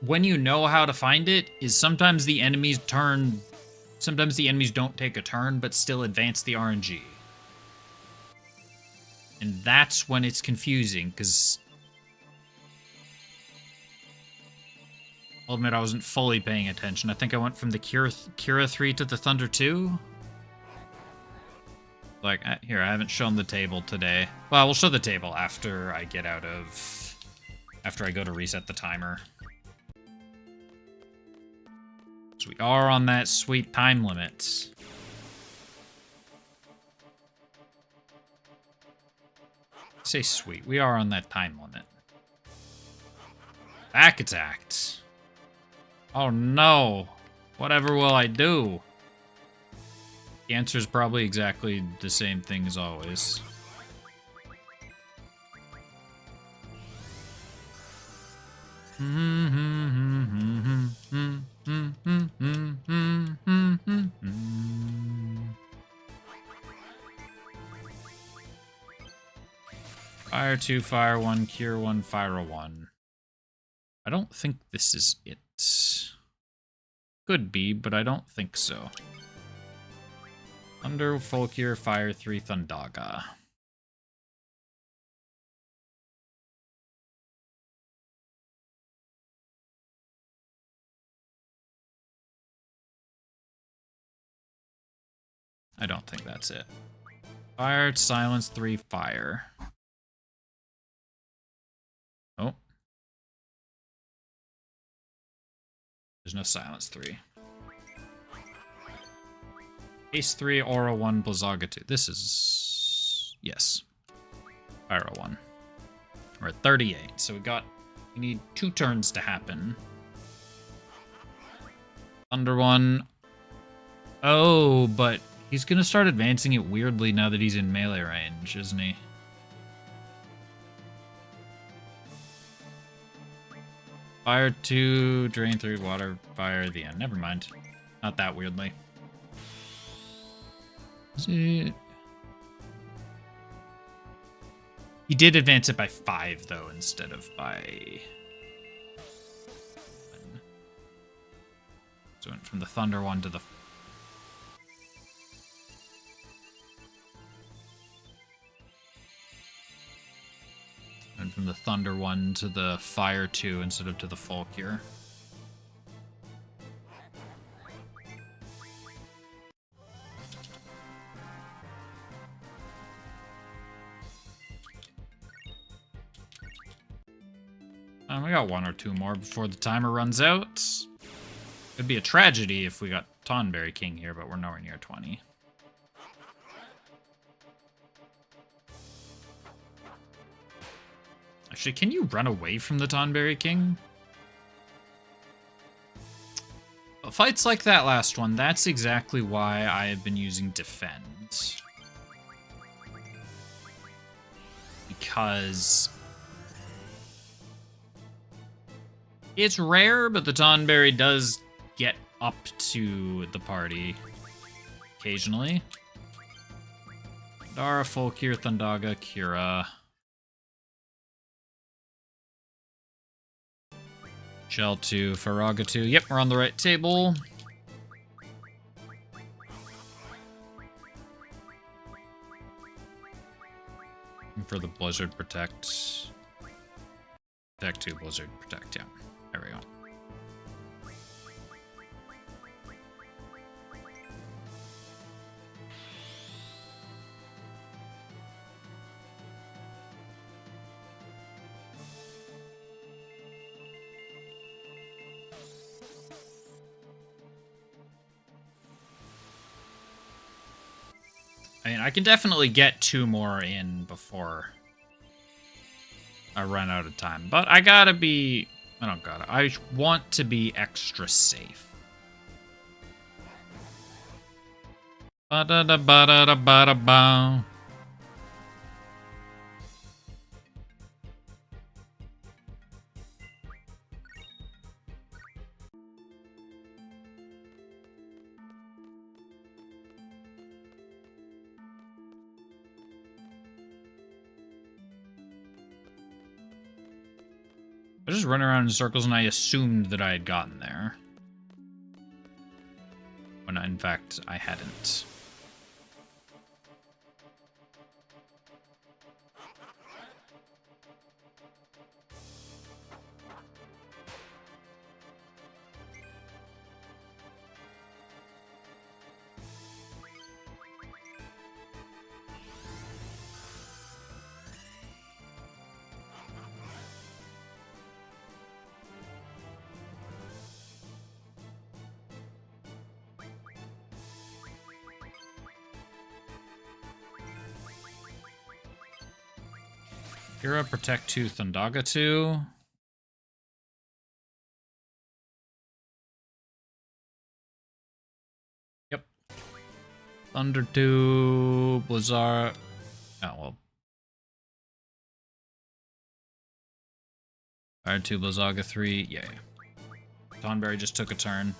Speaker 1: when you know how to find it, is sometimes the enemies don't take a turn, but still advance the RNG. And that's when it's confusing, because I'll admit I wasn't fully paying attention. I think I went from the Kira 3 to the Thunder 2. Like, here, I haven't shown the table today. Well, we'll show the table after I get out of... after I go to reset the timer. So we are on that sweet time limit. Say sweet. We are on that time limit. Back attacked. Oh no. Whatever will I do? The answer is probably exactly the same thing as always. Fire 2, fire 1, cure 1, fire 1. I don't think this is it. Could be, but I don't think so. Thunder, full cure, fire 3, Thundaga. I don't think that's it. Fire, silence 3, fire. Oh. There's no silence 3. Ace 3, Aura 1, Blizzaga 2. This is... yes. Pyro 1. We're at 38, so we need 2 turns to happen. Thunder 1. Oh, but he's gonna start advancing it weirdly now that he's in melee range, isn't he? Fire 2, drain 3, water, fire, the end. Never mind. Not that weirdly. Is it? He did advance it by 5, though, instead of by 1. So it went from the Thunder 1 to the... and from the Thunder 1 to the Fire 2 instead of to the Full Cure. We got 1 or 2 more before the timer runs out. It'd be a tragedy if we got Tonberry King here, but we're nowhere near 20. Actually, can you run away from the Tonberry King? Fights like that last one, that's exactly why I have been using Defend. Because... it's rare, but the Tonberry does get up to the party occasionally. Dara, Full Cure, Thundaga, Kira. Shell 2, Faraga 2. Yep, we're on the right table. And for the Blizzard Protect. Protect 2, Blizzard Protect, yeah. There we go. I mean, I can definitely get 2 more in before I run out of time, but I gotta be... I don't gotta. I want to be extra safe. Ba-da-da-ba-da-da-ba-da-ba. I just run around in circles and I assumed that I had gotten there. When in fact I hadn't. Kira, Protect 2, Thundaga 2. Yep. Thunder 2, Blizzard. Oh, well. Fire 2, Blizzaga 3. Yay. Tonberry just took a turn.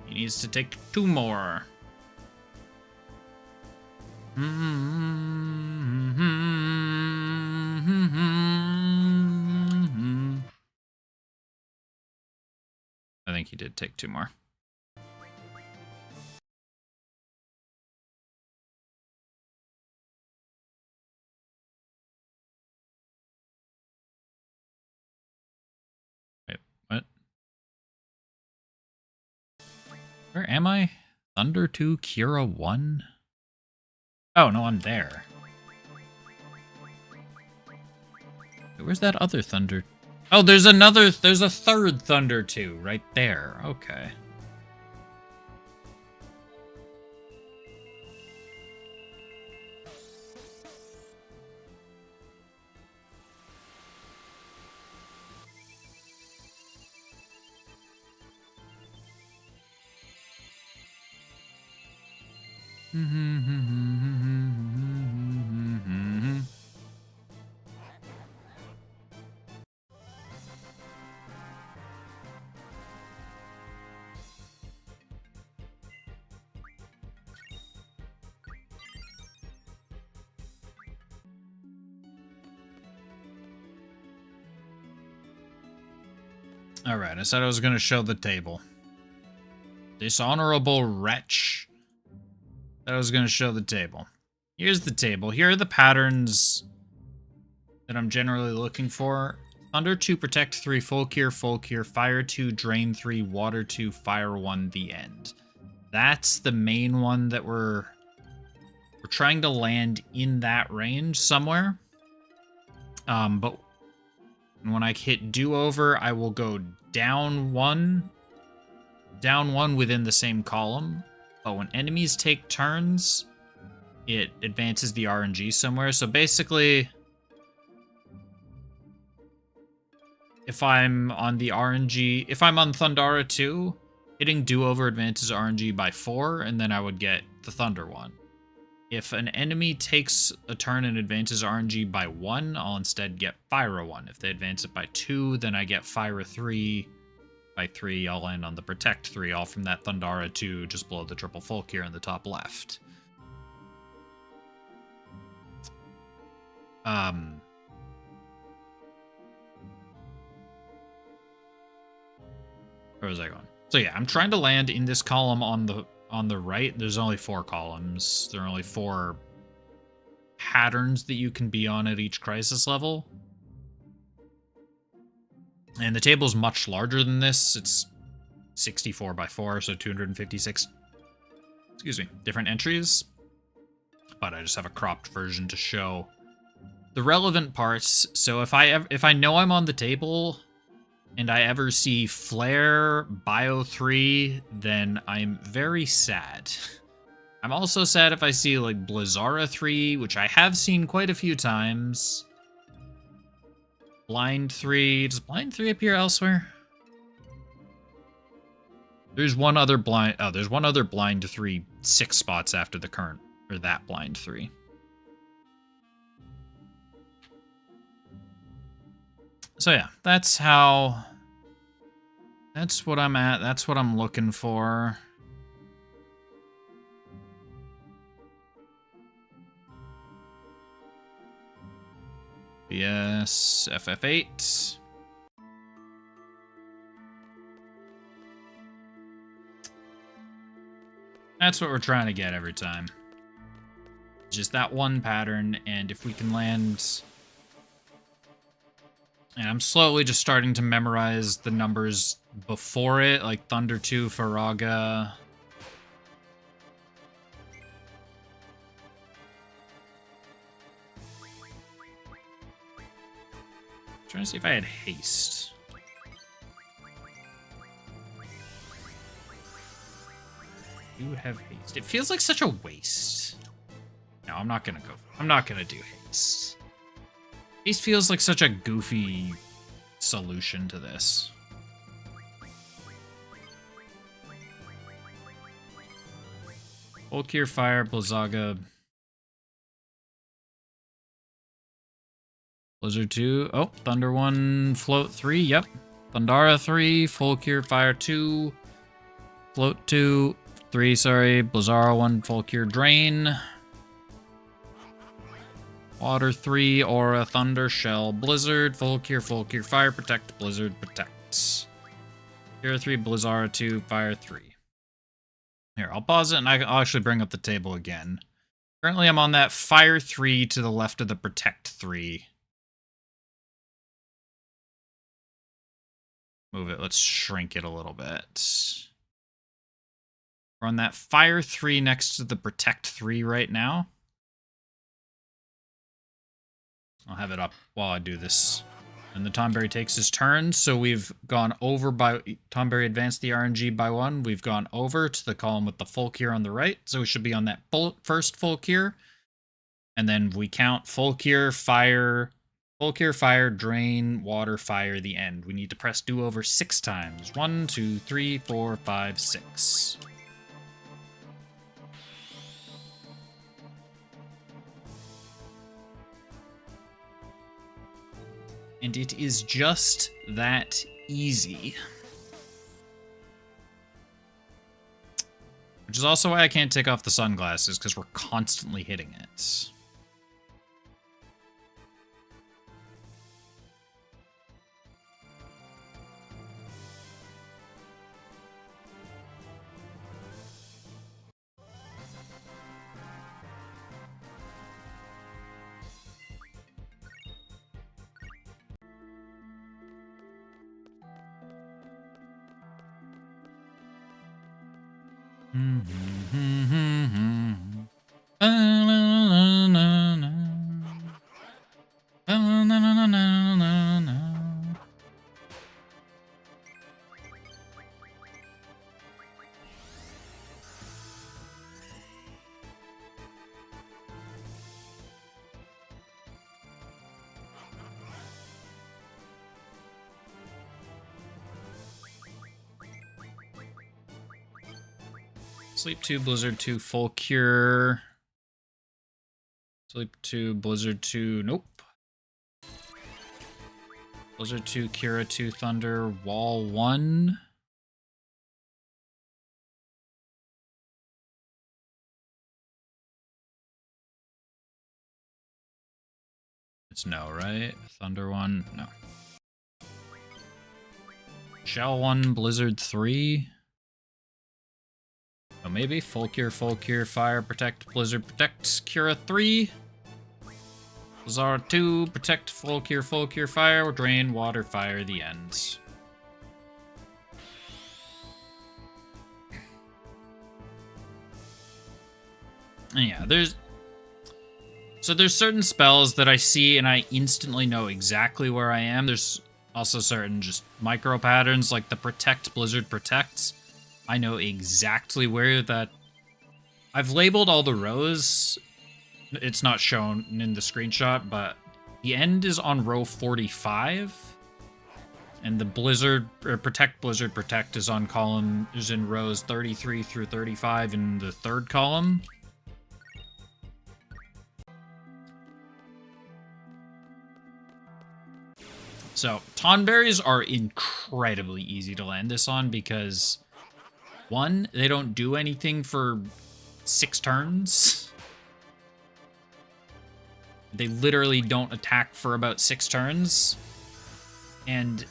Speaker 1: He needs to take 2 more. I think he did take 2 more. Wait, what? Where am I? Thunder 2, Kira 1? Oh, no, I'm there. Where's that other Thunder? Oh, there's a third Thunder 2 right there. Okay. Alright, I said I was going to show the table. Dishonorable wretch. That I was going to show the table. Here's the table. Here are the patterns that I'm generally looking for. Thunder 2, Protect 3, Full Cure, Fire 2, Drain 3, Water 2, Fire 1, the end. That's the main one that we're trying to land in that range somewhere. But when I hit do-over, I will go down one within the same column. But when enemies take turns, it advances the RNG somewhere. So basically, if I'm on the RNG, if I'm on Thundara 2, hitting do-over advances RNG by 4, and then I would get the Thunder one. If an enemy takes a turn and advances RNG by 1, I'll instead get Fire 1. If they advance it by 2, then I get Fire 3. By 3, I'll land on the Protect 3, all from that Thundara 2 just below the triple Folk here in the top left. Where was I going? So yeah, I'm trying to land in this column on the right. There's only 4 columns. There are only 4 patterns that you can be on at each crisis level. And the table's much larger than this. It's 64 by 4, so 256, excuse me, different entries. But I just have a cropped version to show the relevant parts. So if I know I'm on the table and I ever see Flare Bio 3, then I'm very sad. I'm also sad if I see like Blizzara 3, which I have seen quite a few times. Blind 3. Does Blind 3 appear elsewhere? There's one other blind. Oh, there's one other Blind 3 6 spots after the current, or that Blind 3. So yeah, that's how. That's what I'm at. That's what I'm looking for. Yes, FF8. That's what we're trying to get every time. Just that one pattern, and if we can land... And I'm slowly just starting to memorize the numbers before it, like Thunder 2, Faraga. Trying to see if I had haste. do have haste. It feels like such a waste. No, I'm not gonna go. I'm not gonna do haste. Haste feels like such a goofy solution to this. Volkir, Fire, Blizzaga. Blizzard 2. Oh, Thunder 1, Float 3. Yep. Thundara 3, Volkir, Fire 2. Float 2. 3, sorry. Blizzara 1, Volkir, Drain. Water 3, Aura, Thunder, Shell, Blizzard, Volkir, Volkir, Fire, Protect, Blizzard, Protect. Kira 3, Blizzara 2, Fire 3. Here, I'll pause it and I'll actually bring up the table again. Currently, I'm on that Fire 3 to the left of the Protect 3. Move it. Let's shrink it a little bit. We're on that Fire 3 next to the Protect 3 right now. I'll have it up while I do this. And the Tonberry takes his turn, so we've gone over by... Tonberry advanced the RNG by 1. We've gone over to the column with the Volkir on the right, so we should be on that first Volkir. And then we count Volkir, Fire, Drain, Water, Fire, the end. We need to press do over 6 times. 1, 2, 3, 4, 5, 6. And it is just that easy. Which is also why I can't take off the sunglasses, because we're constantly hitting it. Sleep 2, Blizzard 2, full cure. Sleep 2, Blizzard 2, nope. Blizzard 2, Kira 2, Thunder, Wall 1. It's no, right? Thunder 1, no. Shell 1, Blizzard 3. Oh, maybe full cure, Fire, Protect, Blizzard, Protect, Kira 3. Blizzard 2, Protect, full cure, Fire, Drain, Water, Fire, the end. And yeah, there's certain spells that I see and I instantly know exactly where I am. There's also certain just micro patterns like the Protect, Blizzard, Protects. I know exactly where that... I've labeled all the rows. It's not shown in the screenshot, but the end is on row 45. And the Blizzard, or Protect, Blizzard, Protect is on column, is in rows 33 through 35 in the third column. So, Tonberries are incredibly easy to land this on because... 1, they don't do anything for 6 turns. They literally don't attack for about 6 turns. And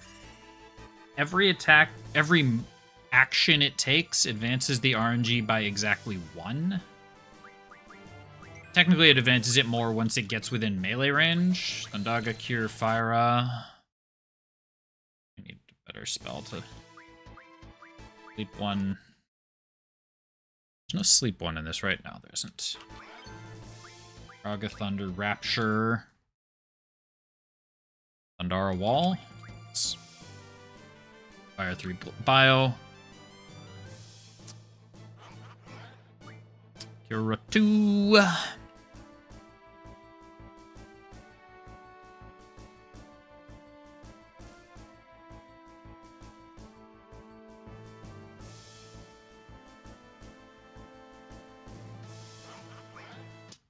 Speaker 1: every attack, every action it takes advances the RNG by exactly 1. Technically, it advances it more once it gets within melee range. Thundaga, Cure, Fyra. I need a better spell to... Sleep 1. There's no Sleep 1 in this right now. There isn't. Raga, Thunder, Rapture. Thundara Wall. Fire 3 Bio. You're a 2.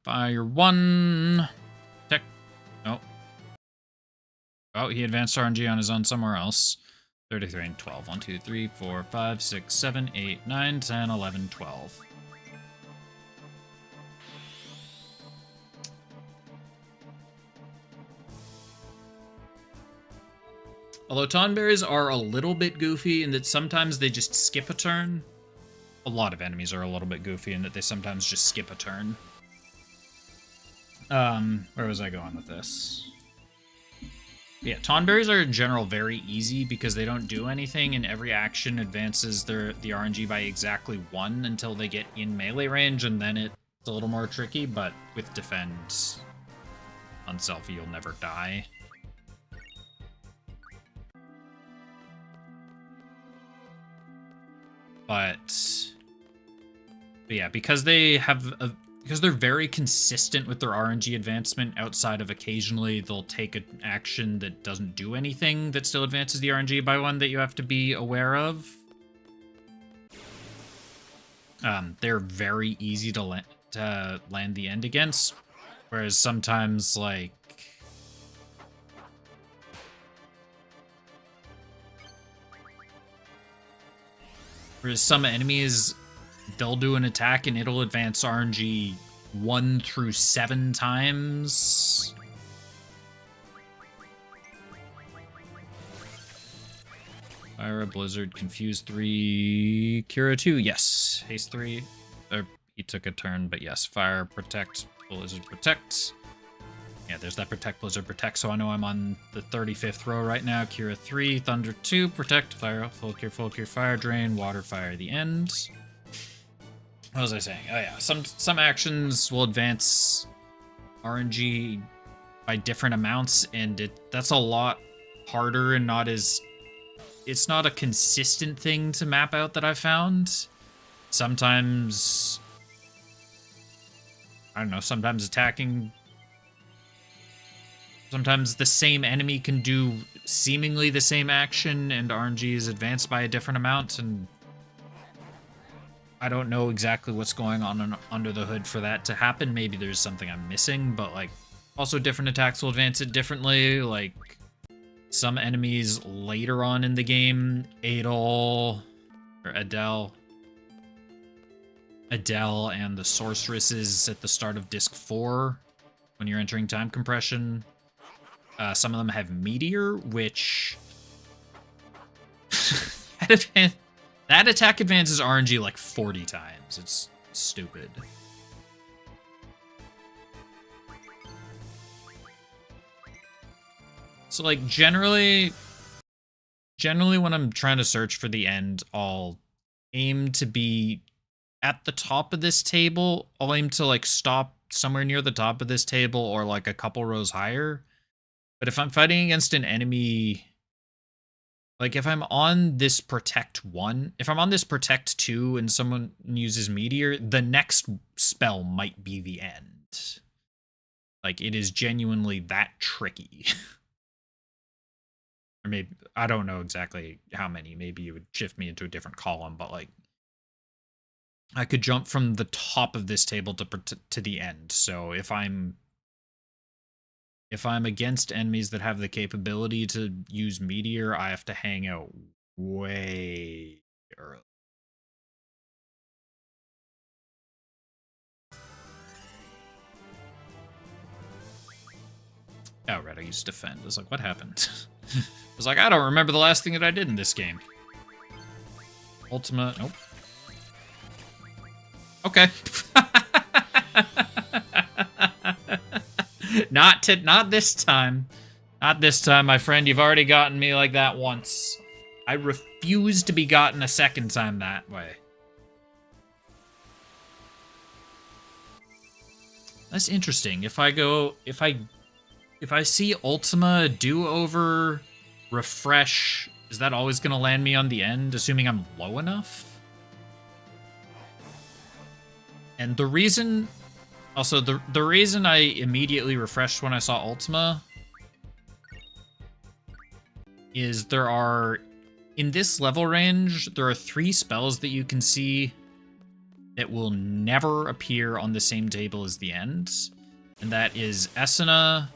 Speaker 1: Fire 1. Tech. Oh. Oh, he advanced RNG on his own somewhere else. 33 and 12. 1, 2, 3, 4, 5, 6, 7, 8, 9, 10, 11, 12. Although Tonberries are a little bit goofy in that sometimes they just skip a turn. A lot of enemies are a little bit goofy in that they sometimes just skip a turn. Where was I going with this? Yeah, Tonberries are in general very easy because they don't do anything and every action advances the RNG by exactly 1 until they get in melee range, and then it's a little more tricky, but with Defend on Selfie you'll never die. But yeah, because they have because they're very consistent with their RNG advancement outside of occasionally they'll take an action that doesn't do anything that still advances the RNG by 1 that you have to be aware of. They're very easy to land the end against, whereas sometimes, like, some enemies, they'll do an attack and it'll advance RNG 1 through 7 times. Fire, Blizzard, Confuse 3, Kira 2, yes. Haste 3, he took a turn, but yes. Fire, Protect, Blizzard, Protect. Yeah, there's that Protect, Blizzard, Protect, so I know I'm on the 35th row right now. Kira 3, Thunder 2, Protect, Fire, Full Cure, Fire Drain, Water, Fire, the end. What was I saying? Oh yeah, some actions will advance RNG by different amounts, and that's a lot harder and not as... It's not a consistent thing to map out that I've found. Sometimes... I don't know, sometimes attacking... Sometimes the same enemy can do seemingly the same action and RNG is advanced by a different amount, and I don't know exactly what's going on under the hood for that to happen. Maybe there's something I'm missing, but like also different attacks will advance it differently. Like some enemies later on in the game, Adel and the sorceresses at the start of disc 4 when you're entering time compression. Some of them have Meteor, which that attack advances RNG like 40 times. It's stupid. So like generally when I'm trying to search for the end, I'll aim to be at the top of this table. I'll aim to like stop somewhere near the top of this table or like a couple rows higher. But if I'm fighting against an enemy, like if I'm on this Protect 1, if I'm on this Protect 2 and someone uses Meteor, the next spell might be the end. Like it is genuinely that tricky. Or maybe, I don't know exactly how many, maybe you would shift me into a different column, but like I could jump from the top of this table to the end. So if I'm against enemies that have the capability to use Meteor, I have to hang out way early. Oh, right, I used Defend. I was like, what happened? I was like, I don't remember the last thing that I did in this game. Ultima, nope. Okay. Not this time. Not this time, my friend. You've already gotten me like that once. I refuse to be gotten a second time that way. That's interesting. If I see Ultima, Do-Over, Refresh, is that always going to land me on the end, assuming I'm low enough? And the reason... Also, the reason I immediately refreshed when I saw Ultima is there are... In this level range, there are 3 spells that you can see that will never appear on the same table as the end. And that is Esuna,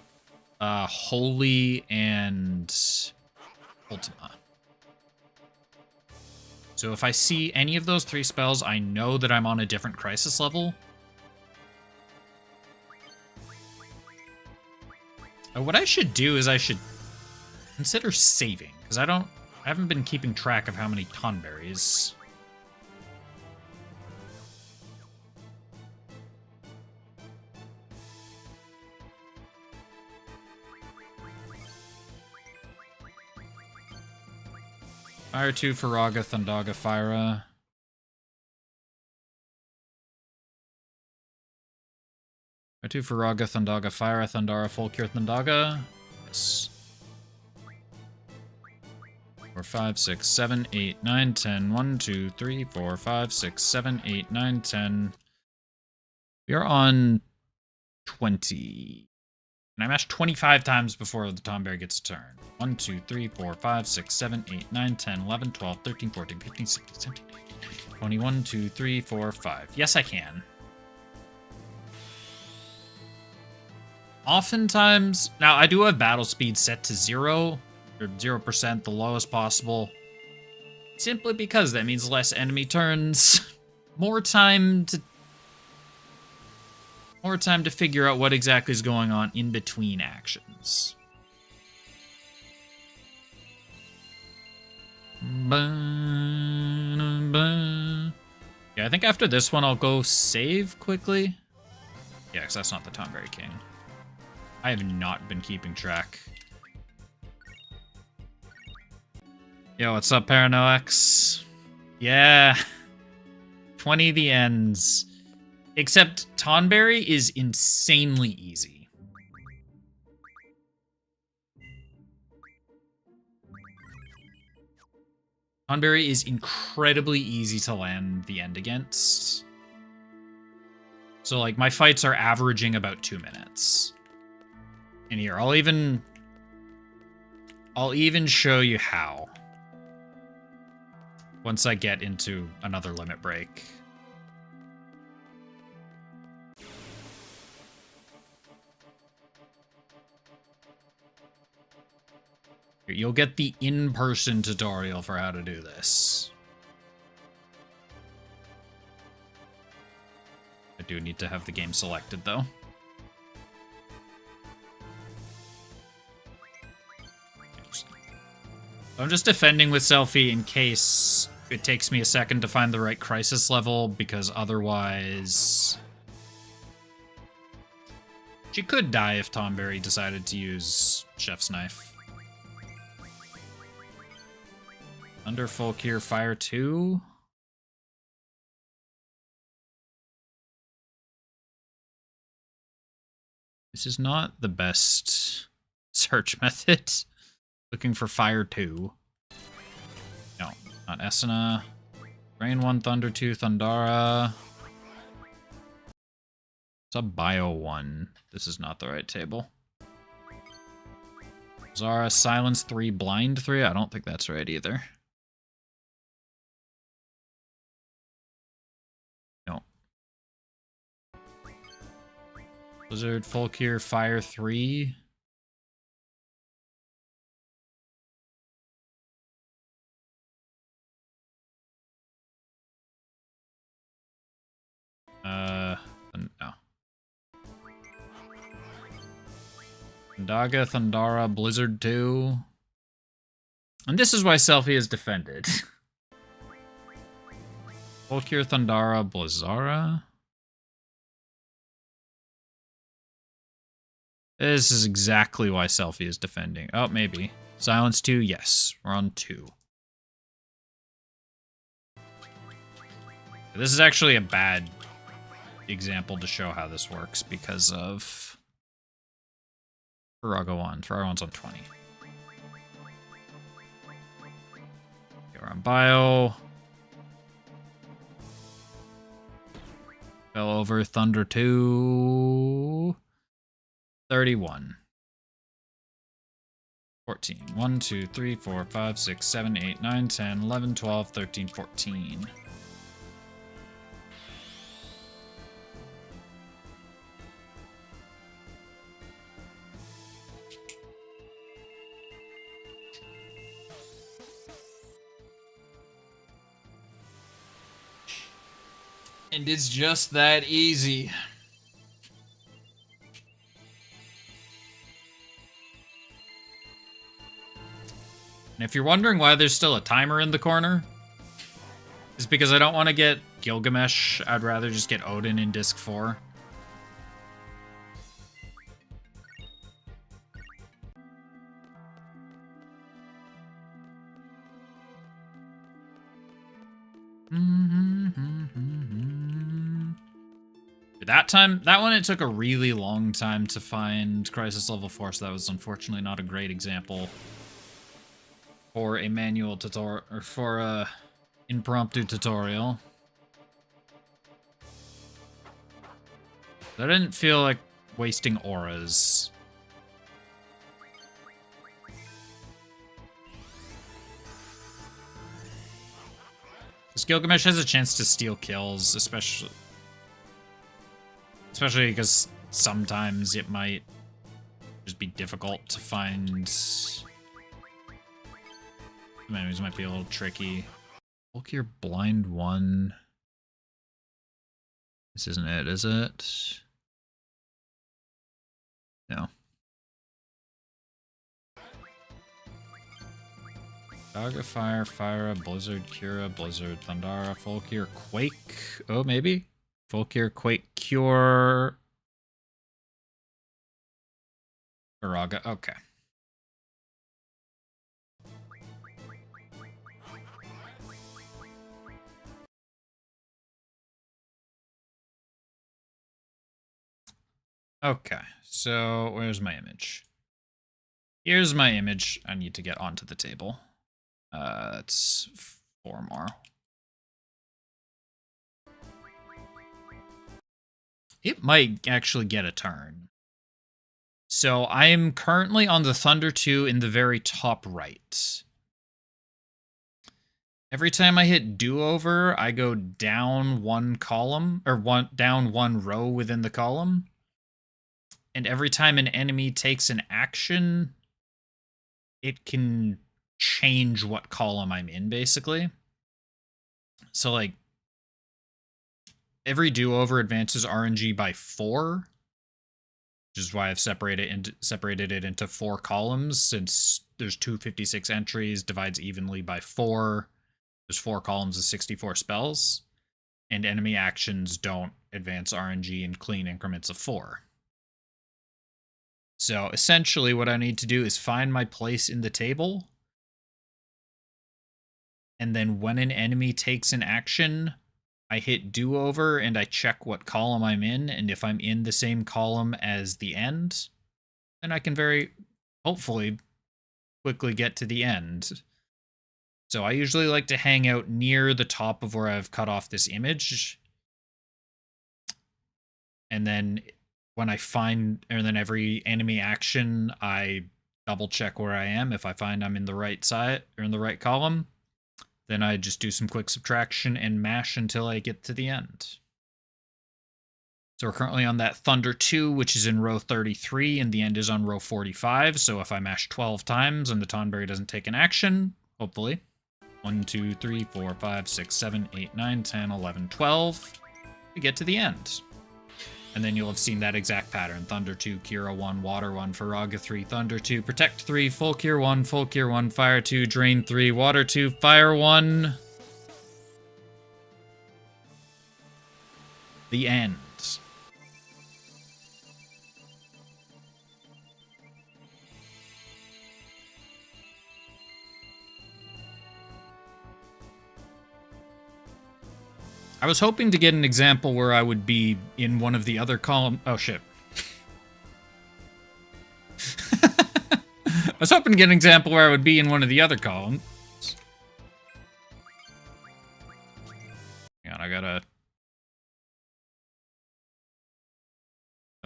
Speaker 1: Holy, and Ultima. So if I see any of those 3 spells, I know that I'm on a different crisis level. What I should do is I should consider saving, because I haven't been keeping track of how many Tonberries. Fire 2, Faraga, Thundaga, Fyra. Fire 2, Faraga, Thundaga, Fyra, Thundara, Fulcure, Thundaga. Yes. 4, 5, 6, 7, 8, 9, 10. 1, 2, 3, 4, 5, 6, 7, 8, 9, 10. We are on 20. And I mashed 25 times before the Tonberry gets a turn. 1, 2, 3, 4, 5, 6, 7, 8, 9, 10, 11, 12, 13, 14, 15, 16, 17, 18, 21, 2, 3, 4, 5. Yes, I can. Oftentimes, now I do have battle speed set to 0, or 0%, the lowest possible. Simply because that means less enemy turns, more time to figure out what exactly is going on in between actions. Yeah, I think after this one I'll go save quickly. Yeah, because that's not the Tonberry King. I have not been keeping track. Yo, what's up, Paranox? Yeah. 20 the ends. Except Tonberry is insanely easy. Tonberry is incredibly easy to land the end against. So, like, my fights are averaging about 2 minutes. And here, I'll even show you how. Once I get into another limit break. You'll get the in-person tutorial for how to do this. I do need to have the game selected, though. I'm just defending with Selfie in case it takes me a second to find the right crisis level, because otherwise... She could die if Tonberry decided to use Chef's Knife. Under Fulcure, Fire 2. This is not the best search method. Looking for Fire 2. No, not Esuna. Rain 1, Thunder 2, Thundara. It's a Bio 1. This is not the right table. Zara, Silence 3, Blind 3. I don't think that's right either. No. Blizzard, Fulcure, Fire 3. No. Thundaga, Thundara, Blizzard 2. And this is why Selfie is defended. Fulcure, Thundara, Blizzara. This is exactly why Selfie is defending. Oh, maybe. Silence 2, yes. We're on 2. This is actually a bad example to show how this works because of Faraga 1. Faraga 1's on 20. Okay, we're on Bio. Fell over Thunder 2. 31. 14. 1, 2, 3, 4, 5, 6, 7, 8, 9, 10, 11, 12, 13, 14. And it's just that easy. And if you're wondering why there's still a timer in the corner, it's because I don't want to get Gilgamesh. I'd rather just get Odin in Disc 4. That one, it took a really long time to find Crisis Level 4, so that was unfortunately not a great example for a manual tutorial, or for a impromptu tutorial. I didn't feel like wasting auras. This Gilgamesh has a chance to steal kills, especially because sometimes it might just be difficult to find. Some enemies might be a little tricky. Volkir Blind 1. This isn't it, is it? No. Saga, Fire, Fyra, Blizzard, Cura, Blizzard, Thundara, Volkir, Quake. Oh, maybe? Volkir, Quake, Cure. Uraga, okay. Okay, so where's my image? Here's my image. I need to get onto the table. It's 4 more. It might actually get a turn. So I am currently on the Thunder 2 in the very top right. Every time I hit do-over, I go down one column, or down one row within the column. And every time an enemy takes an action, it can change what column I'm in, basically. So, like, every do-over advances RNG by 4, which is why I've separated it into 4 columns, since there's 256 entries, divides evenly by 4. There's 4 columns of 64 spells, and enemy actions don't advance RNG in clean increments of 4. So essentially what I need to do is find my place in the table, and then when an enemy takes an action, I hit do-over and I check what column I'm in, and if I'm in the same column as the end, then I can very hopefully quickly get to the end. So I usually like to hang out near the top of where I've cut off this image, and then when I find, and then every enemy action, I double check where I am. If I find I'm in the right side, or in the right column, then I just do some quick subtraction and mash until I get to the end. So we're currently on that Thunder 2, which is in row 33, and the end is on row 45. So if I mash 12 times and the Tonberry doesn't take an action, hopefully. 1, 2, 3, 4, 5, 6, 7, 8, 9, 10, 11, 12. We get to the end. And then you'll have seen that exact pattern. Thunder 2, Cura 1, Water 1, Faraga 3, Thunder 2, Protect 3, Full Cure 1, Full Cure 1, Fire 2, Drain 3, Water 2, Fire 1. The end. I was hoping to get an example where I would be in one of the other columns. Oh, shit. I was hoping to get an example where I would be in one of the other columns. Hang on, I gotta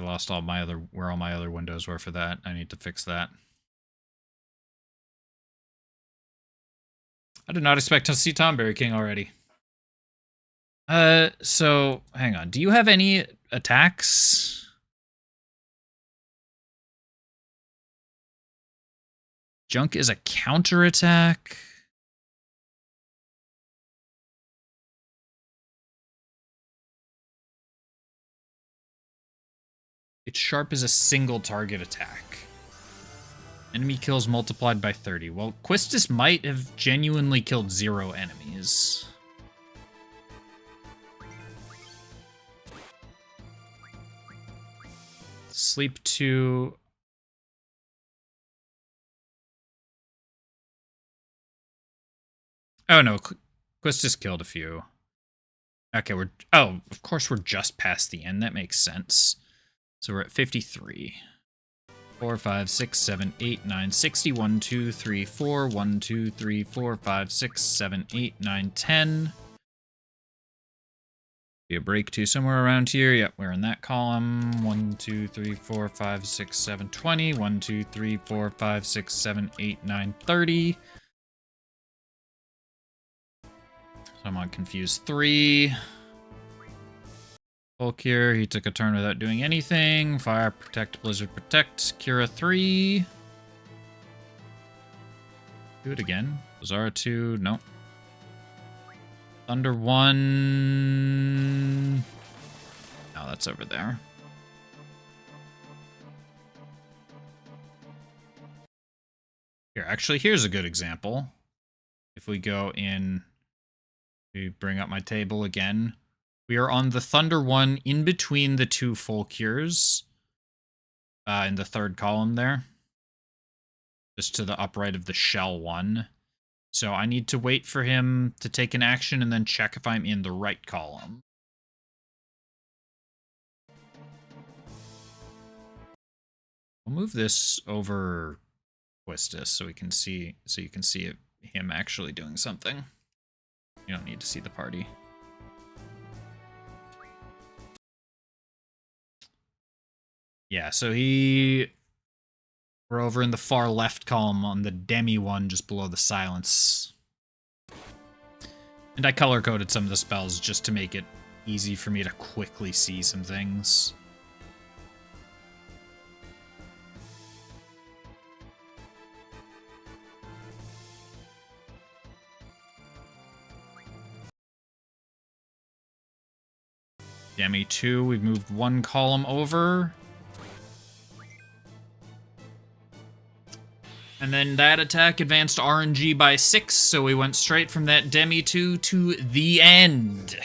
Speaker 1: I lost all my other, where all my other windows were for that. I need to fix that. I did not expect to see Tomberry King already. So, hang on. Do you have any attacks? Junk is a counterattack. Its sharp is a single target attack. Enemy kills multiplied by 30. Well, Quistis might have genuinely killed 0 enemies. Sleep 2. Oh no, Quistis killed a few. Okay, oh, of course we're just past the end. That makes sense. So we're at 53. 4, 5, 6, 7, 8, 9, 60, 1, 2, 3, 4, 1, 2, 3, 4, 5, 6, 7, 8, 9, 10. Be a break to somewhere around here. Yep, we're in that column. 1, 2, 3, 4, 5, 6, 7, 20. 1, 2, 3, 4, 5, 6, 7, 8, 9, 30. So I'm on Confused 3. Hulk here, he took a turn without doing anything. Fire, Protect, Blizzard, Protect. Cura 3. Do it again. Zara 2, no. Thunder 1. No, that's over there. Here, actually, here's a good example. If we go in, we bring up my table again. We are on the Thunder 1 in between the 2 full cures. In the 3rd column there. Just to the upright of the shell 1. So I need to wait for him to take an action and then check if I'm in the right column. We'll move this over Quistis so we can see, so you can see him actually doing something. You don't need to see the party. Yeah, so we're over in the far left column on the Demi one, just below the silence. And I color-coded some of the spells just to make it easy for me to quickly see some things. Demi 2, we've moved 1 column over. And then that attack advanced RNG by 6, so we went straight from that Demi 2 to the end.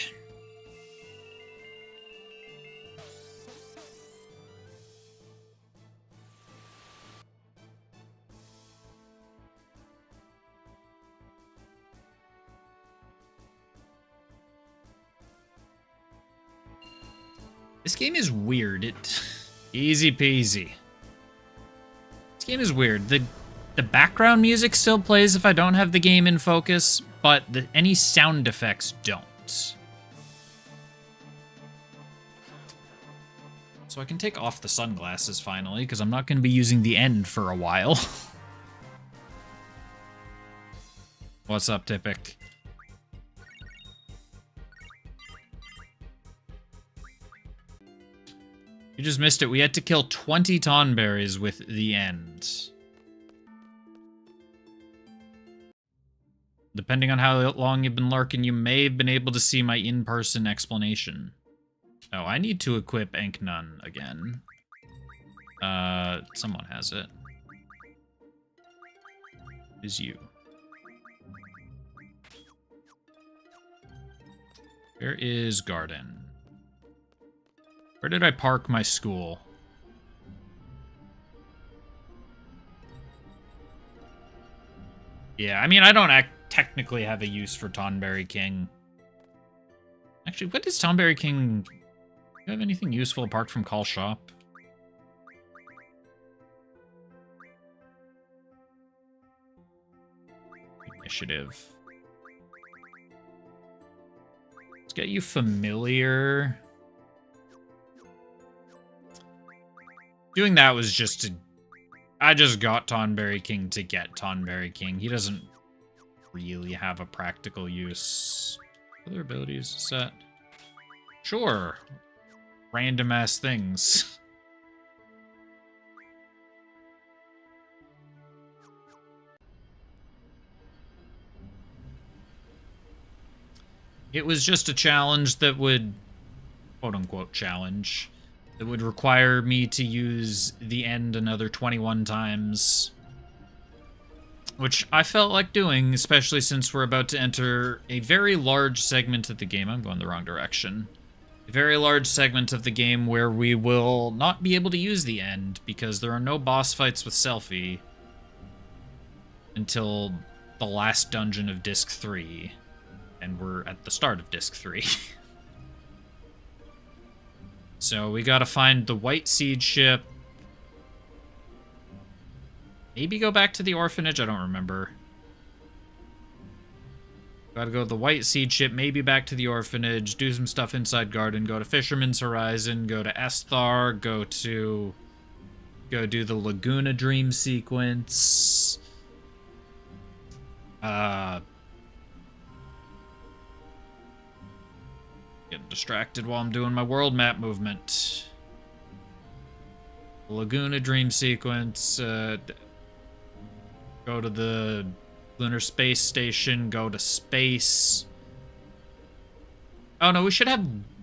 Speaker 1: This game is weird. Easy peasy. This game is weird. The background music still plays if I don't have the game in focus, but any sound effects don't. So I can take off the sunglasses finally, because I'm not going to be using the end for a while. What's up, Typic? You just missed it. We had to kill 20 Tonberries with the end. Depending on how long you've been lurking, you may have been able to see my in-person explanation. Oh, I need to equip Ankh-Nun again. Someone has it. It is you. Where is Garden? Where did I park my school? Yeah, I mean, I don't technically have a use for Tonberry King. Actually, what does Tonberry King... Do you have anything useful apart from call shop? Initiative. Let's get you familiar. Doing that was just to... I just got Tonberry King to get Tonberry King. He doesn't really have a practical use. Other abilities set. Sure. Random ass things. It was just a challenge that would, quote unquote challenge, that would require me to use the end another 21 times. Which I felt like doing, especially since we're about to enter a very large segment of the game. I'm going the wrong direction. A very large segment of the game where we will not be able to use the end because there are no boss fights with Selphie until the last dungeon of Disc 3. And we're at the start of Disc 3. So we gotta find the White Seed ship. Maybe go back to the orphanage, I don't remember. Gotta go to the White Seed ship, maybe back to the orphanage, do some stuff inside Garden, go to Fisherman's Horizon, go to Esthar, go do the Laguna Dream sequence. Getting distracted while I'm doing my world map movement. Laguna Dream sequence, go to the Lunar Space Station, go to space. Oh no,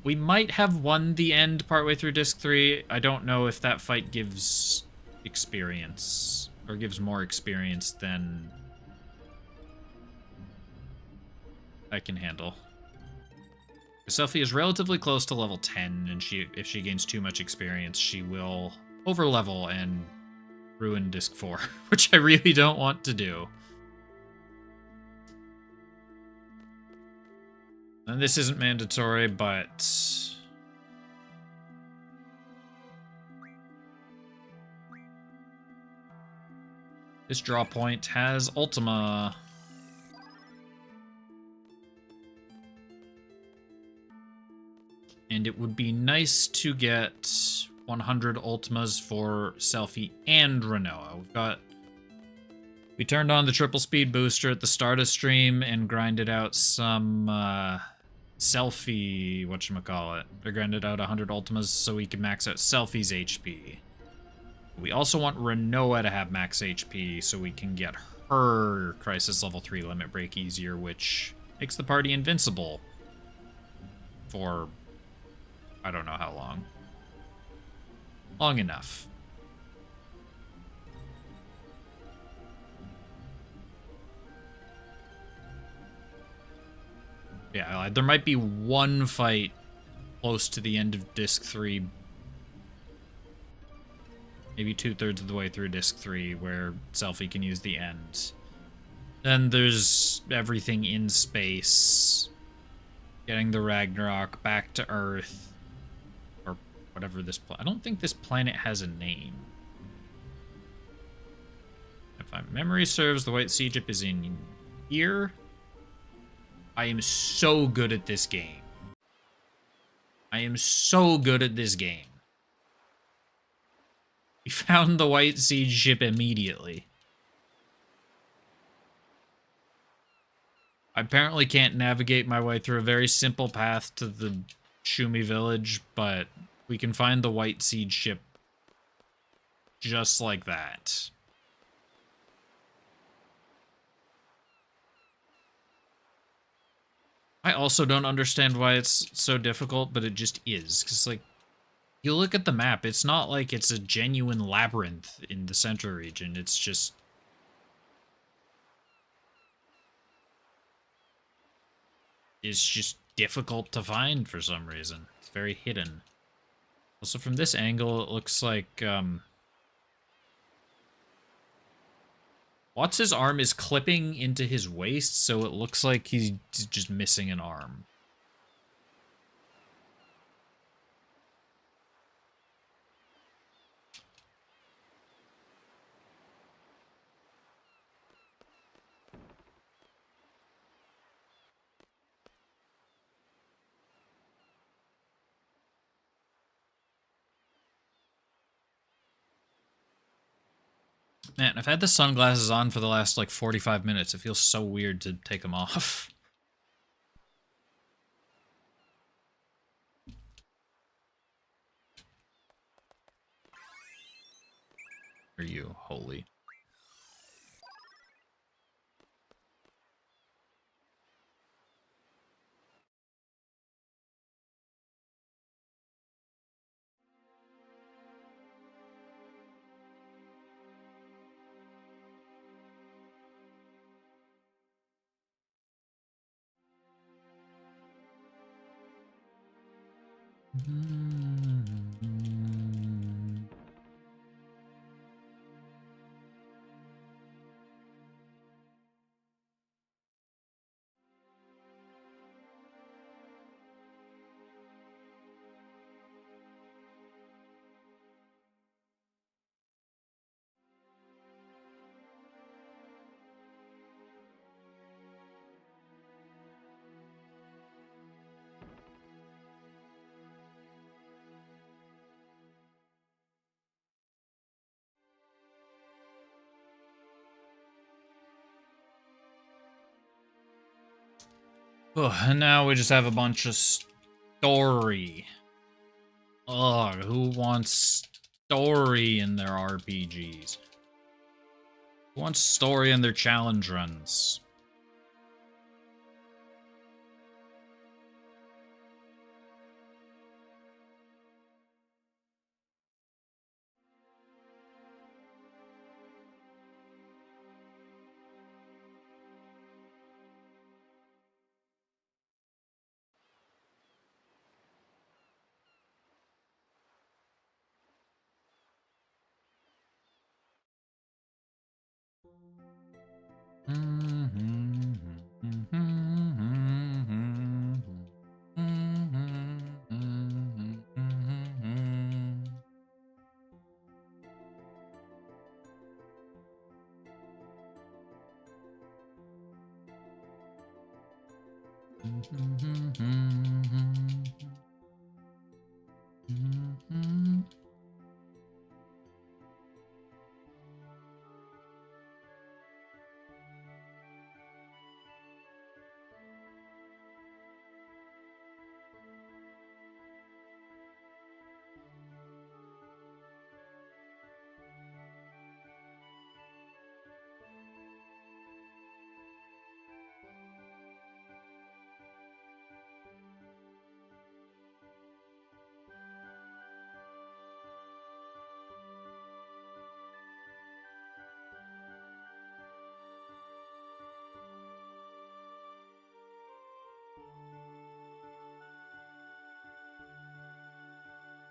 Speaker 1: we might have won the end partway through Disc 3. I don't know if that fight gives experience, or gives more experience than I can handle. Selphie is relatively close to level 10, and if she gains too much experience, she will overlevel and ruin Disc 4, which I really don't want to do. And this isn't mandatory, but this draw point has Ultima. And it would be nice to get 100 Ultimas for Selphie and Rinoa. We turned on the triple speed booster at the start of stream and grinded out some Selphie, whatchamacallit. We grinded out 100 Ultimas so we can max out Selphie's HP. We also want Rinoa to have max HP so we can get her Crisis Level 3 limit break easier, which makes the party invincible for I don't know how long. Long enough. Yeah, there might be one fight close to the end of Disc 3. Maybe 2/3 of the way through Disc 3 where Selphie can use the end. Then there's everything in space. Getting the Ragnarok back to Earth. Or whatever this... I don't think this planet has a name. If my memory serves, the White Sea Ship is in here. I am so good at this game. I am so good at this game. We found the White Seed ship immediately. I apparently can't navigate my way through a very simple path to the Shumi village, but we can find the White Seed ship just like that. I also don't understand why it's so difficult, but it just is. Because, like, you look at the map, it's not like it's a genuine labyrinth in the center region. It's just... it's just difficult to find for some reason. It's very hidden. Also, from this angle, it looks like, Watts' arm is clipping into his waist, so it looks like he's just missing an arm. Man, I've had the sunglasses on for the last, like, 45 minutes. It feels so weird to take them off. Are you holy? Oh, and now we just have a bunch of story. Ugh, who wants story in their RPGs? Who wants story in their challenge runs?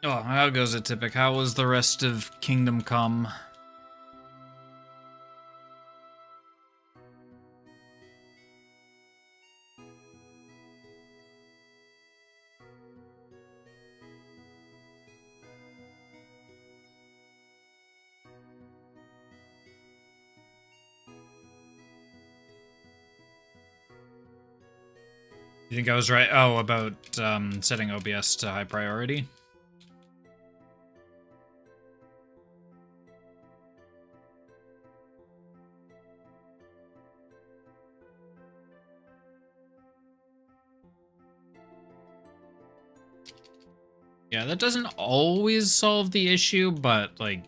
Speaker 1: Oh, how goes it, Typic? How was the rest of Kingdom Come? You think I was right? Oh, about setting OBS to high priority? Yeah, that doesn't always solve the issue, but, like...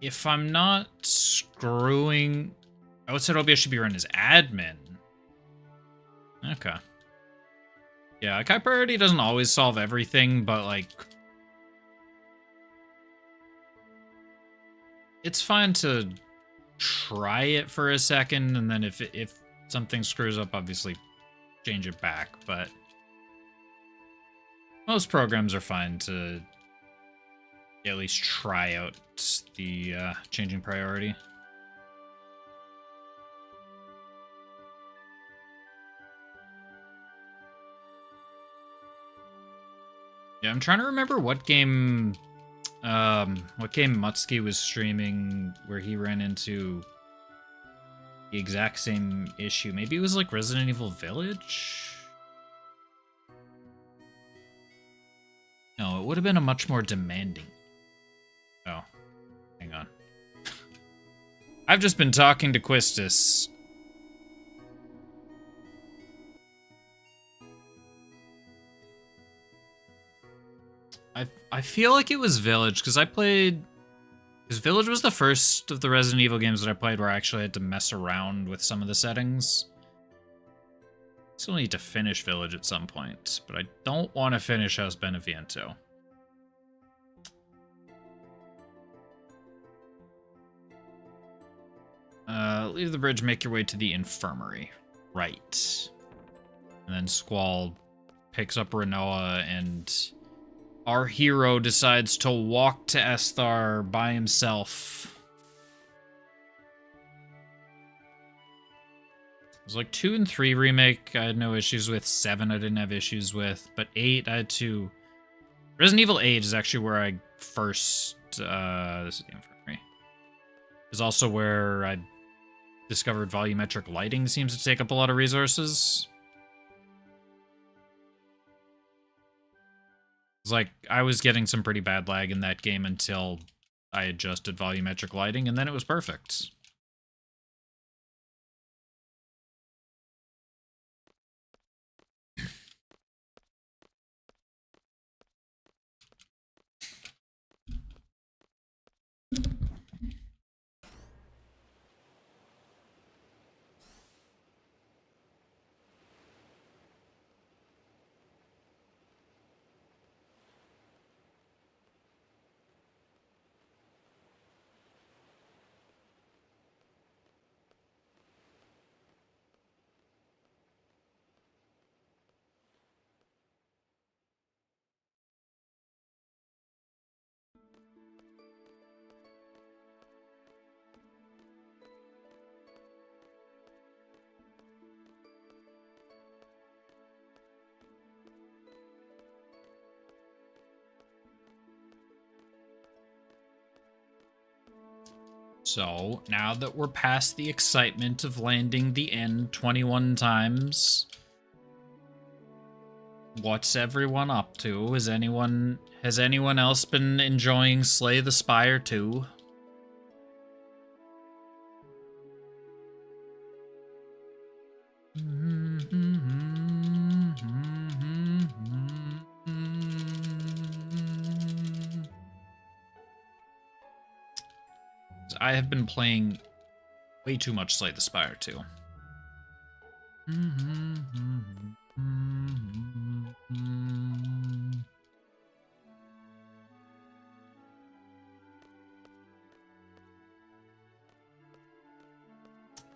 Speaker 1: if I'm not screwing... I would say OBS should be run as admin. Okay. Yeah, like, high priority doesn't always solve everything, but, like... it's fine to try it for a second, and then if something screws up, obviously change it back, but... most programs are fine to at least try out the changing priority. Yeah, I'm trying to remember what game Mutsky was streaming where he ran into the exact same issue. Maybe it was like Resident Evil Village? No, it would have been a much more demanding. Oh, hang on. I've just been talking to Quistis. I feel like it was Village, because I played... Because Village was the first of the Resident Evil games that I played where I actually had to mess around with some of the settings. Still need to finish Village at some point, but I don't want to finish House Beneviento. Leave the bridge, make your way to the infirmary. Right. And then Squall picks up Renoa, and our hero decides to walk to Esthar by himself. It was like 2 and 3 remake I had no issues with. 7 I didn't have issues with. But 8 I had to... Resident Evil 8 is actually where I first... this is the infirmary. Is also where I discovered volumetric lighting seems to take up a lot of resources. It's like, I was getting some pretty bad lag in that game until I adjusted volumetric lighting, and then it was perfect. So, now that we're past the excitement of landing the N 21 times, what's everyone up to? Has anyone else been enjoying Slay the Spire 2? I have been playing way too much Slay the Spire 2.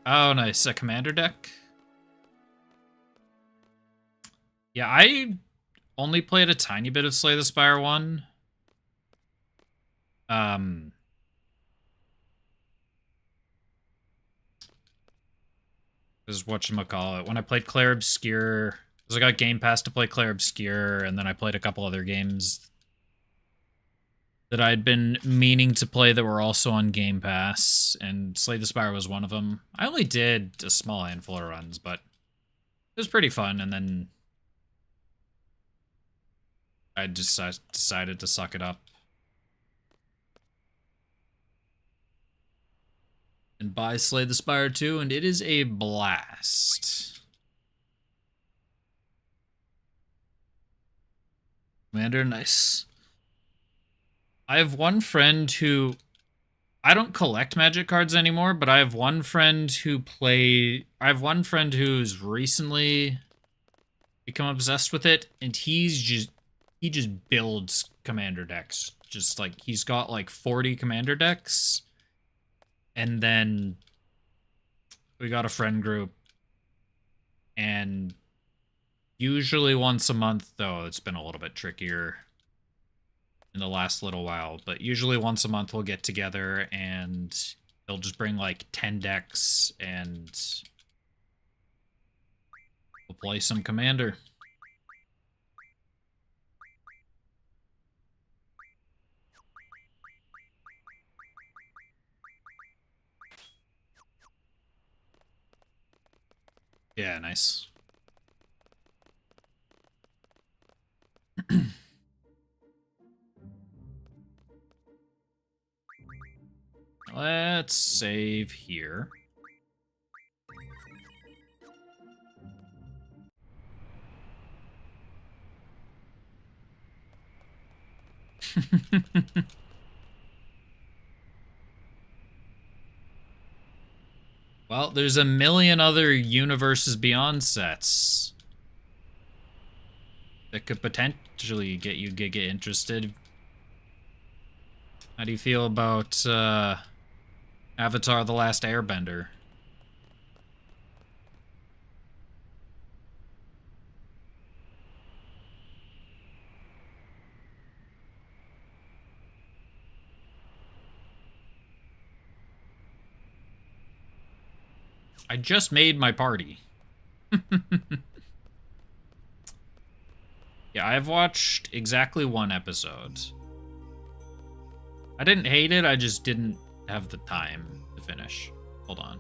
Speaker 1: Oh, nice. A commander deck? Yeah, I only played a tiny bit of Slay the Spire 1. Is whatchamacallit. When I played Claire Obscure, because I got Game Pass to play Claire Obscure, and then I played a couple other games that I'd been meaning to play that were also on Game Pass, and Slay the Spire was one of them. I only did a small handful of runs, but it was pretty fun, and then I just decided to suck it up and buy Slay the Spire 2, and it is a blast. Commander, nice. I have one friend who... I don't collect Magic cards anymore, but I have one friend who I have one friend who's recently become obsessed with it, and he just builds Commander decks. Just like, he's got like 40 Commander decks. And then we got a friend group, and usually once a month, though it's been a little bit trickier in the last little while, but usually once a month we'll get together and they'll just bring like 10 decks and we'll play some Commander. Yeah, nice. Let's save here. Well, there's a million other universes beyond sets that could potentially get you giga interested. How do you feel about Avatar: The Last Airbender? I just made my party. Yeah, I've watched exactly one episode. I didn't hate it, I just didn't have the time to finish. Hold on.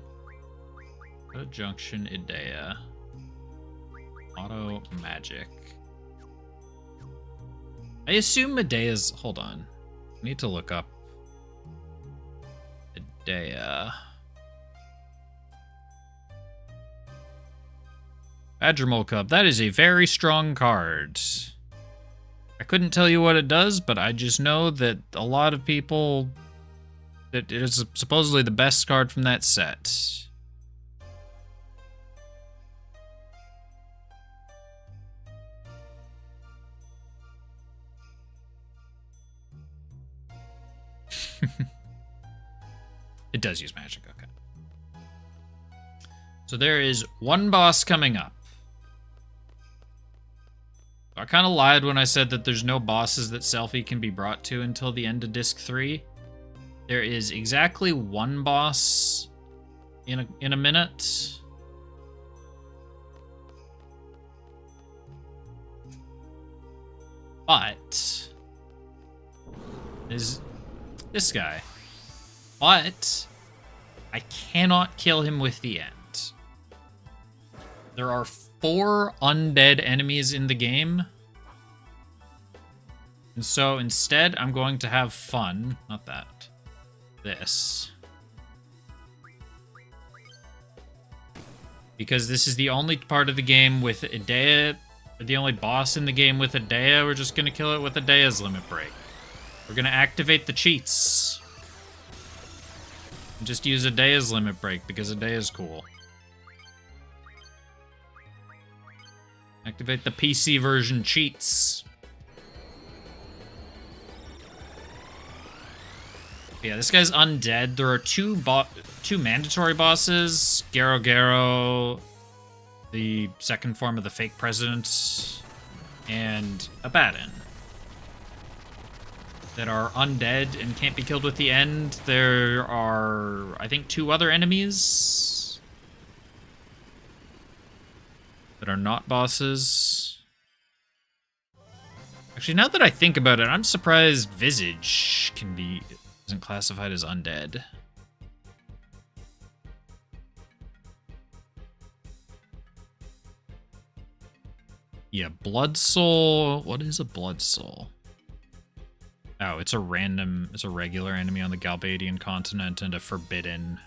Speaker 1: Go to Junction Idea. Auto Magic. I assume Medea's... Hold on. I need to look up Idea. Badgermole Cub. That is a very strong card. I couldn't tell you what it does, but I just know that a lot of people... that it is supposedly the best card from that set. It does use magic, okay. So there is one boss coming up. I kind of lied when I said that there's no bosses that Selphie can be brought to until the end of Disc 3. There is exactly one boss in a minute. But is this guy. But I cannot kill him with the end. There are 4 undead enemies in the game. And so instead, I'm going to have fun. Not that. This. Because this is the only part of the game with Idea, the only boss in the game with Idea. We're just going to kill it with Idea's Limit Break. We're going to activate the cheats. And just use Idea's Limit Break because Idea's cool. Activate the PC version cheats. Yeah, this guy's undead. There are two mandatory bosses. Garo Garo, the second form of the fake president, and Abaddon. That are undead and can't be killed with the end. There are, I think, 2 other enemies that are not bosses. Actually, now that I think about it, I'm surprised Visage isn't classified as undead. Yeah, Blood Soul. What is a Blood Soul? Oh, it's a regular enemy on the Galbadian continent and a forbidden.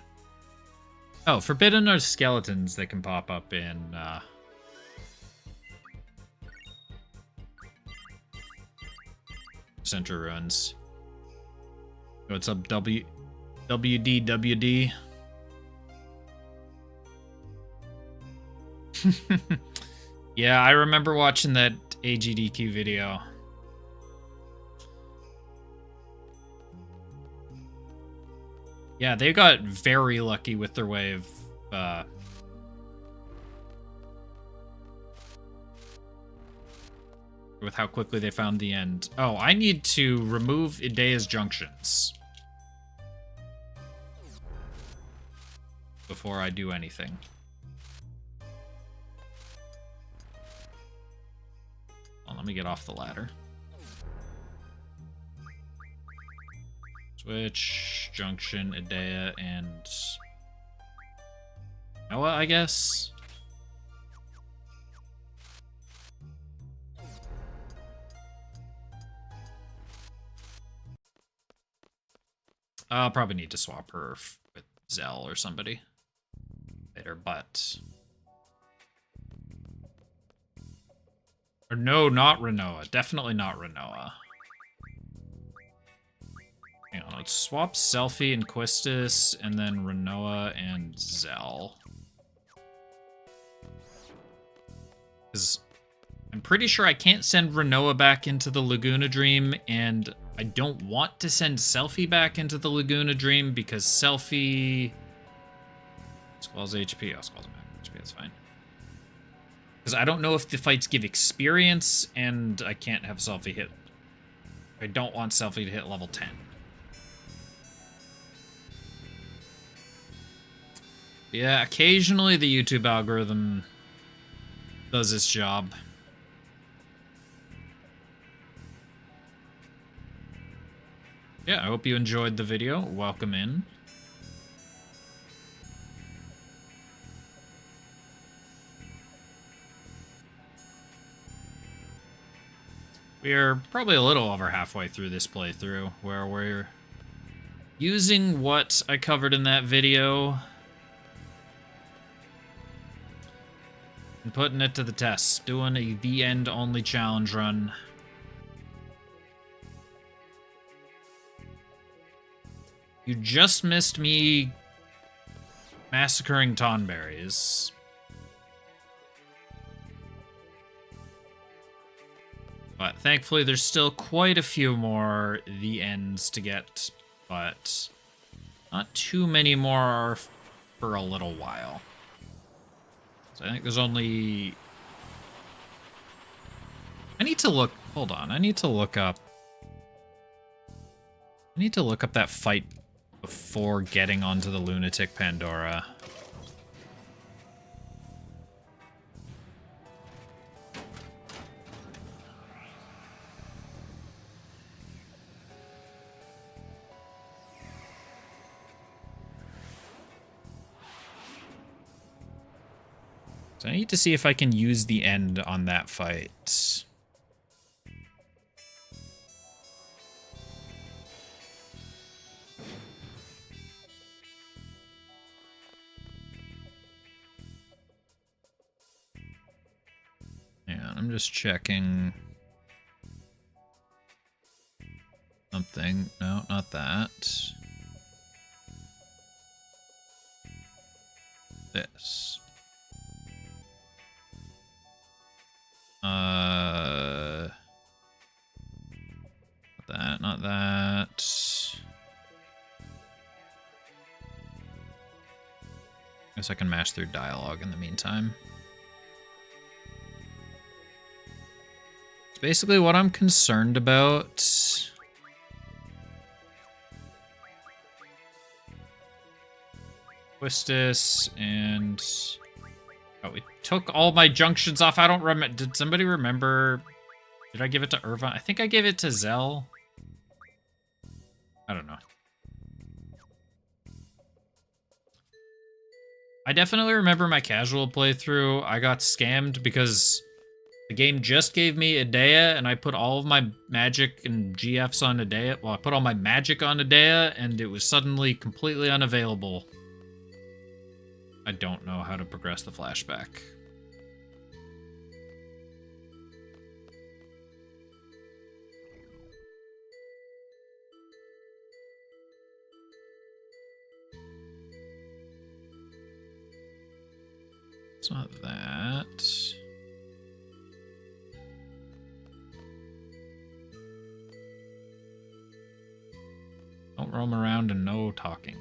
Speaker 1: Oh, forbidden are skeletons that can pop up in Center Ruins. What's up, WDWD? Yeah, I remember watching that AGDQ video. Yeah, they got very lucky with their way of with how quickly they found the end. Oh, I need to remove Idea's junctions before I do anything. Well, let me get off the ladder. Switch, junction, Idea, and Noah, I guess. I'll probably need to swap her with Zell or somebody later, but... Or no, not Renoa. Definitely not Renoa. Hang on, let's swap Selfie and Quistis, and then Renoa and Zell. Because I'm pretty sure I can't send Renoa back into the Laguna Dream, and I don't want to send Selfie back into the Laguna Dream because Selfie... Squall's HP. Oh, Squall's back. HP, that's fine. Because I don't know if the fights give experience, and I can't have Selfie hit... I don't want Selfie to hit level 10. Yeah, occasionally the YouTube algorithm does its job. Yeah, I hope you enjoyed the video. Welcome in. We are probably a little over halfway through this playthrough, where we're using what I covered in that video and putting it to the test, doing a the end only challenge run. You just missed me massacring Tonberries. But thankfully there's still quite a few more the ends to get, but not too many more for a little while. So I think there's only... I need to look... Hold on, I need to look up that fight before getting onto the Lunatic Pandora. So I need to see if I can use the end on that fight. Yeah, I'm just checking something. No, not that. This. Not that. Guess I can mash through dialogue in the meantime. It's basically what I'm concerned about. Quistis and... Oh, we took all my junctions off. I don't remember. Did somebody remember? Did I give it to Irvine? I think I gave it to Zell. I don't know. I definitely remember my casual playthrough. I got scammed because the game just gave me Idea, and I put all of my magic and GFs on Idea. Well, I put all my magic on Idea, and it was suddenly completely unavailable. I don't know how to progress the flashback. It's not that. Don't roam around and no talking.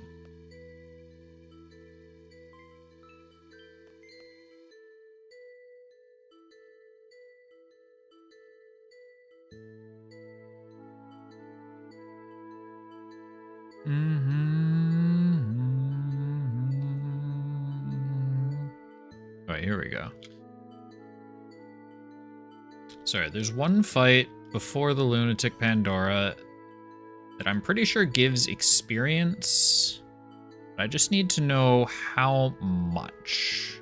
Speaker 1: Alright, here we go. Sorry, there's one fight before the Lunatic Pandora that I'm pretty sure gives experience. But I just need to know how much.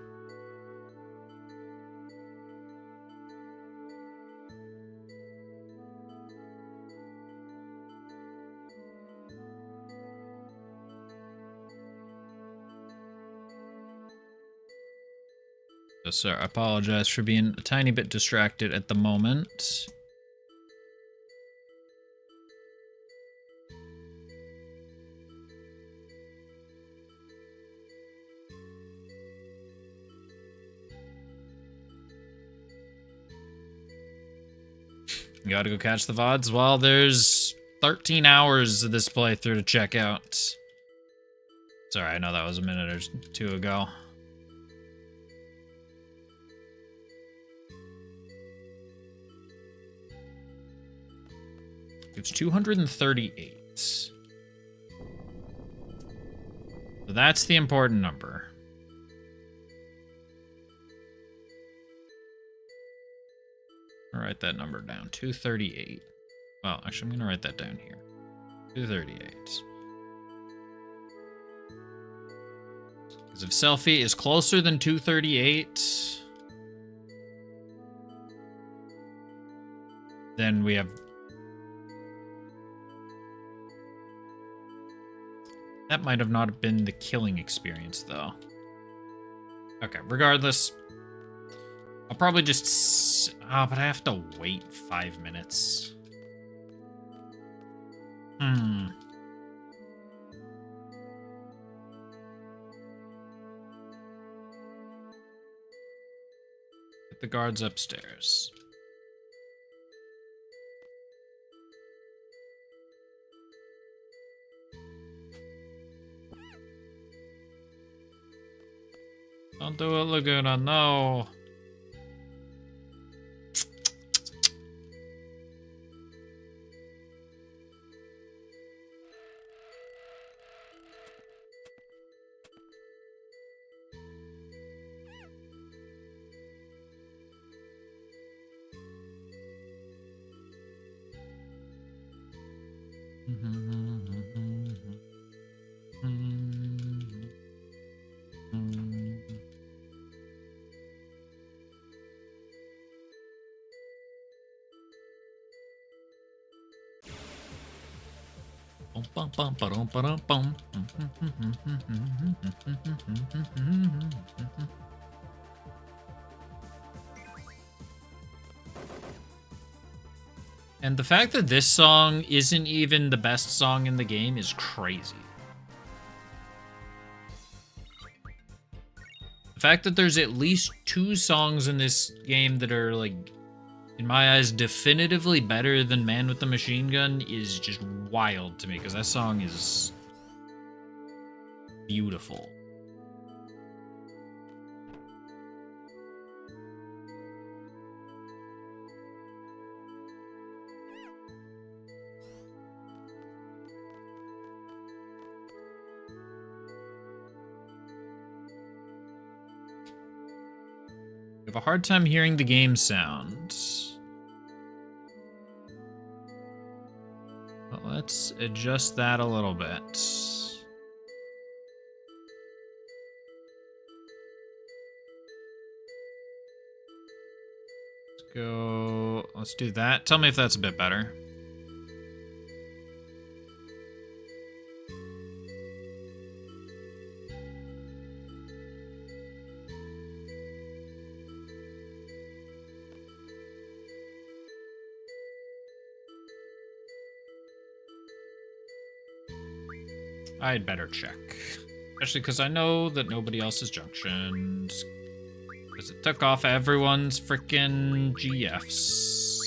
Speaker 1: Sir, I apologize for being a tiny bit distracted at the moment. You gotta go catch the VODs? Well, there's 13 hours of this playthrough to check out. Sorry, I know that was a minute or two ago. It's 238. So that's the important number. I'll write that number down. 238. Well, actually, I'm going to write that down here. 238. Because if selfie is closer than 238, then we have... That might have not been the killing experience, though. Okay, regardless, I'll probably just... Oh, but I have to wait 5 minutes. Get the guards upstairs. Don't do it, Laguna, no. And the fact that this song isn't even the best song in the game is crazy. The fact that there's at least 2 songs in this game that are, like, in my eyes, definitively better than Man with the Machine Gun is just wild to me, because that song is beautiful. I have a hard time hearing the game sound. Well, let's adjust that a little bit. Let's go. Let's do that. Tell me if that's a bit better. I'd better check. Especially because I know that nobody else is junctioned. Because it took off everyone's freaking GFs.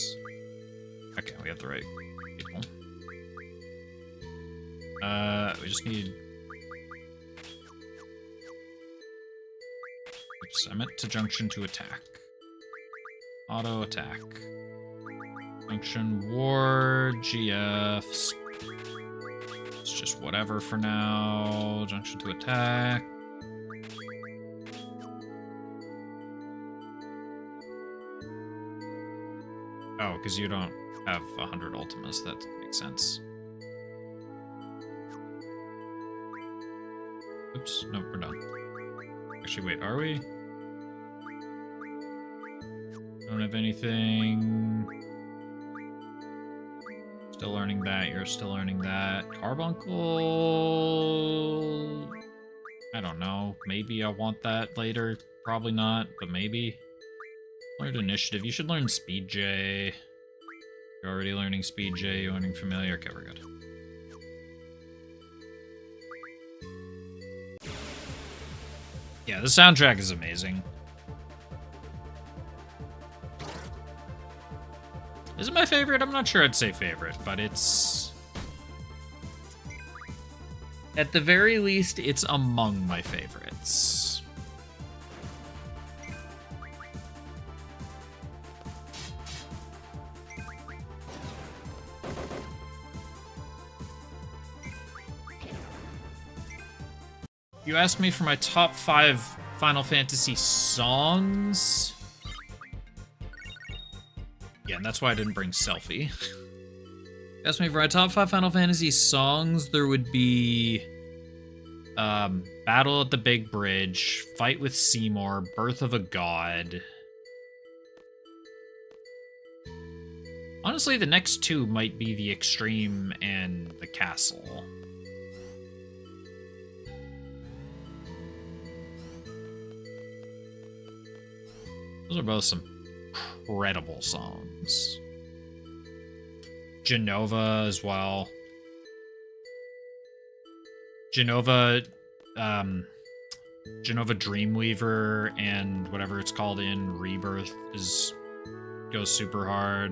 Speaker 1: Okay, we have the right people. We just need... Oops, I meant to junction to attack. Auto attack. Junction war, GFs. Just whatever for now. Junction to attack. Oh, because you don't have 100 ultimas. That makes sense. Oops. Nope, we're done. Actually, wait, are we? Don't have anything. Still learning that, you're still learning that. Carbuncle... I don't know, maybe I want that later. Probably not, but maybe. Learned initiative. You should learn Speed J. You're already learning Speed J. You're learning familiar. Okay, we're good. Yeah, the soundtrack is amazing. Is it my favorite? I'm not sure I'd say favorite, but it's... At the very least, it's among my favorites. You asked me for my top 5 Final Fantasy songs? Yeah, and that's why I didn't bring Selfie. You asked me for my top 5 Final Fantasy songs, there would be... Battle at the Big Bridge, Fight with Seymour, Birth of a God. Honestly, the next two might be the Extreme and the Castle. Those are both some incredible songs. Genova as well. Genova Dreamweaver and whatever it's called in Rebirth goes super hard.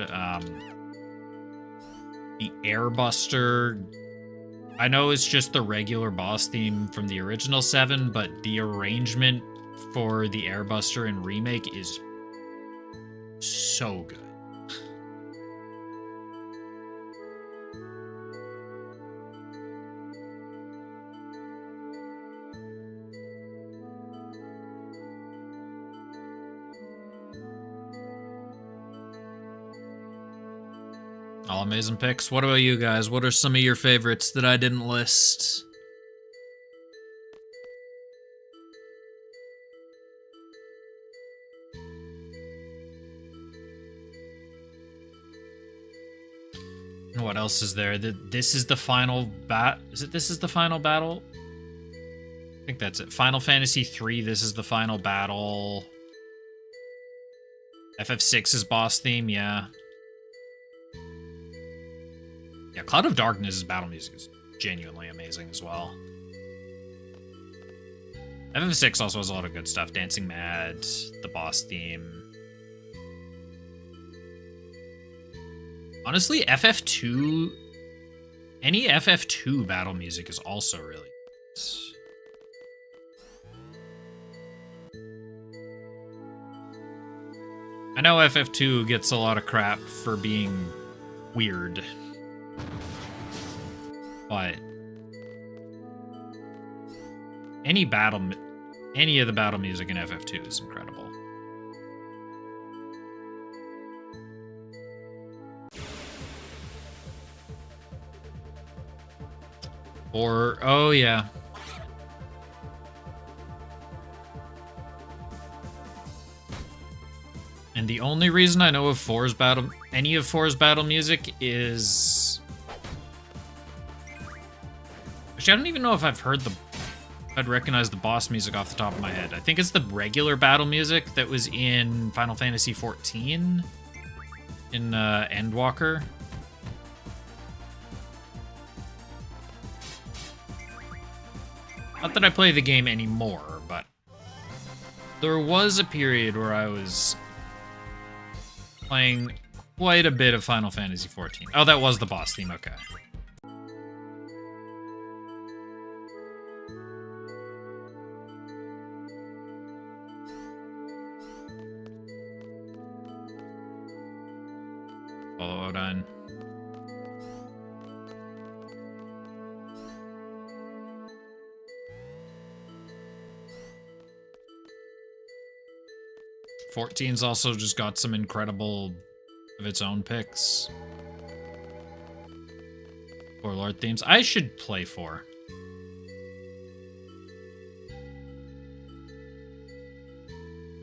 Speaker 1: The Airbuster, I know it's just the regular boss theme from the original 7, but the arrangement for the Airbuster in Remake is so good. All amazing picks. What about you guys? What are some of your favorites that I didn't list? What else is there? This is the final This is the final battle? I think that's it. Final Fantasy 3, this is the final battle. FF6's boss theme, yeah. Yeah, Cloud of Darkness' battle music is genuinely amazing as well. FF6 also has a lot of good stuff. Dancing Mad, the boss theme. Honestly, FF2... Any FF2 battle music is also really good. I know FF2 gets a lot of crap for being weird. But any of the battle music in FF2 is incredible. Or, oh yeah. And the only reason I know of any of 4's battle music is... Actually, I don't even know if I'd recognize the boss music off the top of my head. I think it's the regular battle music that was in Final Fantasy XIV in Endwalker. Not that I play the game anymore, but there was a period where I was playing quite a bit of Final Fantasy XIV. Oh, that was the boss theme, okay. Follow Odin. XIV's also just got some incredible of its own picks. 4 Lord themes. I should play 4.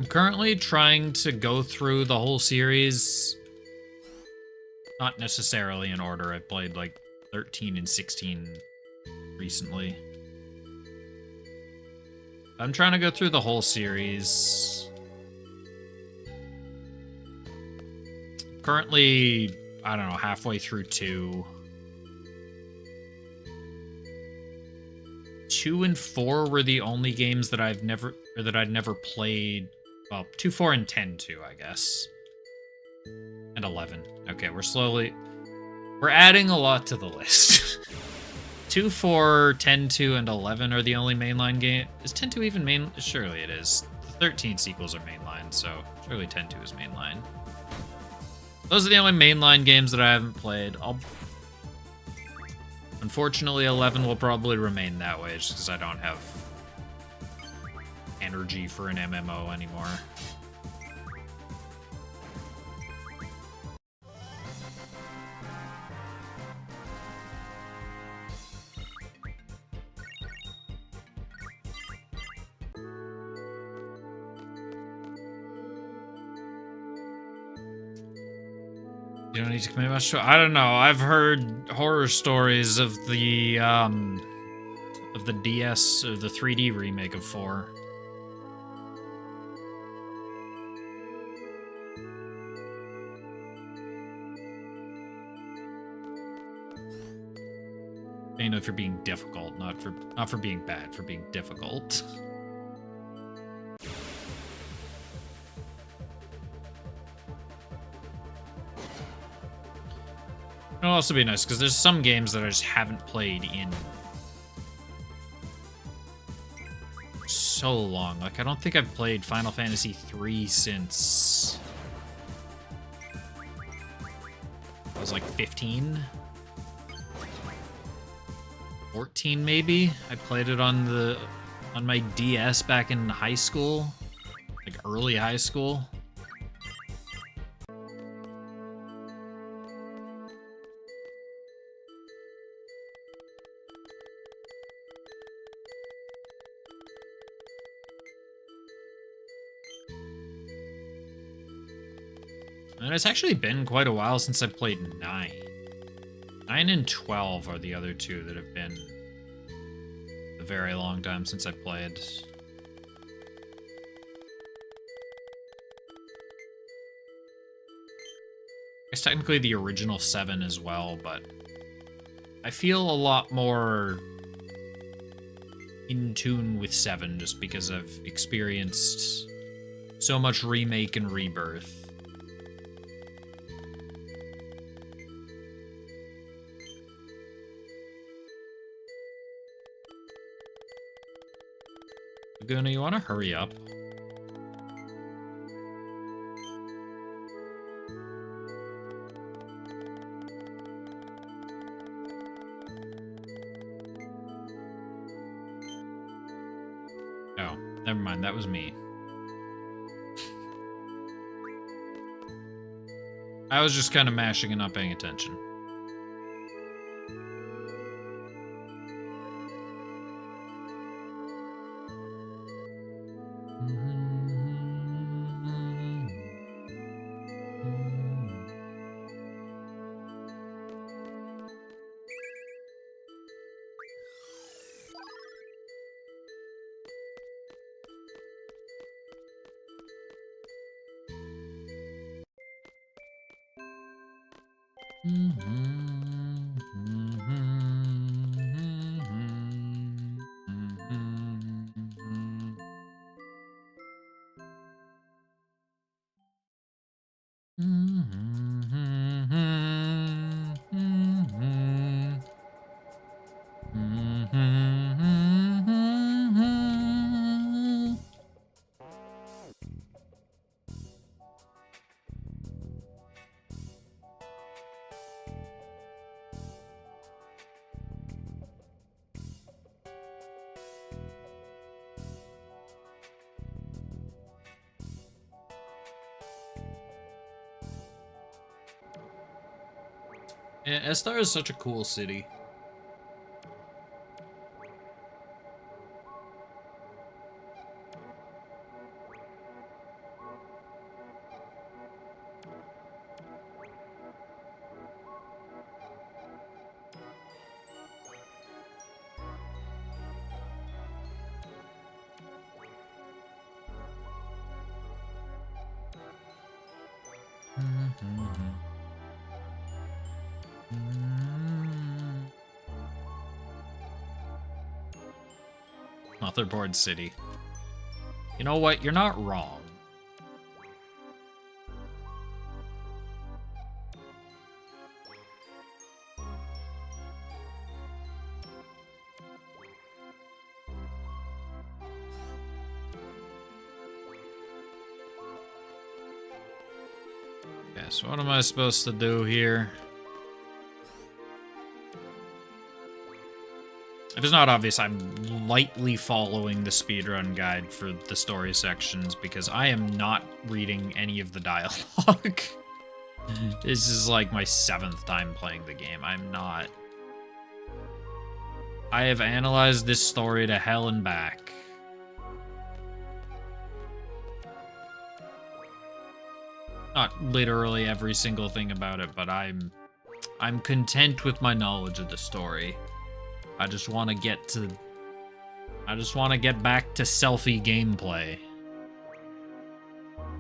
Speaker 1: I'm currently trying to go through the whole series. Not necessarily in order. I've played like 13 and 16 recently. I'm trying to go through the whole series. Currently, I don't know, halfway through 2. 2 and 4 were the only games that I'd never played. Well, 2, 4, and 10 too, I guess. And 11. Okay, we're adding a lot to the list. 2, 4, 10, 2, and 11 are the only mainline game. Is 10, 2 even main? Surely it is. The 13 sequels are mainline, so surely 10, 2 is mainline. Those are the only mainline games that I haven't played. Unfortunately, 11 will probably remain that way, just because I don't have energy for an MMO anymore. You don't need to commit much to it. I don't know. I've heard horror stories of the DS or the 3D remake of 4. You know, if you're being difficult, not for being bad, for being difficult. It'll also be nice, because there's some games that I just haven't played in so long. Like, I don't think I've played Final Fantasy 3 since I was like 15? 14 maybe? I played it on my DS back in high school. Like, early high school. And it's actually been quite a while since I played 9. 9 and 12 are the other two that have been a very long time since I played. I guess technically the original 7 as well, but I feel a lot more in tune with 7 just because I've experienced so much remake and rebirth. Laguna, you want to hurry up? Oh, never mind. That was me. I was just kind of mashing and not paying attention. Yeah, Estar is such a cool city. Motherboard City. You know what? You're not wrong. Okay, so what am I supposed to do here? If it's not obvious, I'm lightly following the speedrun guide for the story sections because I am not reading any of the dialogue. This is like my 7th time playing the game. I'm not. I have analyzed this story to hell and back. Not literally every single thing about it, but I'm content with my knowledge of the story. I just want to get back to selfie gameplay.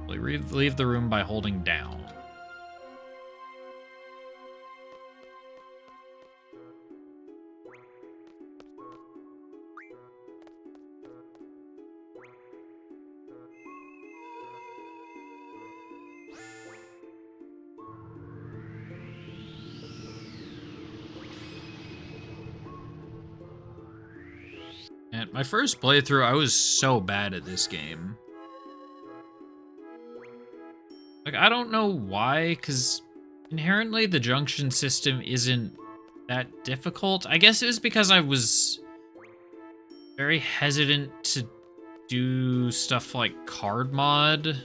Speaker 1: Leave the room by holding down. And my first playthrough, I was so bad at this game. Like, I don't know why, because inherently the junction system isn't that difficult. I guess it was because I was very hesitant to do stuff like card mod.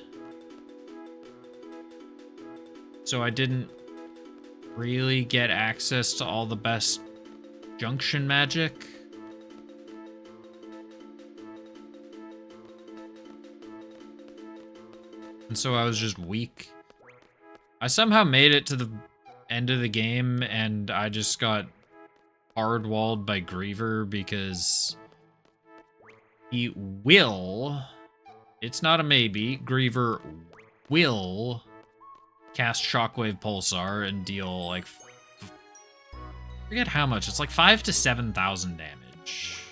Speaker 1: So I didn't really get access to all the best junction magic. And so I was just weak. I somehow made it to the end of the game, and I just got hard-walled by Griever because he will, it's not a maybe, Griever will cast Shockwave Pulsar and deal, like, I forget how much, it's like 5,000 to 7,000 damage.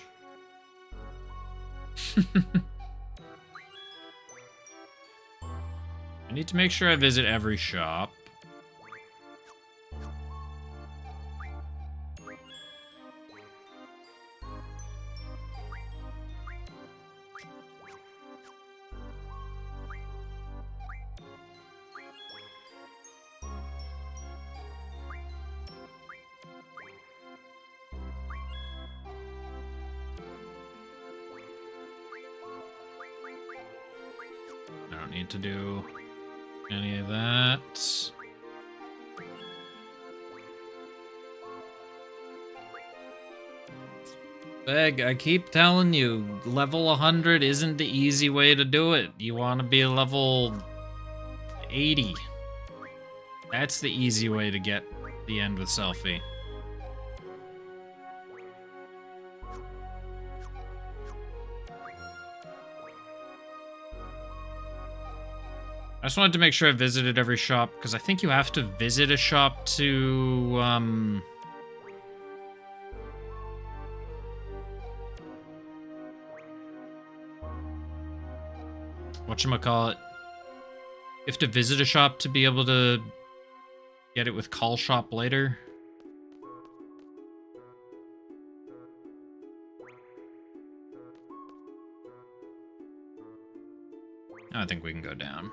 Speaker 1: I need to make sure I visit every shop. I don't need to do any of that. Beg, I keep telling you, level 100 isn't the easy way to do it. You want to be level 80. That's the easy way to get the end with Selfie. I just wanted to make sure I visited every shop, because I think you have to visit a shop to, whatchamacallit? You have to visit a shop to be able to get it with Call Shop later. I think we can go down.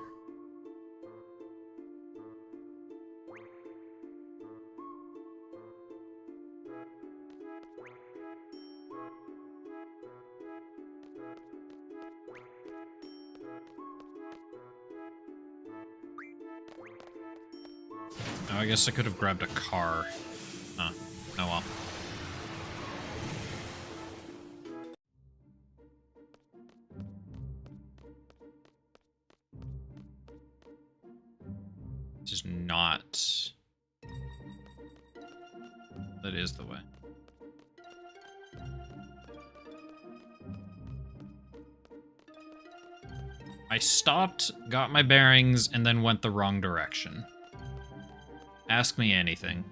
Speaker 1: Oh, I guess I could have grabbed a car. Huh. Oh well. This is not... That is the way. I stopped, got my bearings, and then went the wrong direction. Ask me anything.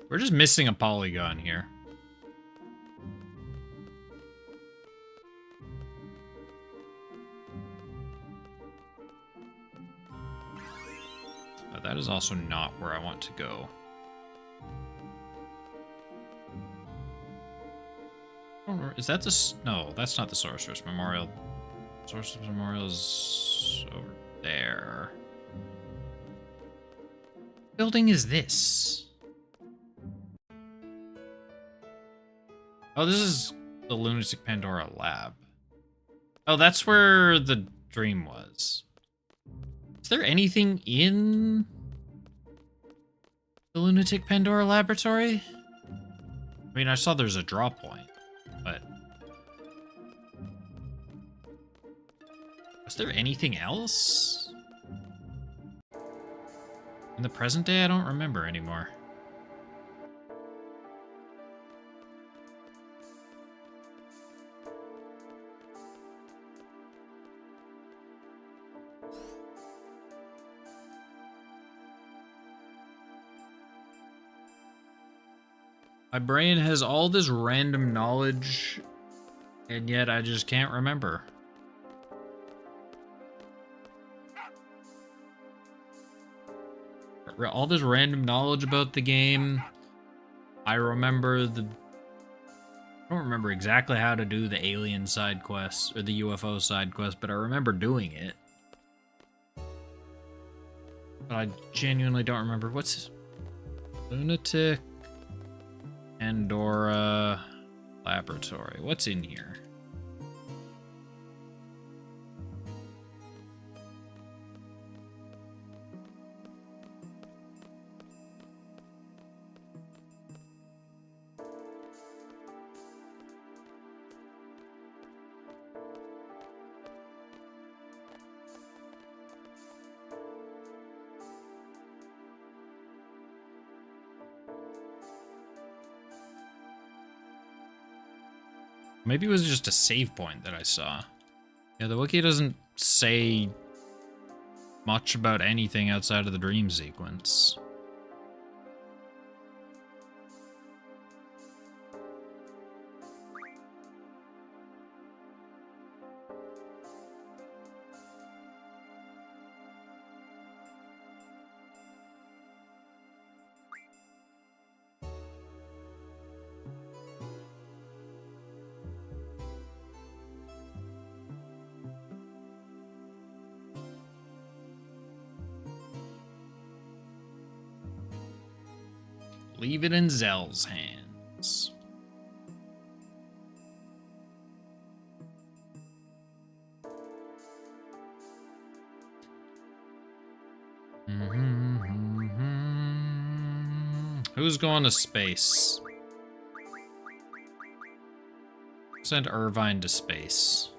Speaker 1: We're just missing a polygon here. But that is also not where I want to go. Is that the... No, that's not the Sorcerer's Memorial. Sorcerer's Memorial is over there. What building is this? Oh, this is the Lunatic Pandora Lab. Oh, that's where the dream was. Is there anything in the Lunatic Pandora Laboratory? I mean, I saw there's a draw point, but... is there anything else? In the present day, I don't remember anymore. My brain has all this random knowledge, and yet I just can't remember. All this random knowledge about the game. I remember the... I don't remember exactly how to do the alien side quest, or the UFO side quest, but I remember doing it. But I genuinely don't remember. What's... Lunatic Pandora Laboratory. What's in here? Maybe it was just a save point that I saw. Yeah, the wiki doesn't say much about anything outside of the dream sequence. Leave it in Zell's hands. Who's going to space? Send Irvine to space.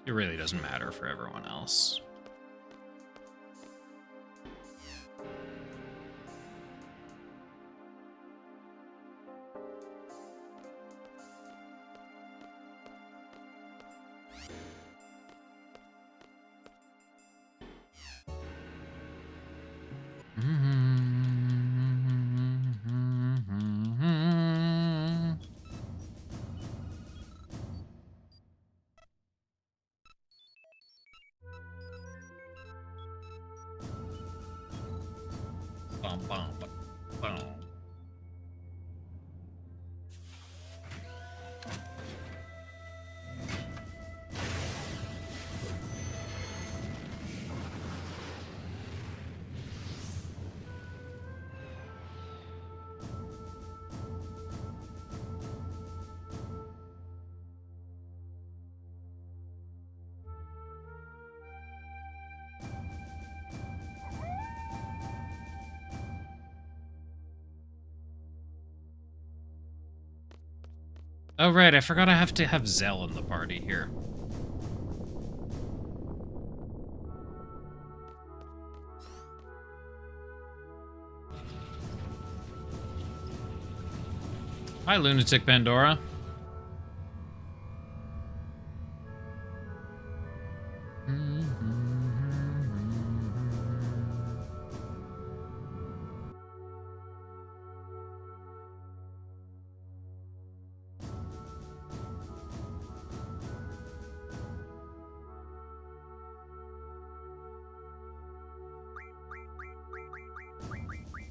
Speaker 1: It really doesn't matter for everyone else. Oh, right, I forgot I have to have Zell in the party here. Hi, Lunatic Pandora.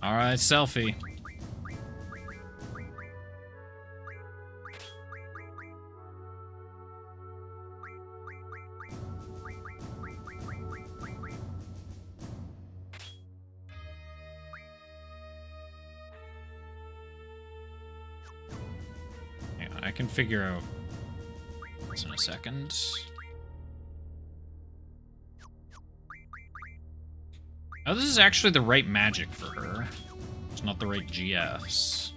Speaker 1: All right, selfie. Hang on, I can figure out this in a second. Oh, this is actually the right magic for her. It's not the right GFs.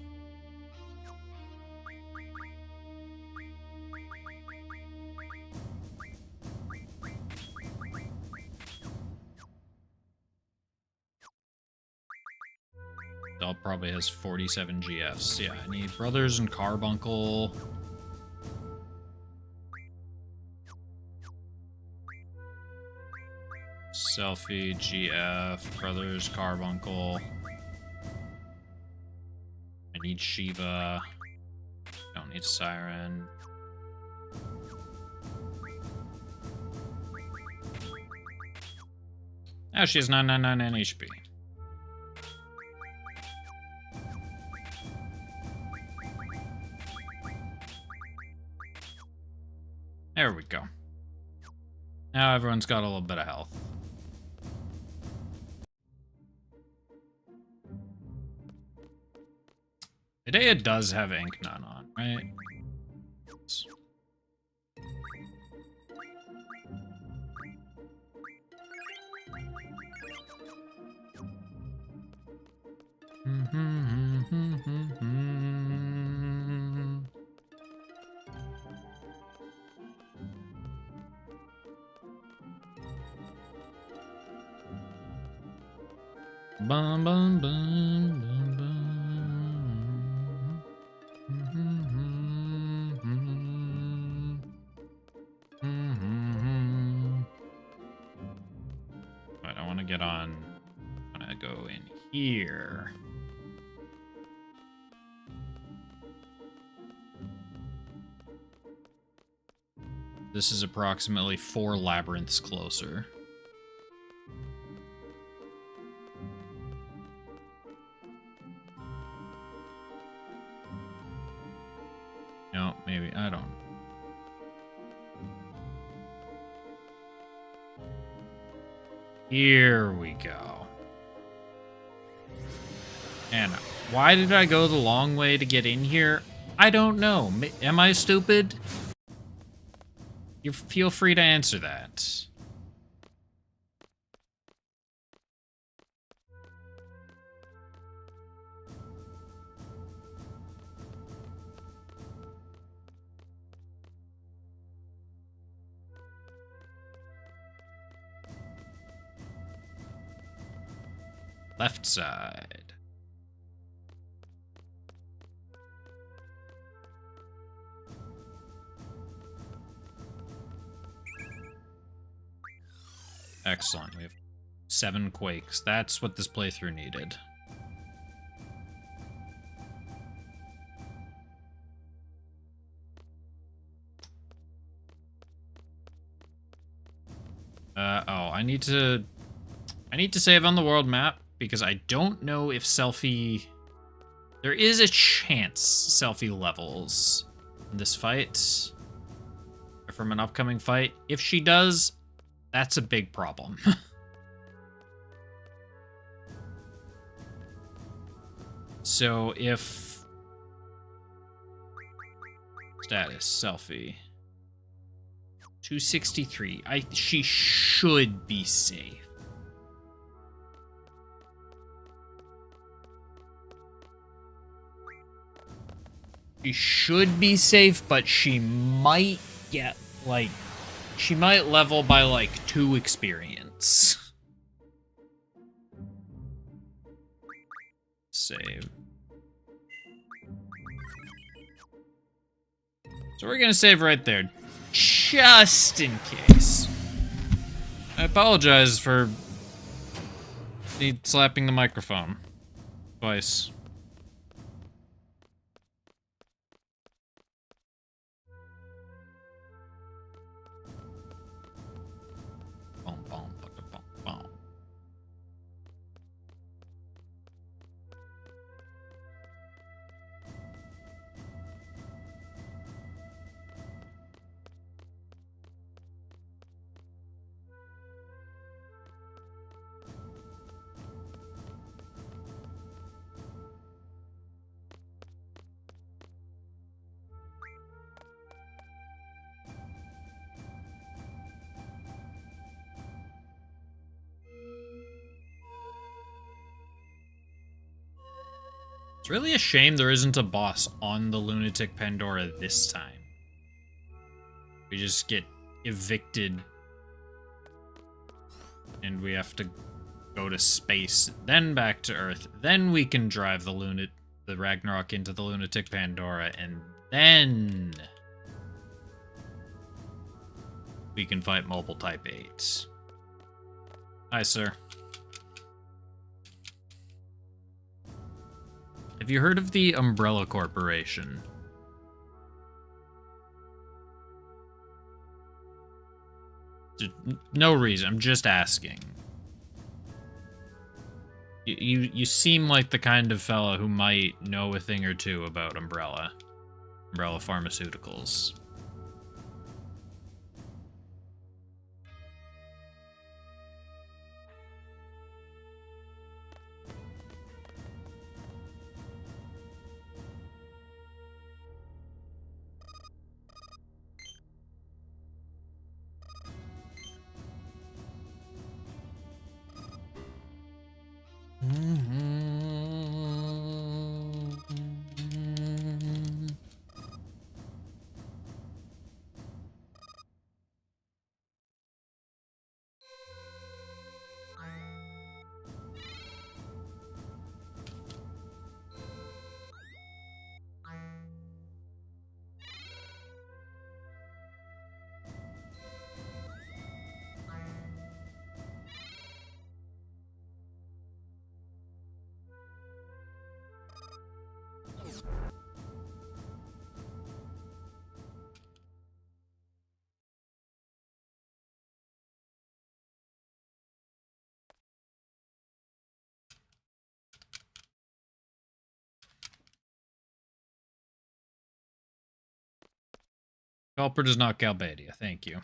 Speaker 1: Doll probably has 47 GFs. Yeah, I need Brothers and Carbuncle. Selfie, GF, Brothers, Carbuncle. I need Shiva. Don't need Siren. Oh, she has 999 HP. There we go. Now everyone's got a little bit of health. Hidea does have Ink Nut on, right? Bum, bum, bum, bum, bum. Right, I want to get on. I'm gonna go in here. This is approximately 4 labyrinths closer. No, maybe, I don't. Here we go. And why did I go the long way to get in here? I don't know. Am I stupid? You feel free to answer that. Left side. Excellent. We have 7 quakes. That's what this playthrough needed. I need to save on the world map because I don't know if Selfie... There is a chance Selfie levels in this fight. Or from an upcoming fight. If she does, that's a big problem. So if... Status, Selfie. 263. She should be safe. She should be safe, but she might get, like... She might level by, like, 2 experience. Save. So we're gonna save right there, just in case. I apologize for slapping the microphone twice. Boom, boom, boom, boom, boom. It's really a shame there isn't a boss on the Lunatic Pandora this time. We just get evicted and we have to go to space, then back to Earth, then we can drive the Ragnarok into the Lunatic Pandora, and then we can fight Mobile Type 8. Hi, sir. Have you heard of the Umbrella Corporation? No reason, I'm just asking. You seem like the kind of fella who might know a thing or two about Umbrella Pharmaceuticals. Culprit is not Galbadia, thank you.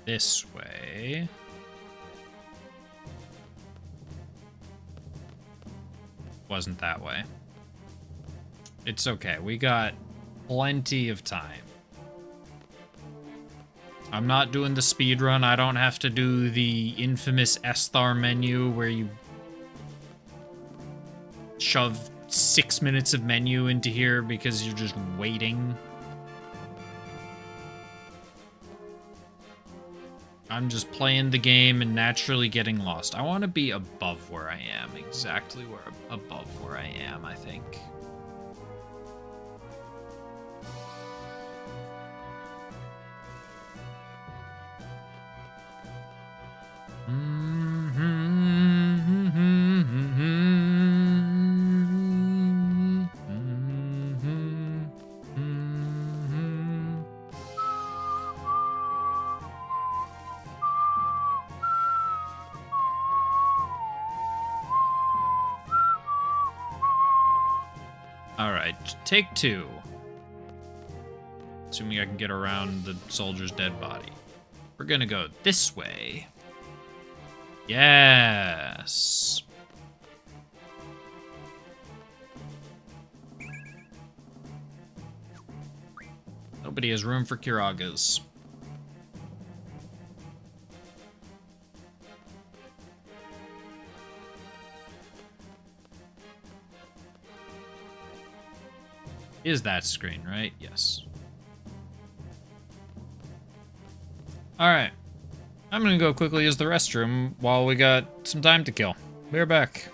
Speaker 1: This way. Wasn't that way. It's okay. We got plenty of time. I'm not doing the speed run. I don't have to do the infamous Esthar menu where you shove 6 minutes of menu into here because you're just waiting. I'm just playing the game and naturally getting lost. I want to be above where I am. Exactly where above where I am, I think. Alright, take 2. Assuming I can get around the soldier's dead body. We're gonna go this way. Yes. Nobody has room for Kiragas. Is that screen, right? Yes. Alright. I'm gonna go quickly use the restroom while we got some time to kill. Be right back.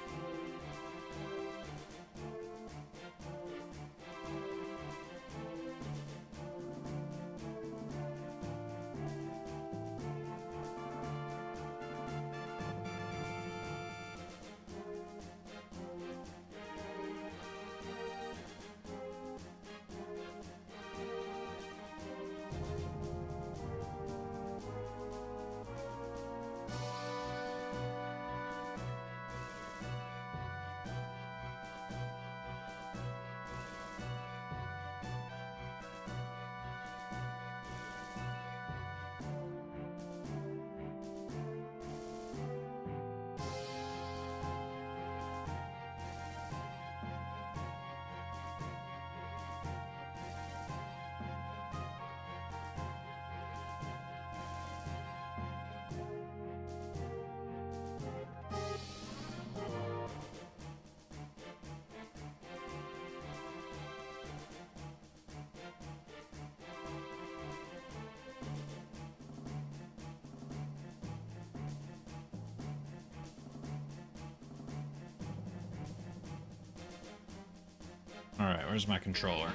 Speaker 1: Alright, where's my controller?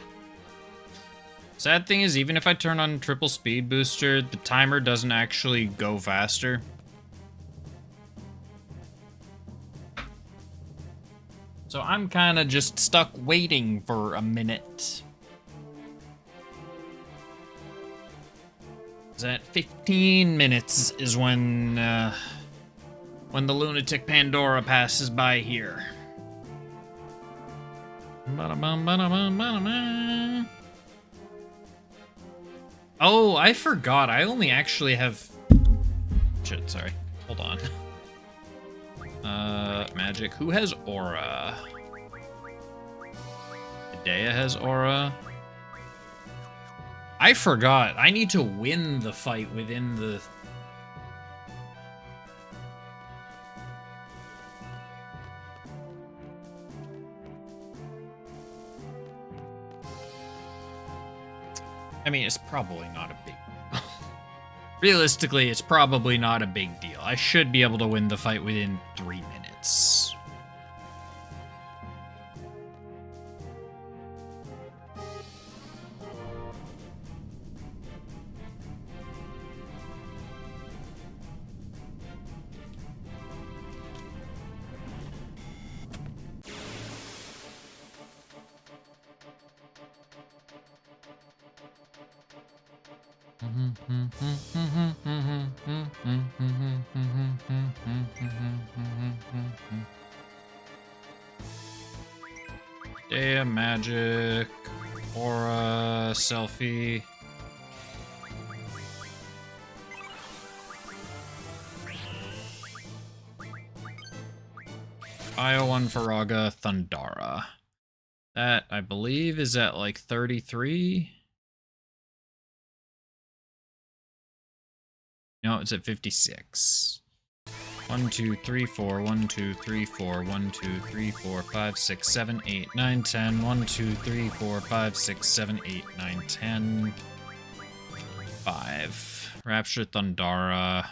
Speaker 1: Sad thing is, even if I turn on triple speed booster, the timer doesn't actually go faster. So I'm kind of just stuck waiting for a minute. At 15 minutes is when the lunatic Pandora passes by here. Oh, I forgot. I only actually have... Shit, sorry. Hold on. Magic. Who has Aura? Hidea has Aura. I forgot. I need to win the fight within the... I mean, it's probably not a big deal. Realistically, it's probably not a big deal. I should be able to win the fight within 3 minutes. Dea, magic, aura, selfie. Io1 Faraga, Thundara. That, I believe, is at like 33. No, it's at 56. 1, 2, 3, 4, 1, 2, 3, 4, 1, 2, 3, 4, 5, 6, 7, 8, 9, 10, 1, 2, 3, 4, 5, 6, 7, 8, 9, 10. 5. Rapture Thundara.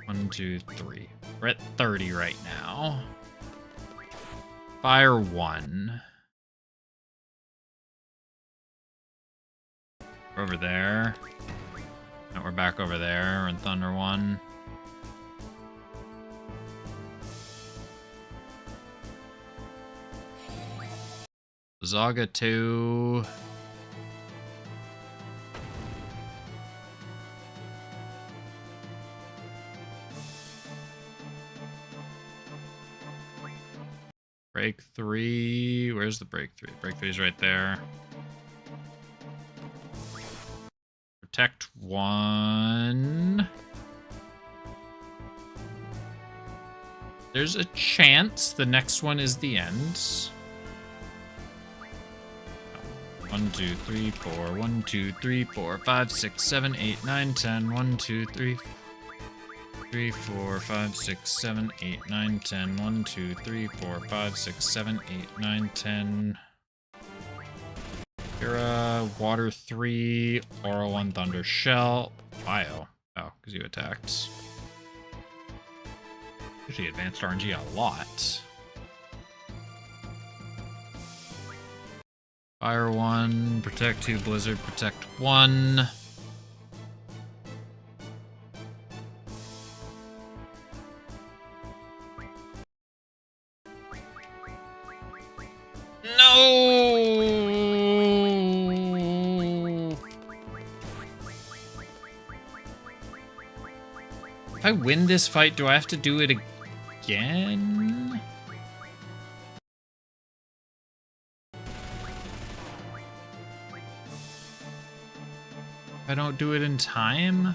Speaker 1: 1, 2, 3. We're at 30 right now. Fire 1. We're over there. And we're back over there. We're in Thunder 1. Zaga 2. Break 3. Where's the break 3? Break 3 is right there. Protect 1. There's a chance the next one is the end. 1, 2, 3, 4. 1, 2, 3, 4, 5, 6, 7, 8, 9, 10. 1, 2, 3, 3, 4, 5, 6, 7, 8, 9, 10. 1, 2, 3, 4, 5, 6, 7, 8, 9, 10. Kira, Water 3, Aura 1, Thunder Shell. Bio. Oh, because you attacked. Usually advanced RNG a lot. Fire 1, Protect 2, Blizzard, Protect 1. No! If I win this fight, do I have to do it again? If I don't do it in time?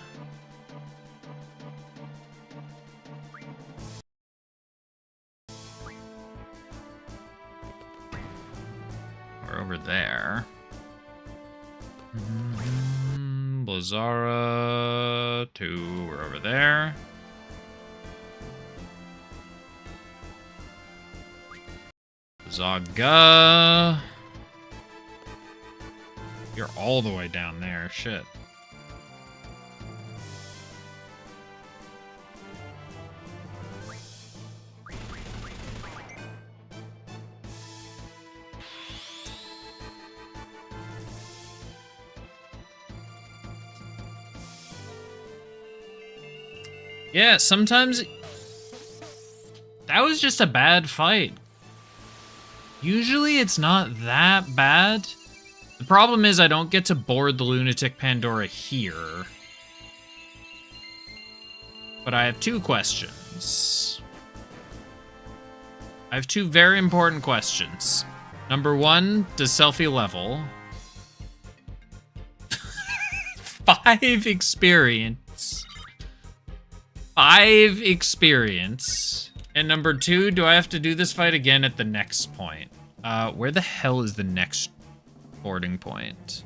Speaker 1: We're over there. Blizzara 2, we're over there. Zaga. You're all the way down there, shit. Yeah, sometimes that was just a bad fight. Usually it's not that bad. The problem is I don't get to board the Lunatic Pandora here. But I have 2 questions. I have 2 very important questions. Number 1, does Selfie level? 5 experience. 5 experience. And number 2, do I have to do this fight again at the next point? Where the hell is the next boarding point?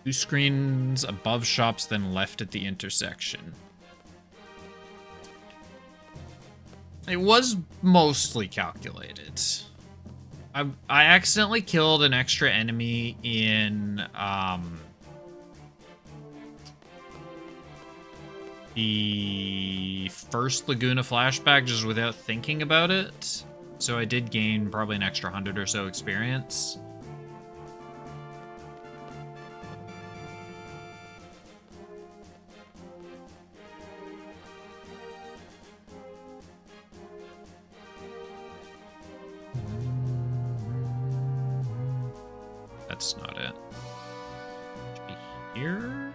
Speaker 1: 2 screens above shops, then left at the intersection. It was mostly calculated. I accidentally killed an extra enemy in, the first Laguna flashback just without thinking about it. So I did gain probably an extra 100 or so experience. That's not it. Should be here?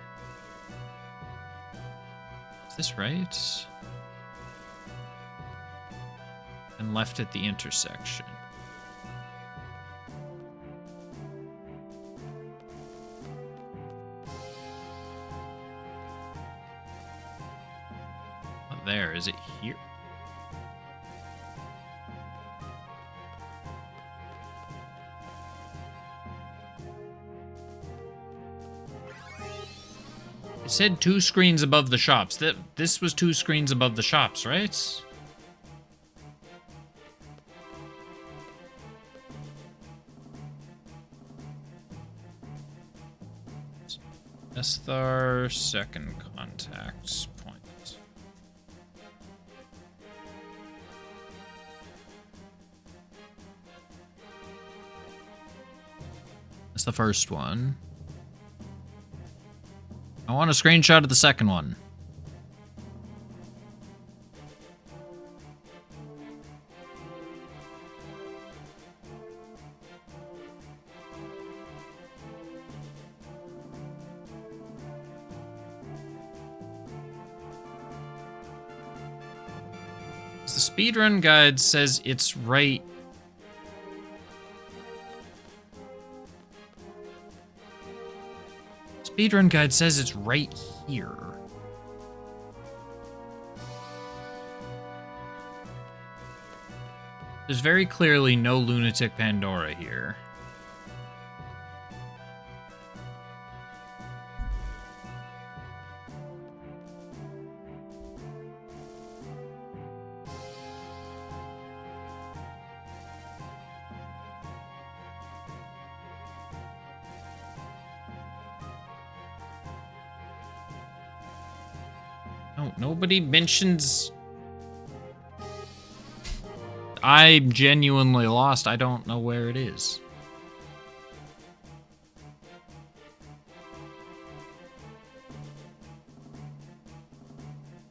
Speaker 1: Is this right? And left at the intersection. Oh, there. Is it here? It said 2 screens above the shops. This was 2 screens above the shops, right? Esthar, second contact point. That's the first one. I want a screenshot of the second one. The speedrun guide says it's right. Speedrun guide says it's right here. There's very clearly no Lunatic Pandora here. No, nobody mentions... I'm genuinely lost. I don't know where it is.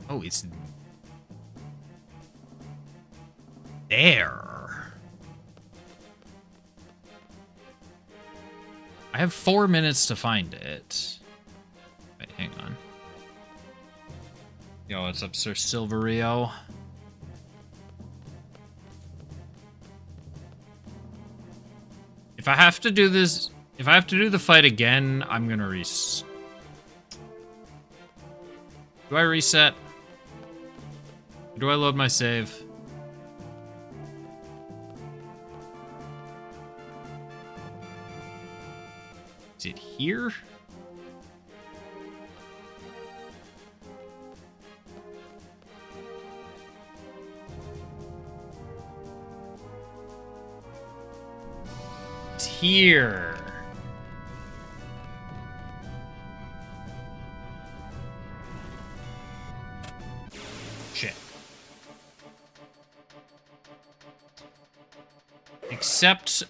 Speaker 1: Oh, it's... there. I have 4 minutes to find it. Wait, hang on. Yo, what's up, Sir Silverio? If I have to do this, if I have to do the fight again, I'm gonna reset. Do I reset? Or do I load my save? Is it here? It's here. Shit. Except...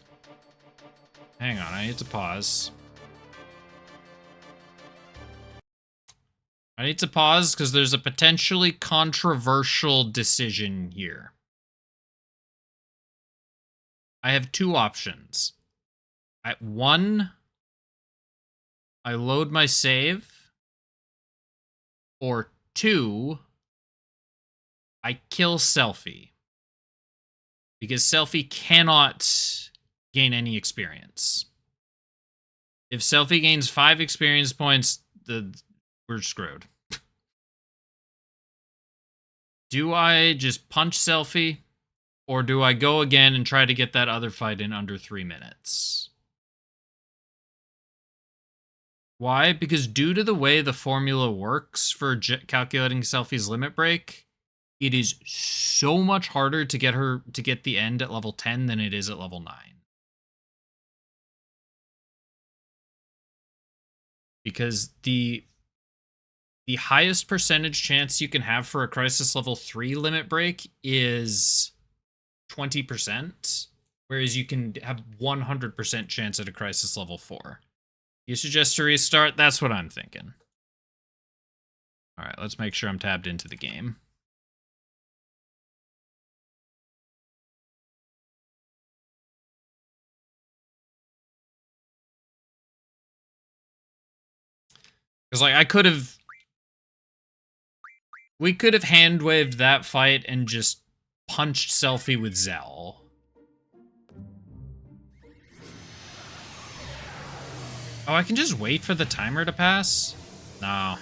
Speaker 1: hang on, I need to pause. I need to pause because there's a potentially controversial decision here. I have two options. One, I load my save. Or two, I kill Selfie. Because Selfie cannot gain any experience. If Selfie gains 5 experience points, we're screwed. Do I just punch Selfie? Or do I go again and try to get that other fight in under 3 minutes? Why? Because due to the way the formula works for calculating Selfie's limit break, it is so much harder to get the end at level 10 than it is at level 9. Because the highest percentage chance you can have for a Crisis level 3 limit break is 20%, whereas you can have 100% chance at a Crisis level 4. You suggest to restart? That's what I'm thinking. Alright, let's make sure I'm tabbed into the game. Because, like, we could have hand-waved that fight and just punched Selfie with Zell. Oh, I can just wait for the timer to pass? No.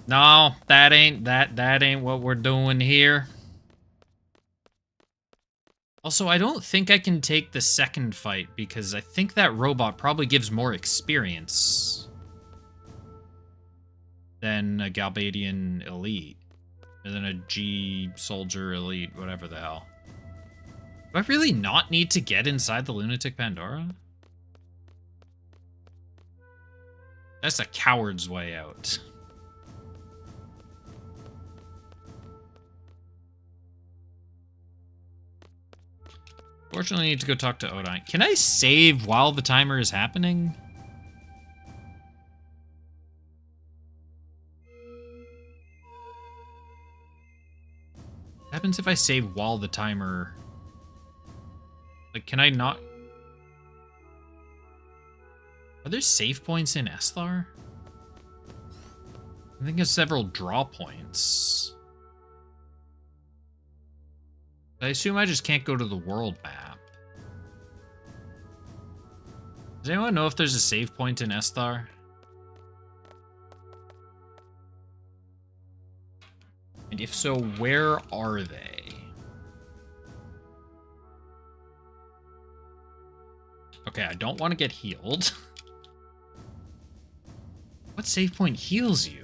Speaker 1: No, that ain't what we're doing here. Also, I don't think I can take the second fight because I think that robot probably gives more experience than a Galbadian Elite. Or than a G Soldier Elite, whatever the hell. Do I really not need to get inside the Lunatic Pandora? That's a coward's way out. Fortunately, I need to go talk to Odin. Can I save while the timer is happening? What happens if I save while the timer... like, can I not... are there save points in Esthar? I think there's several draw points. I assume I just can't go to the world map. Does anyone know if there's a save point in Esthar? And if so, where are they? Okay, I don't want to get healed. What save point heals you?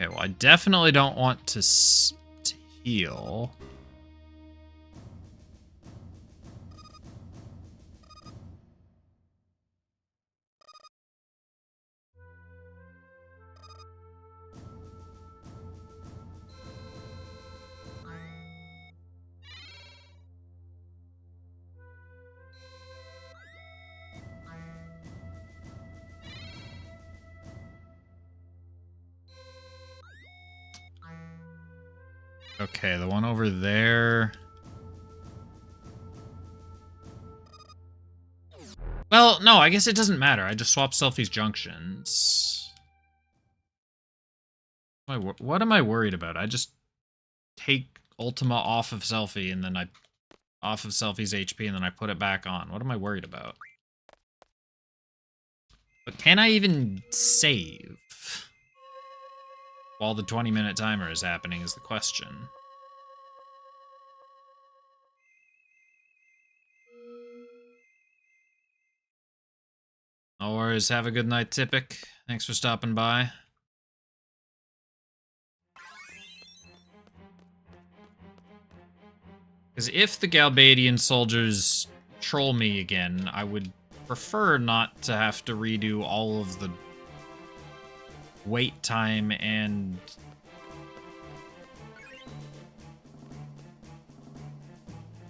Speaker 1: Okay, well, I definitely don't want to heal. Okay, the one over there. Well, no, I guess it doesn't matter. I just swap Selfie's junctions. What am I worried about? I just take Ultima off of Selfie and then off of Selfie's HP and then I put it back on. What am I worried about? But can I even save while the 20-minute timer is happening is the question. No worries. Have a good night, Typic. Thanks for stopping by. Because if the Galbadian soldiers troll me again, I would prefer not to have to redo all of the wait time and...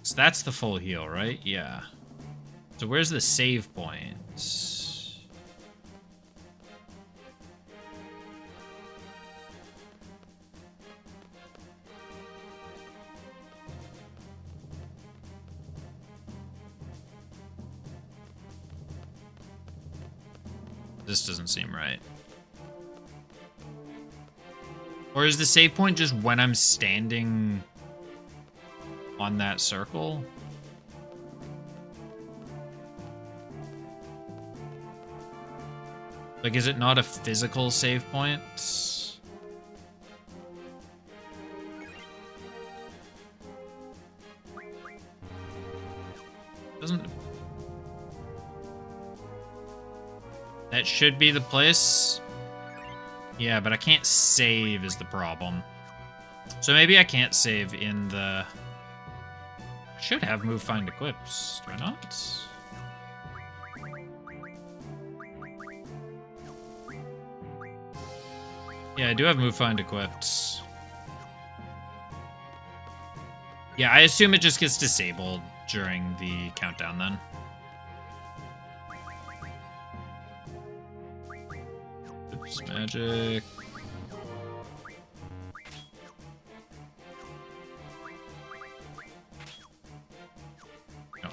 Speaker 1: So that's the full heal, right? Yeah. So where's the save point? This doesn't seem right. Or is the save point just when I'm standing on that circle? Like, is it not a physical save point? Doesn't... That should be the place. Yeah, but I can't save is the problem. So maybe I can't save in the... I should have move find equips. Do I not? Yeah, I do have move find equipped. Yeah, I assume it just gets disabled during the countdown then. Oops, magic. No.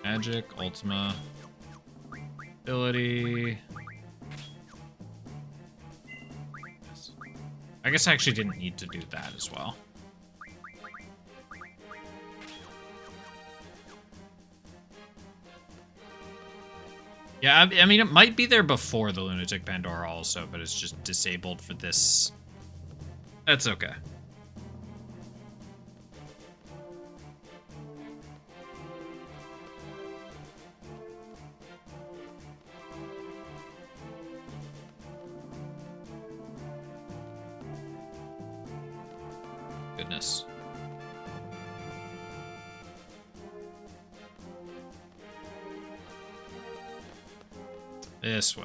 Speaker 1: Magic, Ultima. Ability. Yes. I guess I actually didn't need to do that as well. Yeah, I mean, it might be there before the Lunatic Pandora also, but it's just disabled for this. That's okay. Goodness. This way.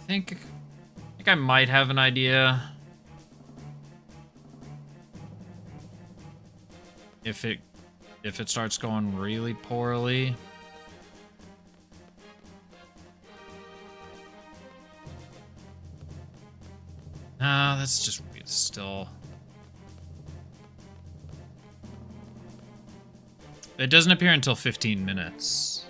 Speaker 1: I think I might have an idea. If it starts going really poorly. Ah, that's just still. It doesn't appear until 15 minutes.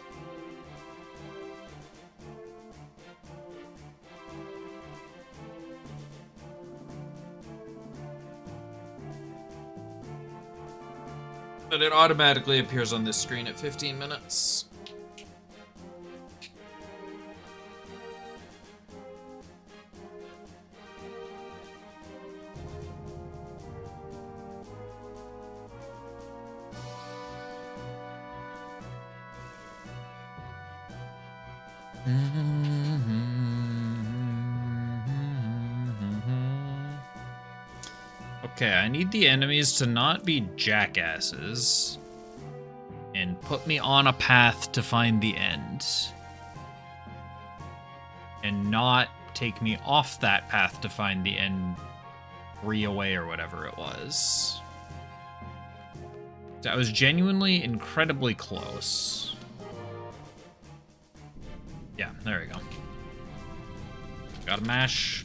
Speaker 1: But it automatically appears on this screen at 15 minutes. Okay, I need the enemies to not be jackasses and put me on a path to find the end. And not take me off that path to find the end 3 away or whatever it was. I was genuinely incredibly close. Yeah, there we go. Gotta mash.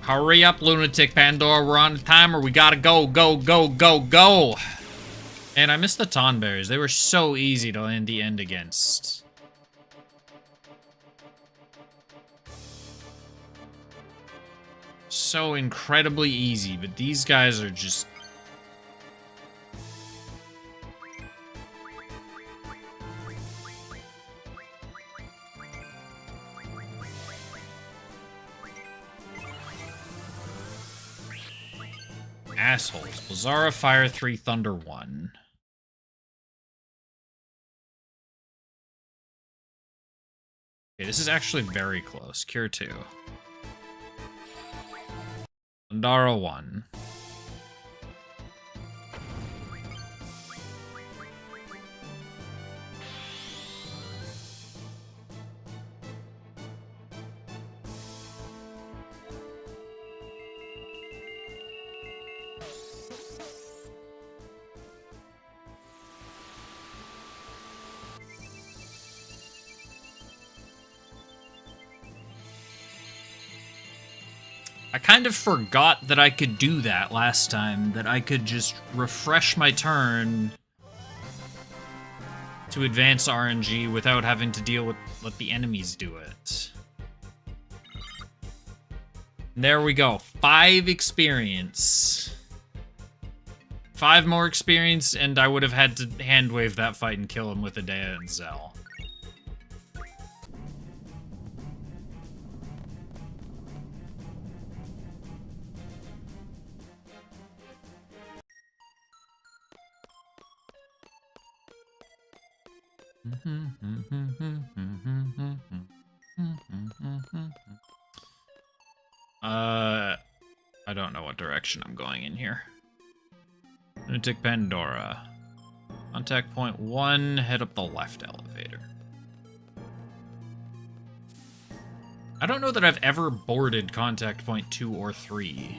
Speaker 1: Hurry up, Lunatic Pandora. We're on the timer. We gotta go, go, go, go, go. And I missed the Tonberries. They were so easy to land the end against. So incredibly easy, but these guys are just... assholes. Blazara, Fire 3, Thunder 1. Okay, this is actually very close. Cure 2. Thundara 1. I kind of forgot that I could do that last time, that I could just refresh my turn to advance RNG without having to deal with let the enemies do it. And there we go. 5 experience. 5 more experience, and I would have had to hand-wave that fight and kill him with Adea and Zell. I don't know what direction I'm going in here. Lunatic Pandora. Contact point 1, head up the left elevator. I don't know that I've ever boarded contact point 2 or 3.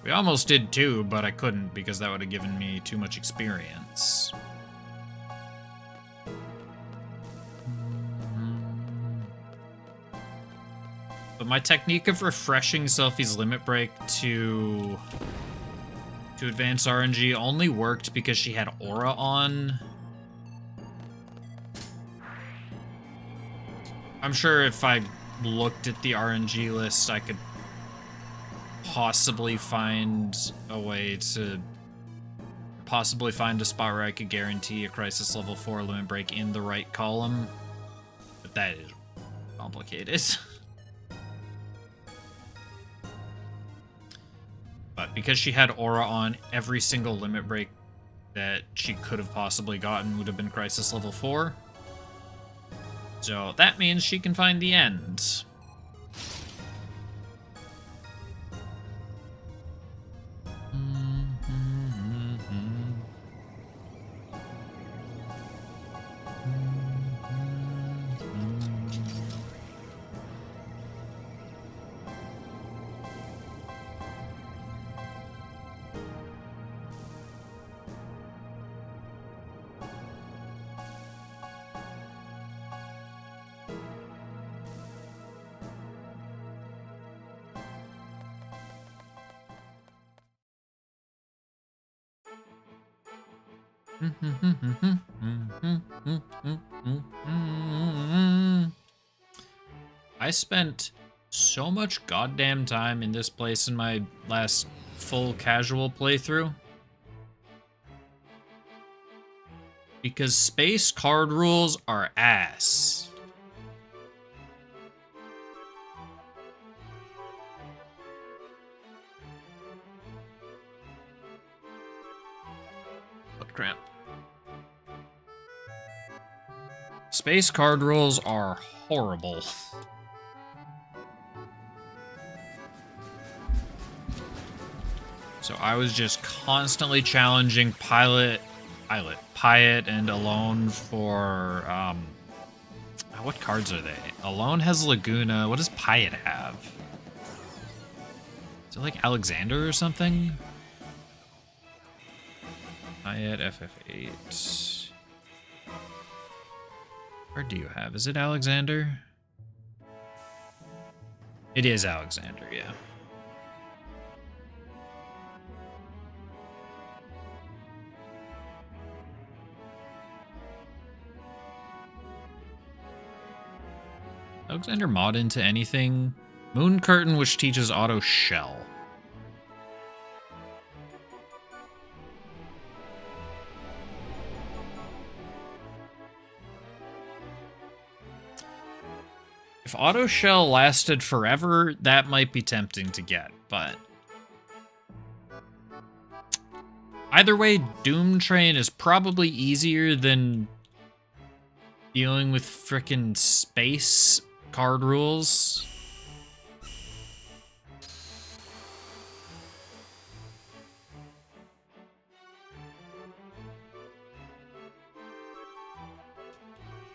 Speaker 1: We almost did 2, but I couldn't because that would have given me too much experience. But my technique of refreshing Selfie's Limit Break to to advance RNG only worked because she had Aura on. I'm sure if I looked at the RNG list, I could possibly find a way to possibly find a spot where I could guarantee a Crisis Level 4 Limit Break in the right column. But that is complicated. But because she had Aura on, every single Limit Break that she could have possibly gotten would have been Crisis Level 4. So that means she can find the end. I spent so much goddamn time in this place in my last full casual playthrough. Because space card rules are ass. What crap. Space card rules are horrible. So I was just constantly challenging Pyatt, and Alone for, what cards are they? Alone has Laguna. What does Pyatt have? Is it like Alexander or something? Pyatt, FF8. Where do you have? Is it Alexander? It is Alexander, yeah. Alexander mod into anything? Moon Curtain, which teaches auto shell. If auto shell lasted forever, that might be tempting to get, but either way, Doom Train is probably easier than dealing with frickin' space card rules.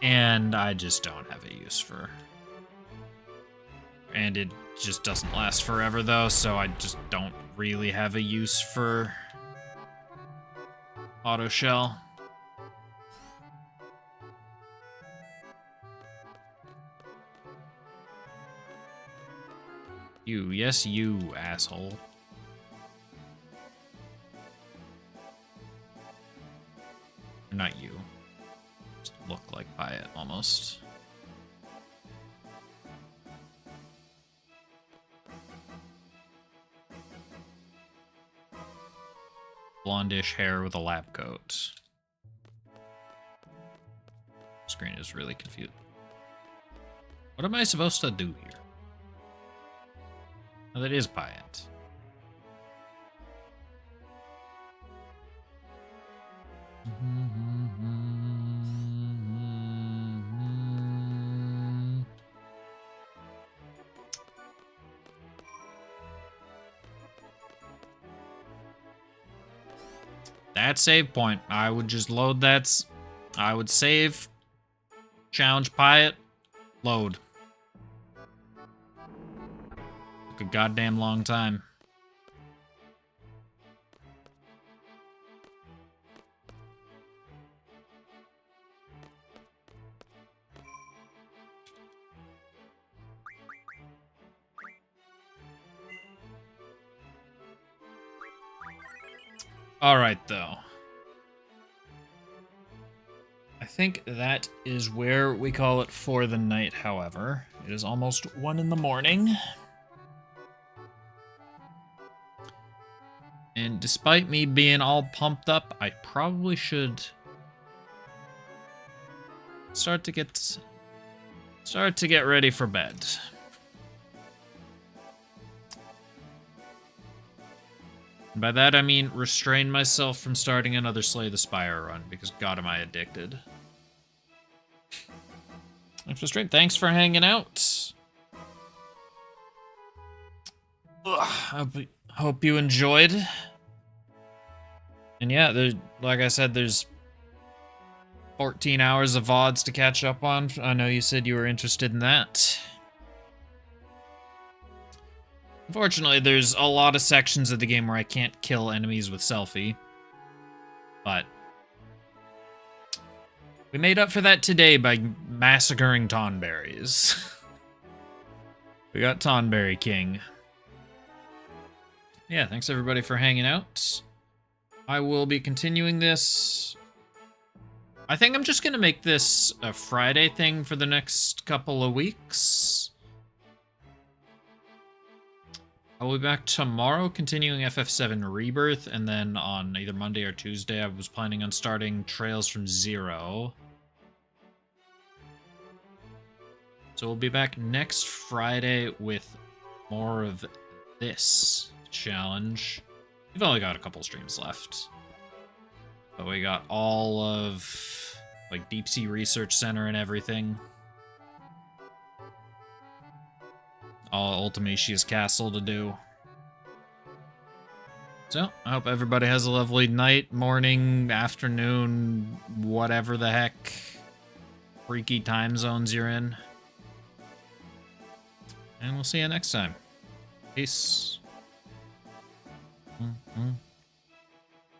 Speaker 1: And I just don't have a use for. And it just doesn't last forever though, so I just don't really have a use for auto shell. You, yes, you, asshole. Not you. Just look like Pyatt, almost. Blondish hair with a lab coat. Screen is really confused. What am I supposed to do here? Oh, that is Pyatt. That save point. I would just load that. I would save. Challenge Pyatt. Load. Took a goddamn long time. Alright, though. I think that is where we call it for the night, however. It is almost 1 in the morning. And despite me being all pumped up, I probably should start to get ready for bed. And by that I mean restrain myself from starting another Slay the Spire run, because god am I addicted. Extra Straight, thanks for hanging out. Hope you enjoyed. And yeah, like I said, there's 14 hours of VODs to catch up on. I know you said you were interested in that. Unfortunately, there's a lot of sections of the game where I can't kill enemies with selfie. But we made up for that today by massacring Tonberries. We got Tonberry King. Yeah, thanks everybody for hanging out. I will be continuing this. I think I'm just going to make this a Friday thing for the next couple of weeks. I will be back tomorrow continuing FF7 Rebirth, and then on either Monday or Tuesday I was planning on starting Trails from Zero. So we'll be back next Friday with more of this challenge. We've only got a couple streams left. But we got all of, like, Deep Sea Research Center and everything. All Ultimatia's Castle to do. So, I hope everybody has a lovely night, morning, afternoon, whatever the heck freaky time zones you're in. And we'll see you next time. Peace. Mm-hmm.